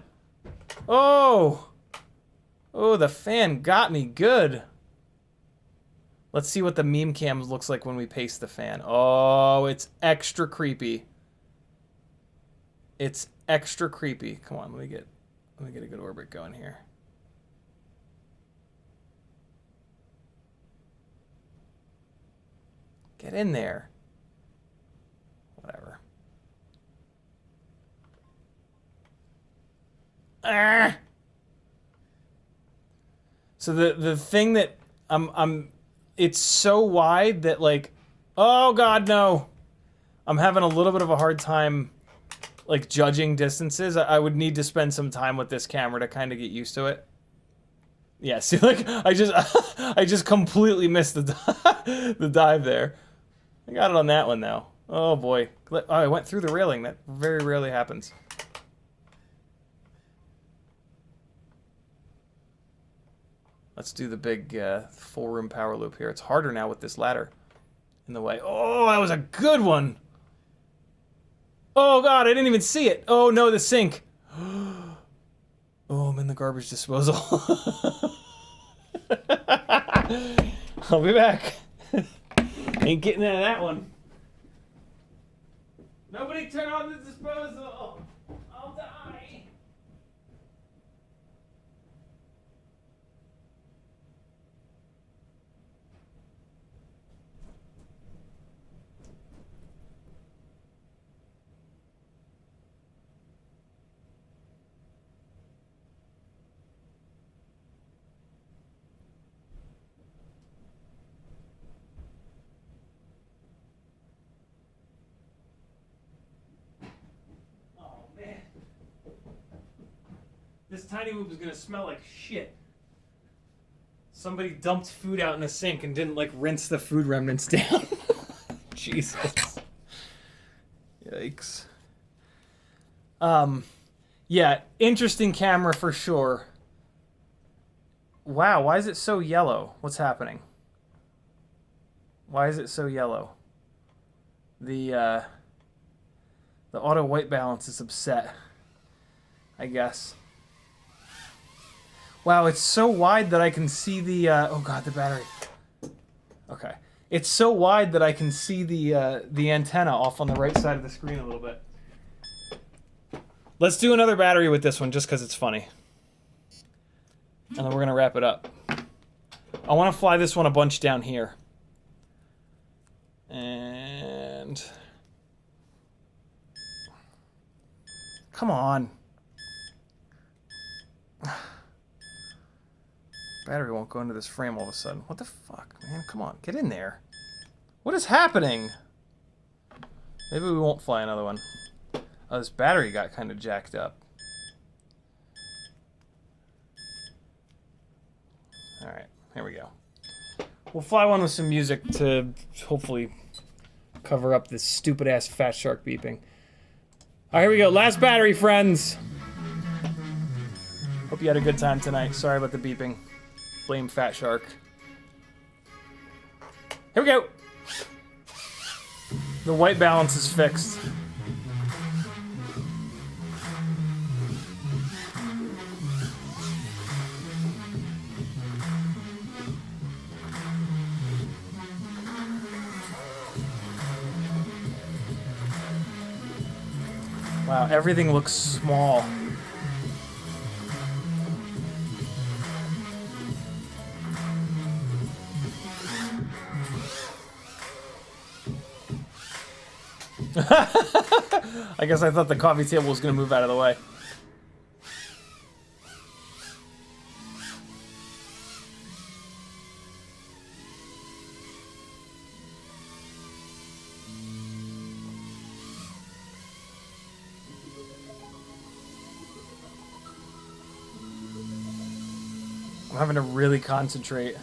Oh, the fan got me good. Let's see what the Meme Cam looks like when we paste the fan. Oh, it's extra creepy. It's extra creepy. Come on, let me get a good orbit going here. Get in there. Whatever. Ah! So the thing that it's so wide that, like, oh God, no. I'm having a little bit of a hard time, like, judging distances. I would need to spend some time with this camera to kind of get used to it. Yeah, see, like, I just completely missed the dive there. I got it on that one, though. Oh, boy. Oh, I went through the railing. That very rarely happens. Let's do the big full room power loop here. It's harder now with this ladder in the way. Oh, that was a good one. Oh, God, I didn't even see it. Oh, no, the sink. Oh, I'm in the garbage disposal. I'll be back. Ain't getting out of that one. Nobody turn on the disposal. I'll die. This tiny whoop is gonna smell like shit. Somebody dumped food out in the sink and didn't like rinse the food remnants down. Jesus. Yikes. Yeah, interesting camera for sure. Wow, why is it so yellow? What's happening? Why is it so yellow? The auto white balance is upset, I guess. Wow, it's so wide that I can see the, oh god, the battery. Okay. It's so wide that I can see the antenna off on the right side of the screen a little bit. Let's do another battery with this one just because it's funny. And then we're going to wrap it up. I want to fly this one a bunch down here. And... come on. Battery won't go into this frame all of a sudden. What the fuck, man? Come on, get in there. What is happening? Maybe we won't fly another one. Oh, this battery got kind of jacked up. Alright, here we go. We'll fly one with some music to hopefully cover up this stupid-ass fat shark beeping. Alright, here we go. Last battery, friends! Hope you had a good time tonight. Sorry about the beeping. Blame Fat Shark. Here we go! The white balance is fixed. Wow, everything looks small. I guess I thought the coffee table was going to move out of the way. I'm having to really concentrate.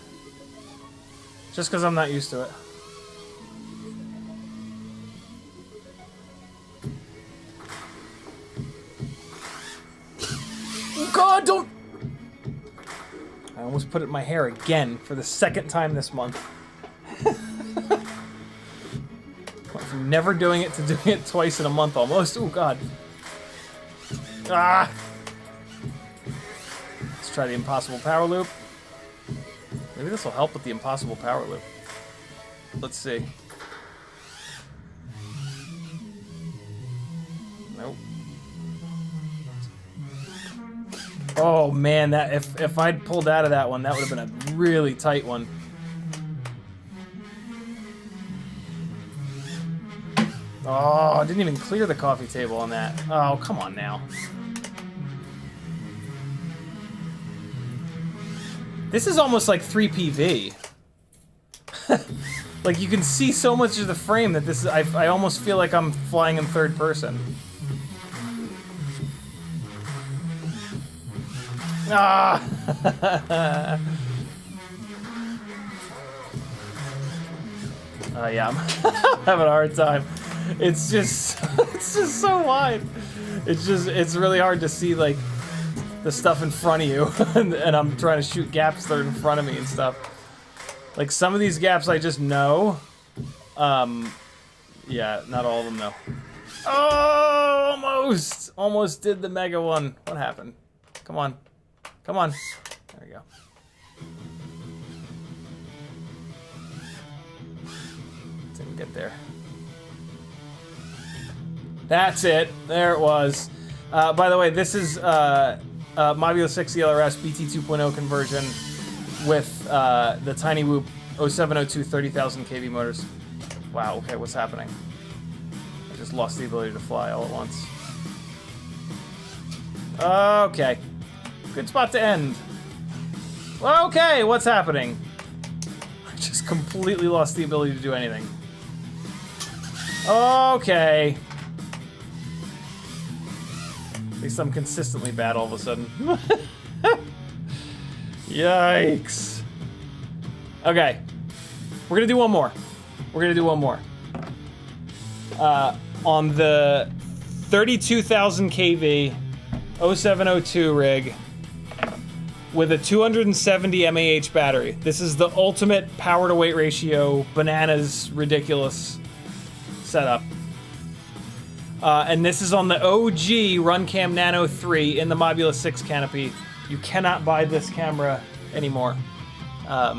Just because I'm not used to it. God, don't... I almost put it in my hair again for the second time this month. Went from never doing it to doing it twice in a month almost. Oh, God. Ah! Let's try the impossible power loop. Maybe this will help with the impossible power loop. Let's see. Nope. Oh man, that if I'd pulled out of that one, that would have been a really tight one. Oh, I didn't even clear the coffee table on that. Oh, come on now. This is almost like 3PV. Like you can see so much of the frame that this is, I almost feel like I'm flying in third person. Ah! Yeah, I'm having a hard time. It's just so wide. It's really hard to see like the stuff in front of you, and I'm trying to shoot gaps that are in front of me and stuff. Like some of these gaps I just know. Yeah, not all of them though. Oh, almost did the mega one. What happened? Come on. Come on. There we go. Didn't get there. That's it. There it was. By the way, this is Mobula 6 ELRS BT 2.0 conversion with the Tiny Whoop 0702 30,000 kV motors. Wow, okay, what's happening? I just lost the ability to fly all at once. Okay. Good spot to end. Okay, what's happening? I just completely lost the ability to do anything. Okay. At least I'm consistently bad all of a sudden. Yikes. Okay. We're gonna do one more. We're gonna do one more. On the 32,000 kV 0702 rig with a 270 mAh battery. This is the ultimate power to weight ratio, bananas, ridiculous setup. And this is on the OG Runcam Nano 3 in the Mobula 6 canopy. You cannot buy this camera anymore. I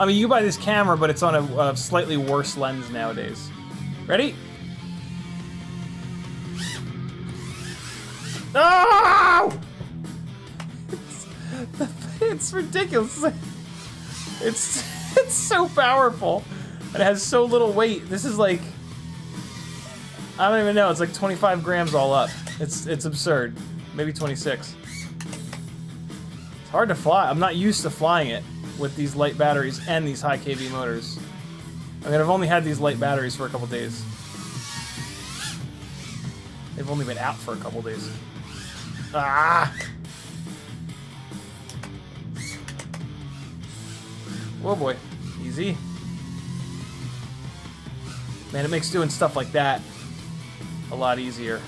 mean, you buy this camera, but it's on a slightly worse lens nowadays. Ready? Oh! It's ridiculous. It's so powerful. It has so little weight. This is like, I don't even know. It's like 25 grams all up. It's absurd. Maybe 26. It's hard to fly. I'm not used to flying it with these light batteries and these high kV motors. I mean, I've only had these light batteries for a couple days. They've only been out for a couple days. Ah! Whoa, boy. Easy. Man, it makes doing stuff like that a lot easier.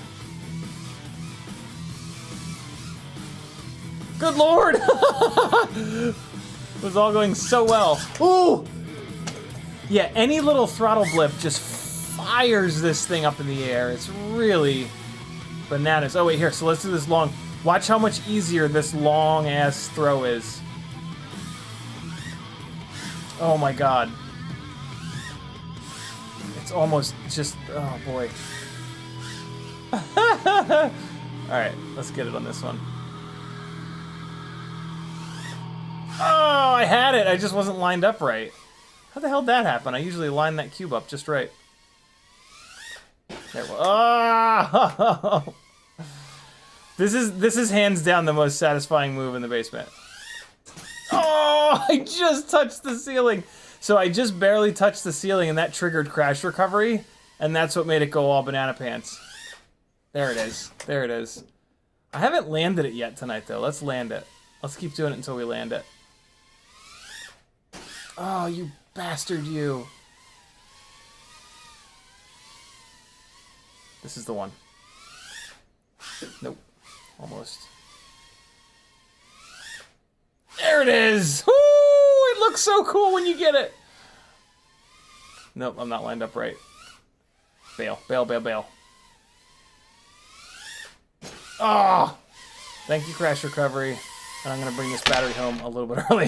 Good lord! It was all going so well. Ooh! Yeah, any little throttle blip just fires this thing up in the air. It's really bananas. Oh, wait, here. So let's do this long. Watch how much easier this long-ass throw is. Oh, my God. It's almost just... Oh, boy. Alright, let's get it on this one. Oh, I had it. I just wasn't lined up right. How the hell did that happen? I usually line that cube up just right. There we go. Oh! This is hands down the most satisfying move in the basement. Oh! I just touched the ceiling. So I just barely touched the ceiling and that triggered crash recovery, and that's what made it go all banana pants. There it is. There it is. I haven't landed it yet tonight, though. Let's land it. Let's keep doing it until we land it. Oh, you bastard, you. This is the one. Nope. Almost. There it is! Woo! It looks so cool when you get it! Nope, I'm not lined up right. Bail, bail, bail, bail. Oh! Thank you, crash recovery. And I'm gonna bring this battery home a little bit early.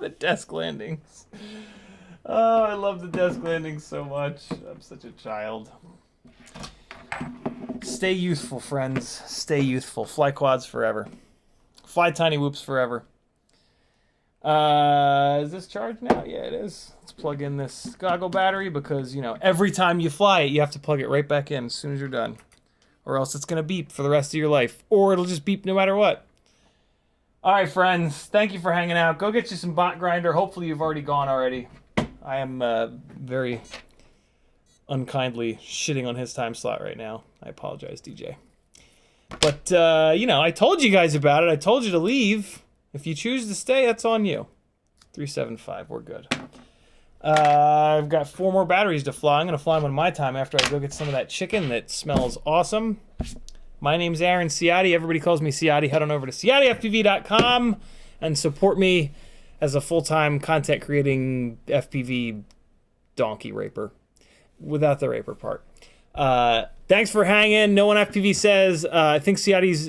The desk landings. Oh, I love the desk landings so much. I'm such a child. Stay youthful, friends. Stay youthful. Fly quads forever. Fly tiny whoops forever. Is this charged now? Yeah, it is. Let's plug in this goggle battery because, you know, every time you fly it, you have to plug it right back in as soon as you're done. Or else it's going to beep for the rest of your life. Or it'll just beep no matter what. All right, friends. Thank you for hanging out. Go get you some bot grinder. Hopefully you've already gone already. I am very unkindly shitting on his time slot right now. I apologize, DJ. But, you know, I told you guys about it. I told you to leave. If you choose to stay, that's on you. 375, we're good. I've got 4 more batteries to fly. I'm going to fly them on my time after I go get some of that chicken that smells awesome. My name's Aaron Ciotti. Everybody calls me Ciotti. Head on over to CiottiFPV.com and support me as a full-time content creating FPV donkey raper. Without the raper part. Thanks for hanging. No One FPV says, I think Ciotti's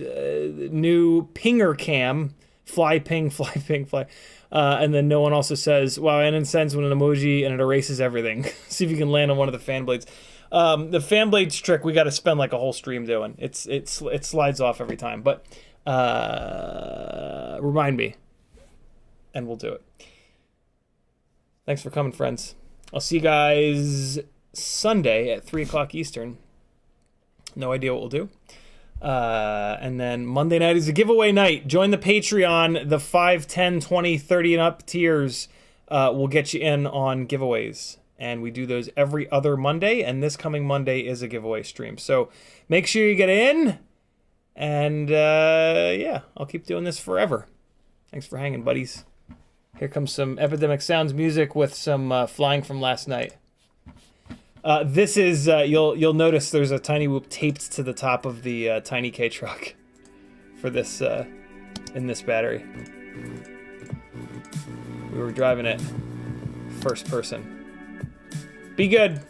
new Pinchcam fly, ping, fly, ping, fly. And then no one also says, wow, Anon sends when an emoji and it erases everything. See if you can land on one of the fan blades. The fan blades trick, we got to spend like a whole stream doing. It slides off every time, but remind me, and we'll do it. Thanks for coming, friends. I'll see you guys Sunday at 3 o'clock Eastern. No idea what we'll do. And then Monday night is a giveaway night. Join the Patreon. The 5, 10, 20, 30 and up tiers will get you in on giveaways. And we do those every other Monday. And this coming Monday is a giveaway stream. So make sure you get in. And yeah, I'll keep doing this forever. Thanks for hanging, buddies. Here comes some Epidemic Sounds music with some Flying from Last Night. This is, you'll notice there's a tiny whoop taped to the top of the Tiny K truck for this, in this battery. We were driving it first person. Be good.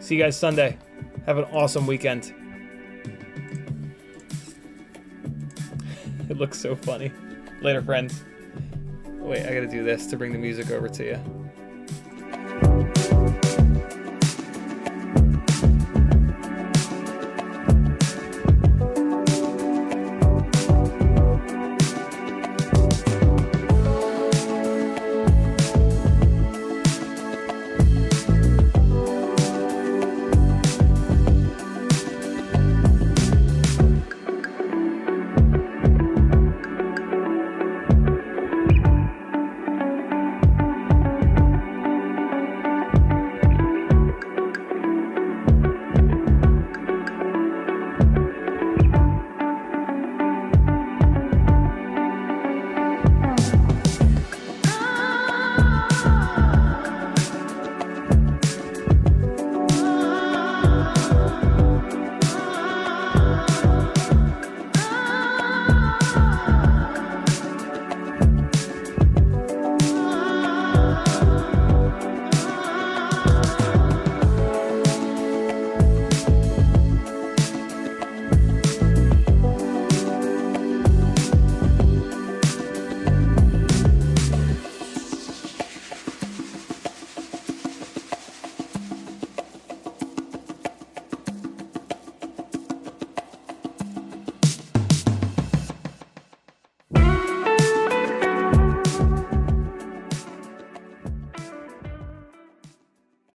See you guys Sunday. Have an awesome weekend. It looks so funny. Later, friends. Wait, I gotta do this to bring the music over to you.